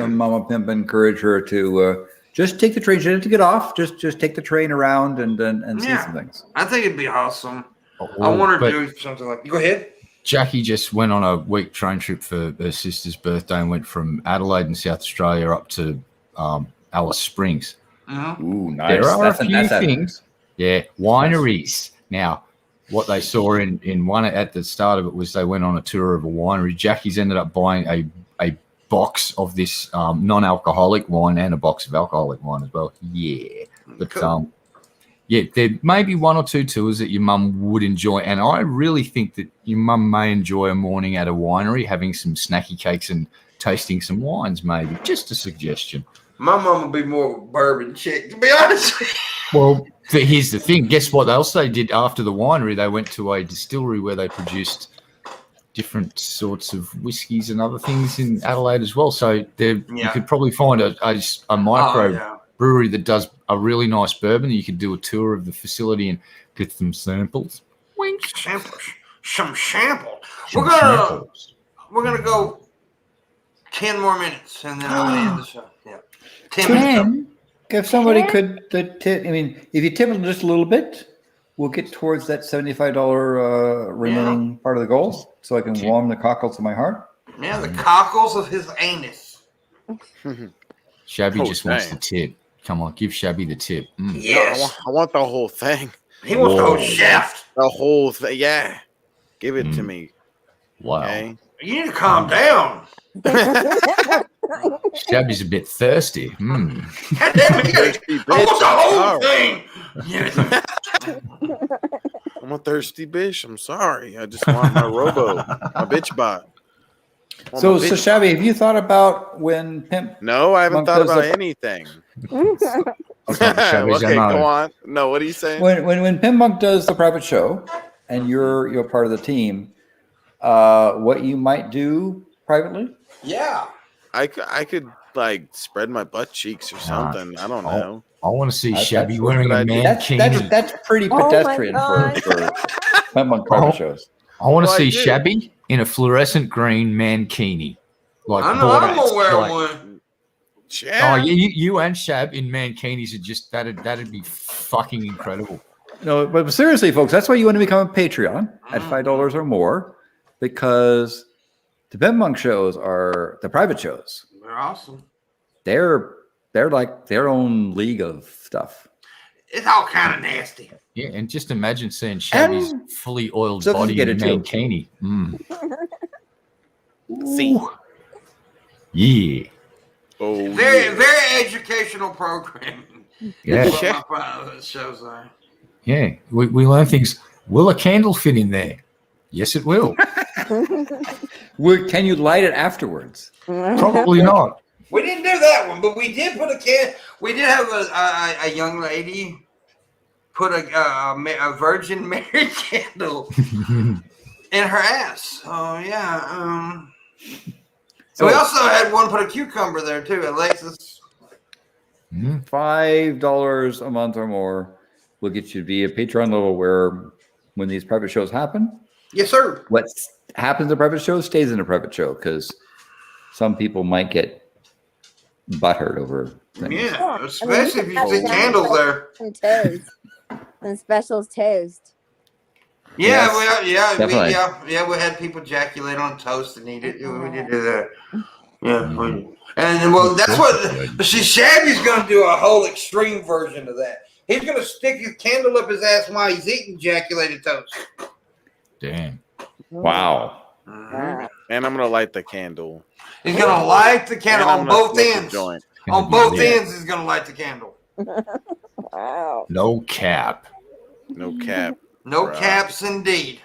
Mama Pimp and encourage her to just take the train. She doesn't have to get off. Just take the train around and see some things. I think it'd be awesome. I want her to do something like. Go ahead. Jackie just went on a week train trip for her sister's birthday and went from Adelaide in South Australia up to Alice Springs. Ooh, nice. There are a few things. Yeah, wineries. Now, what they saw in one at the start of it was they went on a tour of a winery. Jackie's ended up buying a box of this non-alcoholic wine and a box of alcoholic wine as well. Yeah, but cool. yeah, there may be one or two tours that your mum would enjoy, and I really think that your mum may enjoy a morning at a winery, having some snacky cakes and tasting some wines. Maybe just a suggestion. My mom would be more of a bourbon chick, to be honest. Well, but here's the thing. Guess what else they did after the winery? They went to a distillery where they produced different sorts of whiskies and other things in Adelaide as well. So you could probably find a micro brewery that does a really nice bourbon. You could do a tour of the facility and get some samples. Wink. Some samples. We're gonna go 10 more minutes, and then I'm gonna end the show. Yeah, 10 minutes. If somebody could tip, I mean, if you tip them just a little bit, we'll get towards that $75 remaining part of the goal, so I can warm the cockles of my heart. Yeah, the cockles of his anus. Shabby just wants the tip. Come on, give Shabby the tip. Yes, I want the whole thing. He wants the whole shaft. The whole thing. Yeah, give it to me. Wow. Okay? You need to calm down. Shabby's a bit thirsty. God damn it, I want the whole thing. I'm a thirsty bitch. I'm sorry. I just want my robo, my bitch bot. So Shabby, have you thought about when Pimp? No, I haven't thought about anything. Okay, go on. No, what are you saying? When Pimpmunk does the private show, and you're part of the team, what you might do privately? Yeah, I could like spread my butt cheeks or something. I don't know. I want to see Shabby wearing a mankini. That's pretty pedestrian for Pimpmunk private shows. I want to see Shabby in a fluorescent green mankini. Like I know I'm gonna wear one. Yeah. Oh, you and Shab in mankinis are just that'd be fucking incredible. No, but seriously, folks, that's why you want to become a Patreon at $5 or more, because the Pimpmunk shows are the private shows. They're awesome. They're like their own league of stuff. It's all kind of nasty. Yeah, and just imagine seeing Shabby's fully oiled body in a mankini. See. Yeah. Oh, very educational programming. Yeah. Shows are. Yeah. We learn things. Will a candle fit in there? Yes, it will. Can you light it afterwards? Probably not. We didn't do that one, but we did put we did have a young lady put a Virgin Mary candle in her ass. Oh yeah. So we also had one put a cucumber there too, Alexis. $5 a month or more will get you to be a Patreon level where when these private shows happen. Yes, sir. What happens in a private show stays in a private show, because some people might get butthurt over things. Yeah, especially if you see candles there. And toast. And specials toast. Yeah, Yes, we had people ejaculate on toast and eat it. We did do that. Yeah, and well, that's what. See, Shabby's going to do a whole extreme version of that. He's going to stick his candle up his ass while he's eating ejaculated toast. Damn. Wow. and I'm gonna light the candle. He's going to light the candle on both ends. On both ends, he's going to light the candle. Wow. No cap. No cap. No caps, indeed.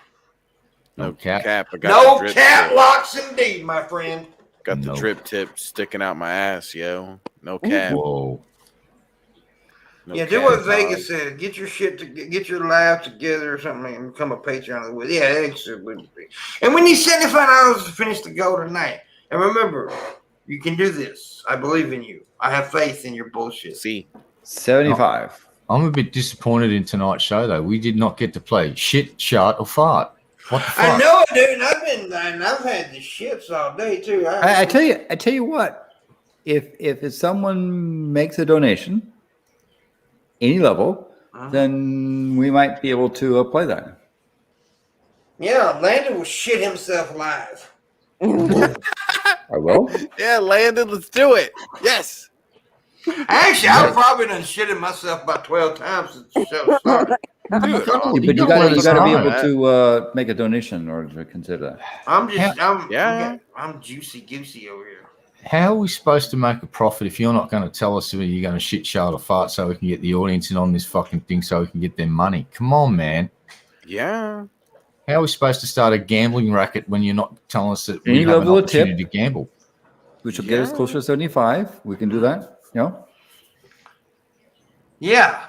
No cap. I got No the drip cap tip. locks, indeed, my friend. Got the drip tip sticking out my ass, yo. No cap. Whoa. No Yeah, do cap, what Vegas dog. said. Get your shit to get your life together or something and become a Patreon with. Yeah, absolutely. And we need $75 to finish the goal tonight. And remember, you can do this. I believe in you. I have faith in your bullshit. See. 75. I'm a bit disappointed in tonight's show, though. We did not get to play shit, shart, or fart. What the fuck? I know, dude. And I've had the shits all day too. I tell you what. If someone makes a donation, any level, then we might be able to play that. Yeah, Landon will shit himself live. I will. Yeah, Landon, let's do it. Yes. Actually, I've probably done shitted myself about 12 times since the show started. Dude, But you gotta be able to make a donation in order to consider that. I'm juicy goosey over here. How are we supposed to make a profit if you're not going to tell us whether you're going to shit, shout, or fart so we can get the audience in on this fucking thing so we can get their money? Come on, man. Yeah. How are we supposed to start a gambling racket when you're not telling us that we Any have an level of opportunity tip? to gamble? Which will get us closer to 75. We can do that. Yeah.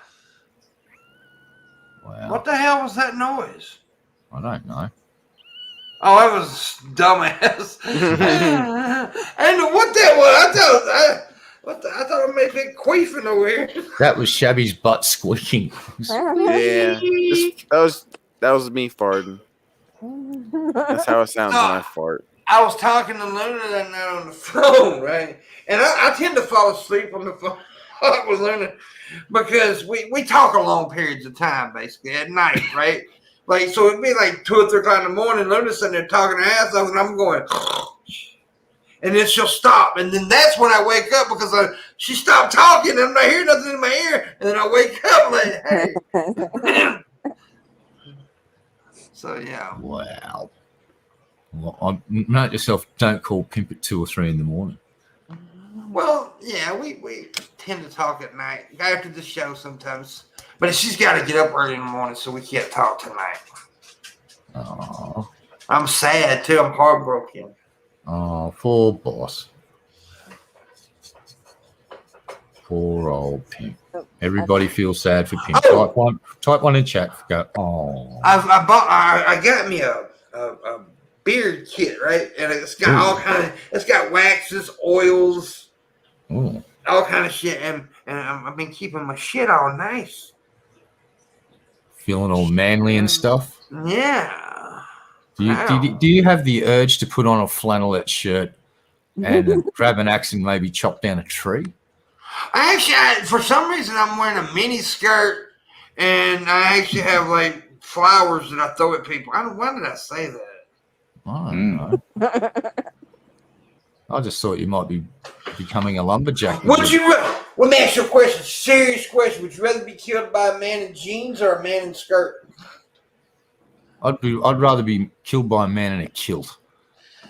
Wow. What the hell was that noise? I don't know. Oh, that was dumbass. I didn't know what that was. I thought it may be queefing over here. That was Shabby's butt squeaking. Yeah. That was me farting. That's how it sounds when I fart. I was talking to Luna that night on the phone, right? And I tend to fall asleep on the phone with Luna because we talk a long periods of time, basically, at night, right? Like, so it'd be like 2 or 3 o'clock in the morning, Luna's sitting there talking her ass off, and I'm going, and then she'll stop. And then that's when I wake up because she stopped talking, and I'm not hearing nothing in my ear. And then I wake up like, hey. So, yeah. Wow. Well, note yourself, don't call Pimp at 2 or 3 in the morning. Well, yeah, we tend to talk at night after the show sometimes. But she's got to get up early in the morning, so we can't talk tonight. Oh, I'm sad, too. I'm heartbroken. oh, poor boss. Poor old Pimp. Everybody feels sad for Pimp. Oh. Type one in chat. Go, oh. I got me a beard kit, right? And it's got all kind of, it's got waxes, oils, Ooh. all kind of shit. And I've been keeping my shit all nice. Feeling all manly and stuff. Yeah. Do you have the urge to put on a flannelette shirt and grab an axe and maybe chop down a tree? For some reason, I'm wearing a mini skirt, and I actually have like flowers that I throw at people. Why did I say that? I don't know. I just thought you might be becoming a lumberjack. Let me ask you a question. Serious question. Would you rather be killed by a man in jeans or a man in skirt? I'd rather be killed by a man in a kilt.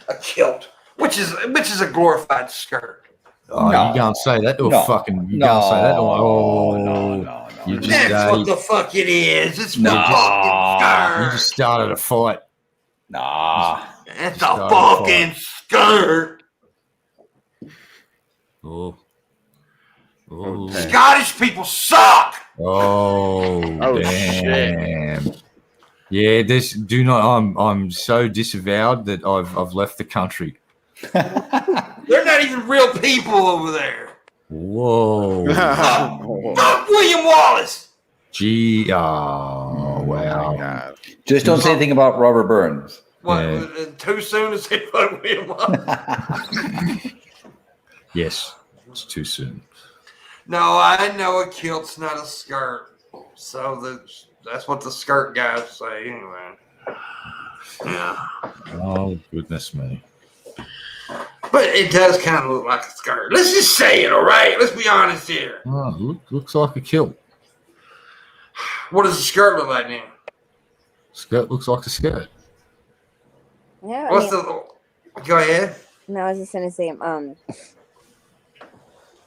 A kilt, which is a glorified skirt. Oh, No. you can't say that to No. a fucking. You No. can't say that to a. Oh, No. You just, That's what the fuck it is. It's the fucking skirt. You just started a fight. Nah. It's a started a fucking skirt. Oh. Oh. Scottish people suck. Oh, damn. Yeah, I'm so disavowed that I've left the country. They're not even real people over there. Whoa. Fuck William Wallace. Gee, oh, wow. God. Just don't say anything about Robert Burns. What? Yeah. Too soon to say fuck William Wallace? Yes, it's too soon. No, I know a kilt's not a skirt. So that's what the skirt guys say anyway. Yeah. Oh, goodness me. But it does kind of look like a skirt. Let's just say it, all right? Let's be honest here. Oh, looks like a kilt. What does the skirt look like now? Skirt looks like a skirt. Yeah. Go ahead. No, I was just gonna say, in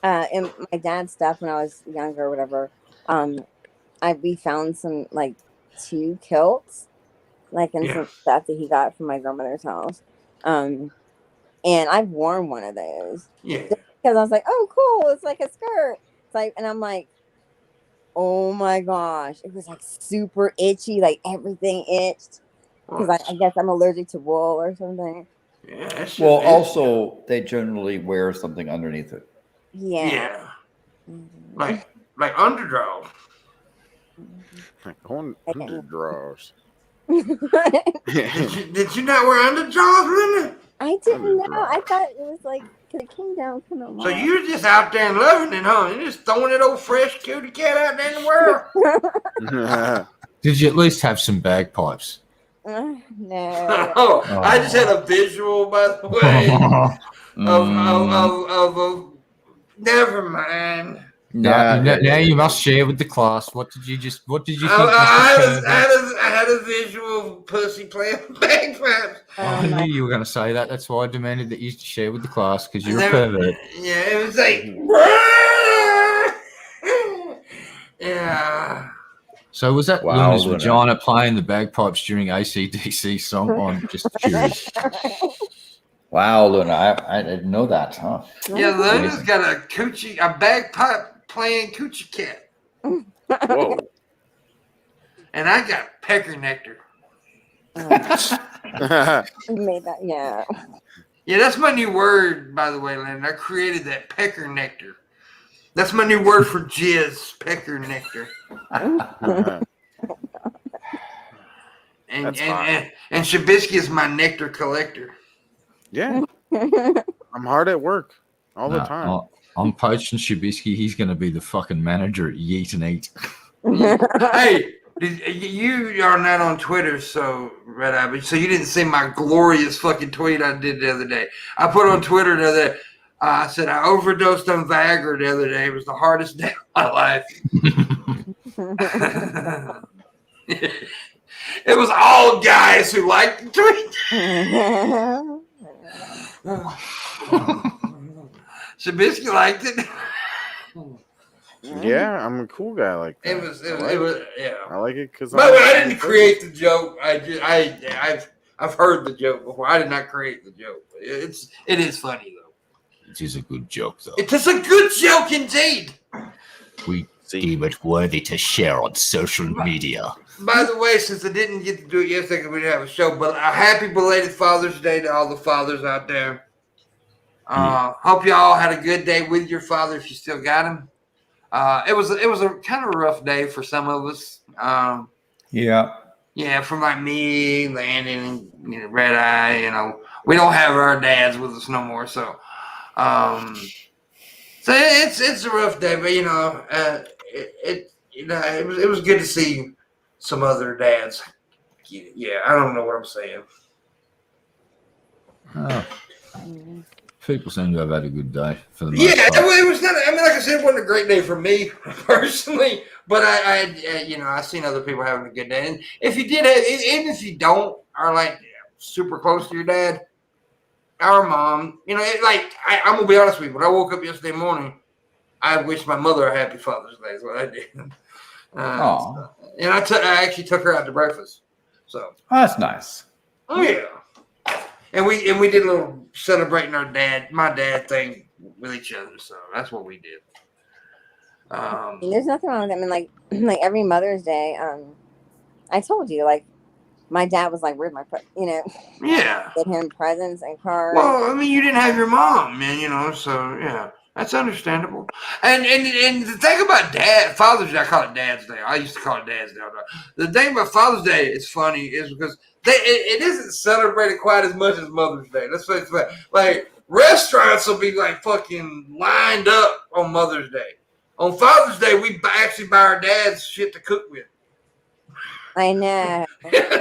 my dad's stuff when I was younger or whatever, we found some like 2 kilts, like in some stuff that he got from my grandmother's house. And I've worn one of those. Yeah. Just because I was like, oh, cool, it's like a skirt. It's like, and I'm like, oh my gosh, it was like super itchy, like everything itched. Because I guess I'm allergic to wool or something. Yeah. Well, also, they generally wear something underneath it. Yeah. Yeah. Like underdraw. Underdraws. Did you not wear underdraws, Linda? I didn't know. I thought it was like, because it came down kind of low. So you're just out there and loving it, huh? You're just throwing that old fresh cutie cat out there in the world. Did you at least have some bagpipes? No. Oh, I just had a visual, by the way, of never mind. Now you must share with the class. What did you think? I had a visual pussy playing bagpipes. I knew you were going to say that. That's why I demanded that you share with the class because you're a There- pervert. Yeah, it was like, yeah. So was that Wow, Luna's Luna. vagina playing the bagpipes during AC/DC song? I'm just curious. Wow, Luna, I didn't know that, huh? Yeah, Luna's Amazing. got a bagpipe playing coochie cat, Whoa. and I got pecker nectar. Made that, yeah. Yeah, that's my new word, by the way, Landon. I created that, pecker nectar. That's my new word for jizz, pecker nectar. And That's fine. and Shabisky is my nectar collector. Yeah. I'm hard at work all the No, time. I'm poaching Shabisky. He's going to be the fucking manager at Yeet and Eat. Hey, you are not on Twitter, so Red Eye, but so you didn't see my glorious fucking tweet I did the other day. I put on Twitter the other day. I said I overdosed on Viagra the other day. It was the hardest day of my life. It was all guys who liked the tweet. Shabisky liked it. Yeah, I'm a cool guy like that. It was yeah. I like it because. By the way, I didn't create the joke. I've heard the joke before. I did not create the joke. It is funny though. It is a good joke, though. It is a good joke indeed. We deem it worthy to share on social media. By the way, since I didn't get to do it yesterday because we didn't have a show, but a happy belated Father's Day to all the fathers out there. Hope you all had a good day with your father if you still got him. It was a kind of a rough day for some of us. Yeah. Yeah, from like me, Landon, and Red Eye. We don't have our dads with us no more, so it's a rough day. But it was good to see some other dads. Yeah, I don't know what I'm saying. People seem to have had a good day for the most Yeah, part. it was not. I mean, like I said, it wasn't a great day for me personally, but I seen other people having a good day. And if you did, even if you don't, are like super close to your dad, our mom, I'm gonna be honest with you. When I woke up yesterday morning, I wished my mother a happy Father's Day. Is what I did. And I actually took her out to breakfast. So That's nice. oh yeah. And we did a little celebrating my dad thing with each other. So that's what we did. There's nothing wrong with that. I mean, like every Mother's Day, I told you, like, my dad was like, "Where's my Yeah. get him presents and cards." Well, I mean, you didn't have your mom, man, so yeah, that's understandable. And the thing about Father's Day, I call it Dad's Day. I used to call it Dad's Day. The thing about Father's Day is funny is because it isn't celebrated quite as much as Mother's Day. Let's face it. Like restaurants will be like fucking lined up on Mother's Day. On Father's Day, we actually buy our dads shit to cook with. I know.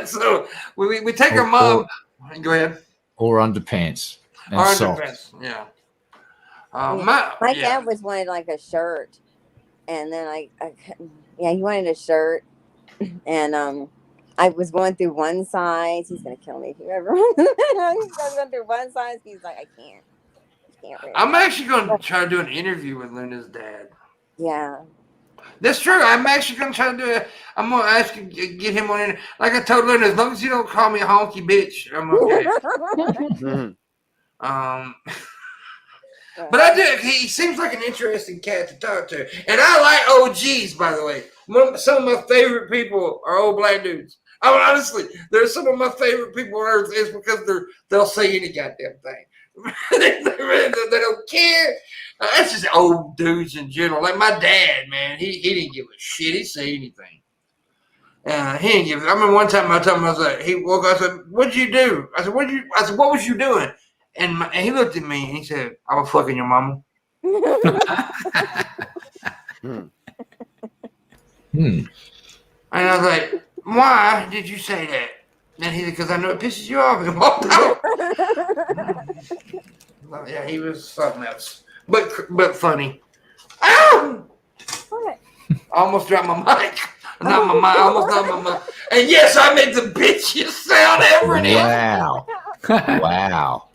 So we take our mom. Go ahead. Or underpants. And Our socks. underpants, yeah. My dad was wanted like a shirt, and then he wanted a shirt, and I was going through one size. He's gonna kill me if you ever. I was going through one size. He's like, I can't really. I'm actually going to try to do an interview with Luna's dad. Yeah. That's true. I'm actually going to try to do it. I'm going to ask him, get him on in. Like I told Luna, as long as you don't call me a honky bitch, I'm okay. But I do. He seems like an interesting cat to talk to. And I like OGs, by the way. Some of my favorite people are old black dudes. I mean, honestly, they're some of my favorite people on earth is because they'll say any goddamn thing. they don't care. That's just old dudes in general. Like my dad, man, he didn't give a shit. He'd say anything. He didn't give. I remember one time I told him, I was like, he woke up. I said, "What'd you do?" I said, "What was you doing?" And he looked at me and he said, "I was fucking your mama." And I was like, "Why did you say that?" And he said, "Because I know it pisses you off." And walked out. Yeah, he was something else, but funny. Ow! What? I almost dropped my mic. Not my mic. Almost not my mic. And yes, I made the bitchiest sound ever. Wow. Wow.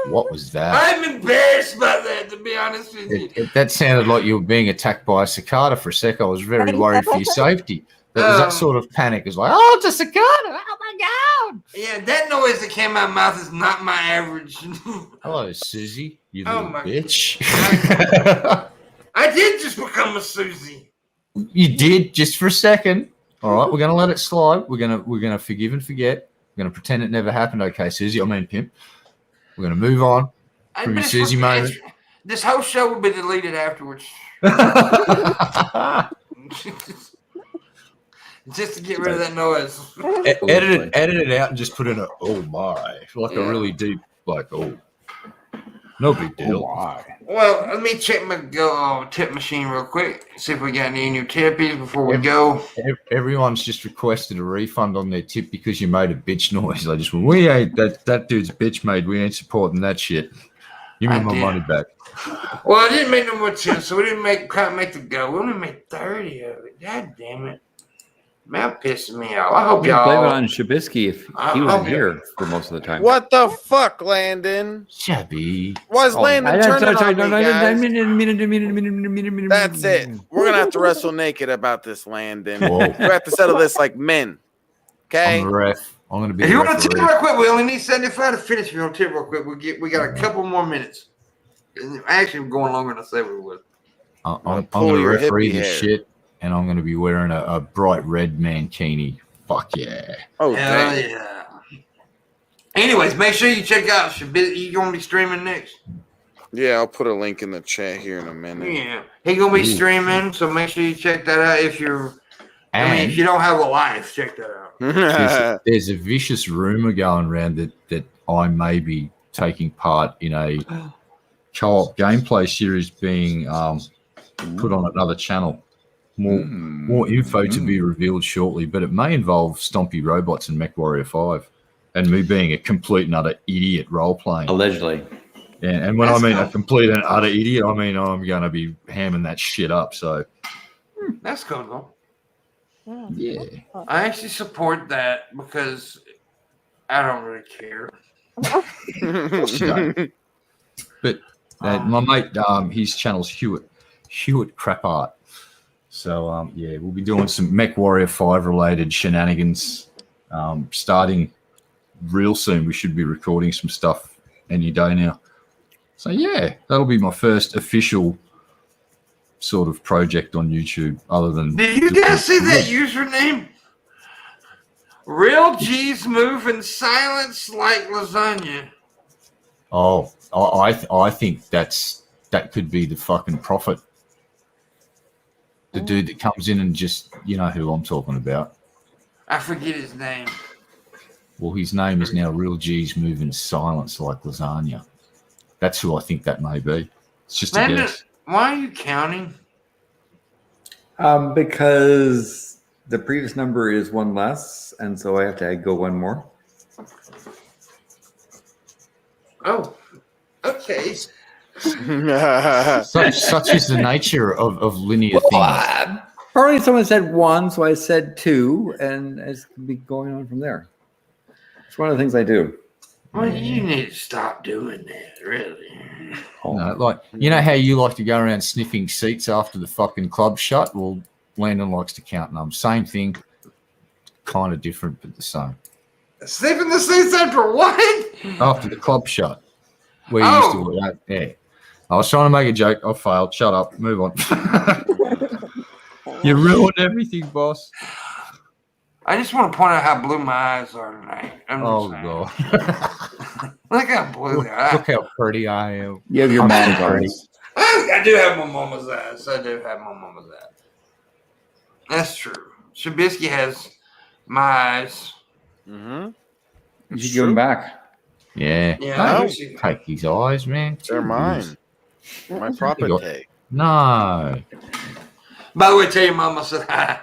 What was that? I'm embarrassed by that, to be honest with you. That sounded like you were being attacked by a cicada for a sec. I was very worried for your safety. That was that sort of panic. It was like, oh, it's a cicada. Oh, my God. Yeah, that noise that came out of my mouth is not my average. Hello, Susie. You Oh, little my bitch. I did just become a Susie. You did, just for a second. All right, we're going to let it slide. We're gonna forgive and forget. We're going to pretend it never happened. Okay, Susie, I mean Pimp. We're going to move on from your Susie moment. This whole show will be deleted afterwards. Just to get rid of that noise. Edit it out and just put in a oh my, like a really deep, like oh, no big deal. Oh my. Well, let me check my tip machine real quick. See if we got any new tippies before we go. Everyone's just requested a refund on their tip because you made a bitch noise. I just went, we ain't that dude's bitch made. We ain't supporting that shit. Give me my money back. Well, I didn't make no more tips, so we didn't quite make the go. We only made 30 of it. God damn it. Man, that pisses me off. I hope y'all blame it on Shabisky if he was here for most of the time. What the fuck, Landon? Shabby. Why is Landon turning on me, guys? That's That's it. We're gonna have to wrestle naked about this, Landon. Whoa. We have to settle this like men. Okay. I'm the ref. I'm gonna be. If the you want to tip referee. real quick, we only need 75 to finish. If you want to tip real quick, we got a couple more minutes. Actually, we're going longer than I said we would. I'm pull gonna your referee hippie this hair. shit, and I'm gonna be wearing a bright red mankini. Fuck yeah. Oh, Hell damn. yeah. Anyways, make sure you check out Shabisky. He's going to be streaming next. Yeah, I'll put a link in the chat here in a minute. Yeah. He's going to be Ooh. streaming, so make sure you check that out if you're... And if you don't have a life, check that out. there's a vicious rumor going around that I may be taking part in a co-op gameplay series being put on another channel. More info to be revealed shortly, but it may involve Stompy Robots and MechWarrior 5 and me being a complete and utter idiot role-playing. Allegedly. Yeah, and when That's I mean cool. a complete and utter idiot, I mean I'm going to be hamming that shit up. So, That's cool, though. yeah. I actually support that because I don't really care. But my mate, his channel's Hewitt Crap Art. So yeah, we'll be doing some MechWarrior 5 related shenanigans starting real soon. We should be recording some stuff any day now. So yeah, that'll be my first official sort of project on YouTube. Other than Did you guys see that username? Real G's move in silence like lasagna. Oh, I think that could be the fucking prophet. The dude that comes in and just, you know who I'm talking about. I forget his name. Well, his name is now Real G's Move in Silence like lasagna. That's who I think that may be. It's just a Landon, guess. why are you counting? Because the previous number is one less, and so I have to go one more. Oh, okay. Such is the nature of linear things. Apparently someone said one, so I said two, and it's going to be going on from there. It's one of the things I do. Well, you need to stop doing that, really. No, like, you know how you like to go around sniffing seats after the fucking club's shut? Well, Landon likes to count numbers. Same thing, kind of different, but the same. Sniffing the seats after what? After the club shut. We used to work. Yeah. I was trying to make a joke. I failed. Shut up. Move on. You ruined everything, boss. I just want to point out how blue my eyes are tonight. Oh, God. Look how blue they are. Look how pretty I am. You have your I'm mom's pretty. eyes. I do have my mama's eyes. I do have my mama's eyes. That's true. Shabisky has my eyes. Mm-hmm. You should give them back. Yeah. Yeah. Don't take his eyes, man. They're mine. My property. No. By the way, tell your mama I said hi.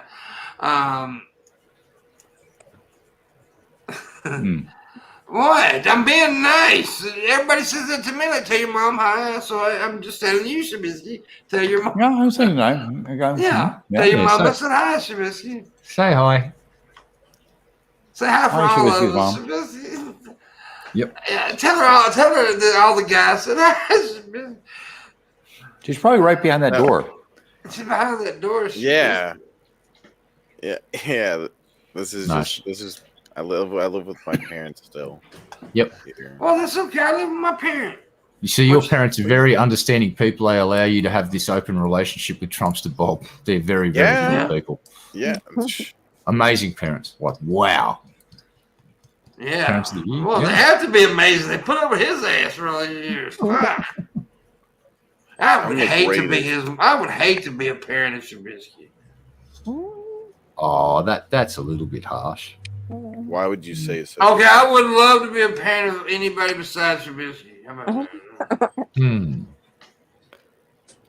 What? I'm being nice. Everybody says that to me. Like, tell your mom hi. So I'm just telling you, Shabisky. Tell your mom. No, I'm saying that. Yeah. Yeah. Tell your mom so- I said hi, Shabisky. Say hi. Say hi for Hi, all Shabisky's of us. mom. Shabisky. Yep. Yeah, tell her that all the guys said hi, Shabisky. She's probably right behind that door. She's behind that door. Shabisky. Yeah. This is Nice. I live with my parents still. Yep. Here. Well, that's okay. I live with my parents. You see, your parents are very understanding people. They allow you to have this open relationship with Trumpster Bob. They're very, very Yeah. good people. Yeah. Amazing parents. Like, wow. Yeah. Parents of the year, Well, yeah. they have to be amazing. They put up with his ass for all these years. Fuck. I would I'm the hate to be greatest. I would hate to be a parent of Shabisky. Oh, that's a little bit harsh. Why would you say so? Okay, I would love to be a parent of anybody besides Shabisky. How about that?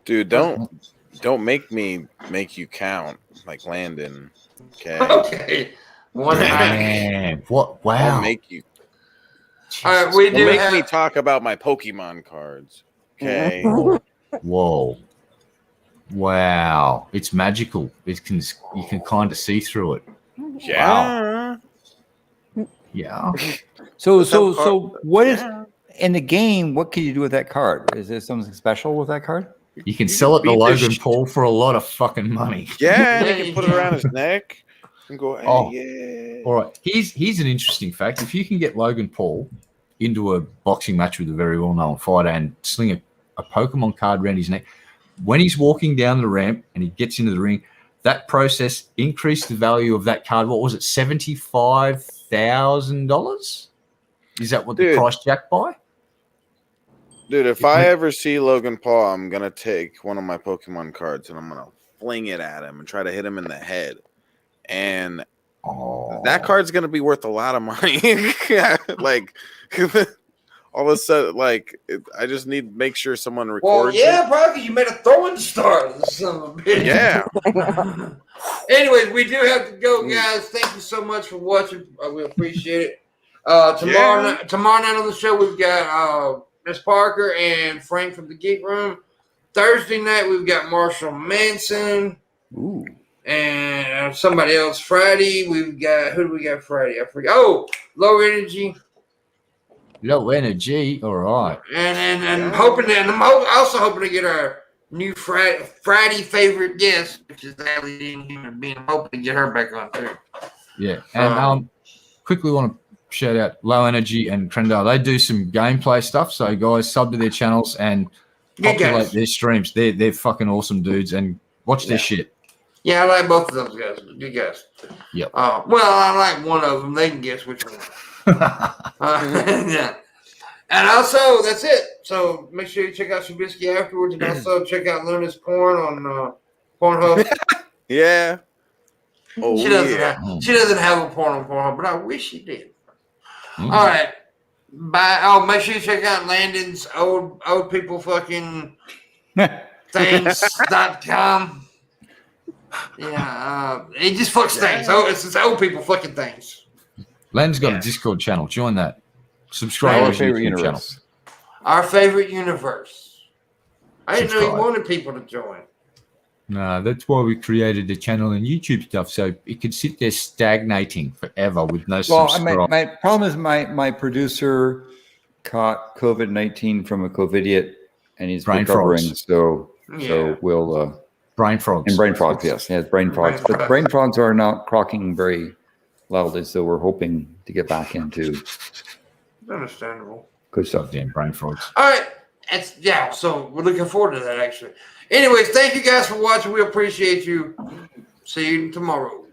Dude, don't make me make you count like Landon. Okay. Okay. One night. Man, what? Wow. I'll make you. All right, we do Make have, me talk about my Pokemon cards. Okay. Whoa. Wow. It's magical. You can kind of see through it. Yeah. Yeah. So what is in the game? What can you do with that card? Is there something special with that card? You can sell it to beat the Logan shit- Paul for a lot of fucking money. Yeah, Yeah, you can put it around his neck and go, hey, Oh. yeah. All right. Here's an interesting fact. If you can get Logan Paul into a boxing match with a very well-known fighter and sling a Pokemon card around his neck, when he's walking down the ramp and he gets into the ring, that process increased the value of that card. What was it? $75,000? Is that what the Dude. price jacked by? Dude, if I ever see Logan Paul, I'm going to take one of my Pokemon cards and I'm going to fling it at him and try to hit him in the head. And that card's going to be worth a lot of money. Like, all of a sudden, like, I just need to make sure someone well, records yeah, probably you made a throwing star, son of a bitch. it. Yeah. Anyways, we do have to go, guys. Thank you so much for watching. We appreciate it. Tomorrow night on the show, we've got Miss Parker and Frank from the Geek Room. Thursday night, we've got Marshall Manson. Ooh. And somebody else. Friday, we've got, who do we got Friday? I forget. Oh, Low Energy. Low energy. All right. And I'm also hoping to get our new Friday favorite guest, which is Allie Dean Human Being. I'm hoping to get her back on too. Yeah. And quickly want to shout out Low Energy and Crendale. They do some gameplay stuff. So guys, sub to their channels and Good populate guys. their streams. They're fucking awesome dudes and watch their shit. Yeah, I like both of those guys. Good guys. Yep. Well, I like one of them. They can guess which one. Yeah. And also, that's it. So make sure you check out Shabisky afterwards, and also check out Luna's porn on Pornhub. Yeah. Oh, She doesn't yeah. she doesn't have a porn on Pornhub, but I wish she did. Mm. All right. Bye. Oh, make sure you check out Landon's old people fucking things.com. Yeah, he just fucks things. Oh, it's old people fucking things. Len's got a Discord channel. Join that. Subscribe Our to his favorite YouTube channel. universe. Our favorite universe. I didn't know Subscribe. he wanted people to join. No, that's why we created the channel and YouTube stuff, so it could sit there stagnating forever with no Well, subscribe. my problem is my producer caught COVID-19 from a COVIDiot, and he's Brain recovering. frogs. So Yeah. we'll Brain frogs. and brain frogs. Yes, he has brain frogs, Brain but frogs. brain frogs are not croaking very loudly. So we're hoping to get back into Understandable. good stuff. Damn brain frogs. All right. So we're looking forward to that, actually. Anyways, thank you guys for watching. We appreciate you. See you tomorrow.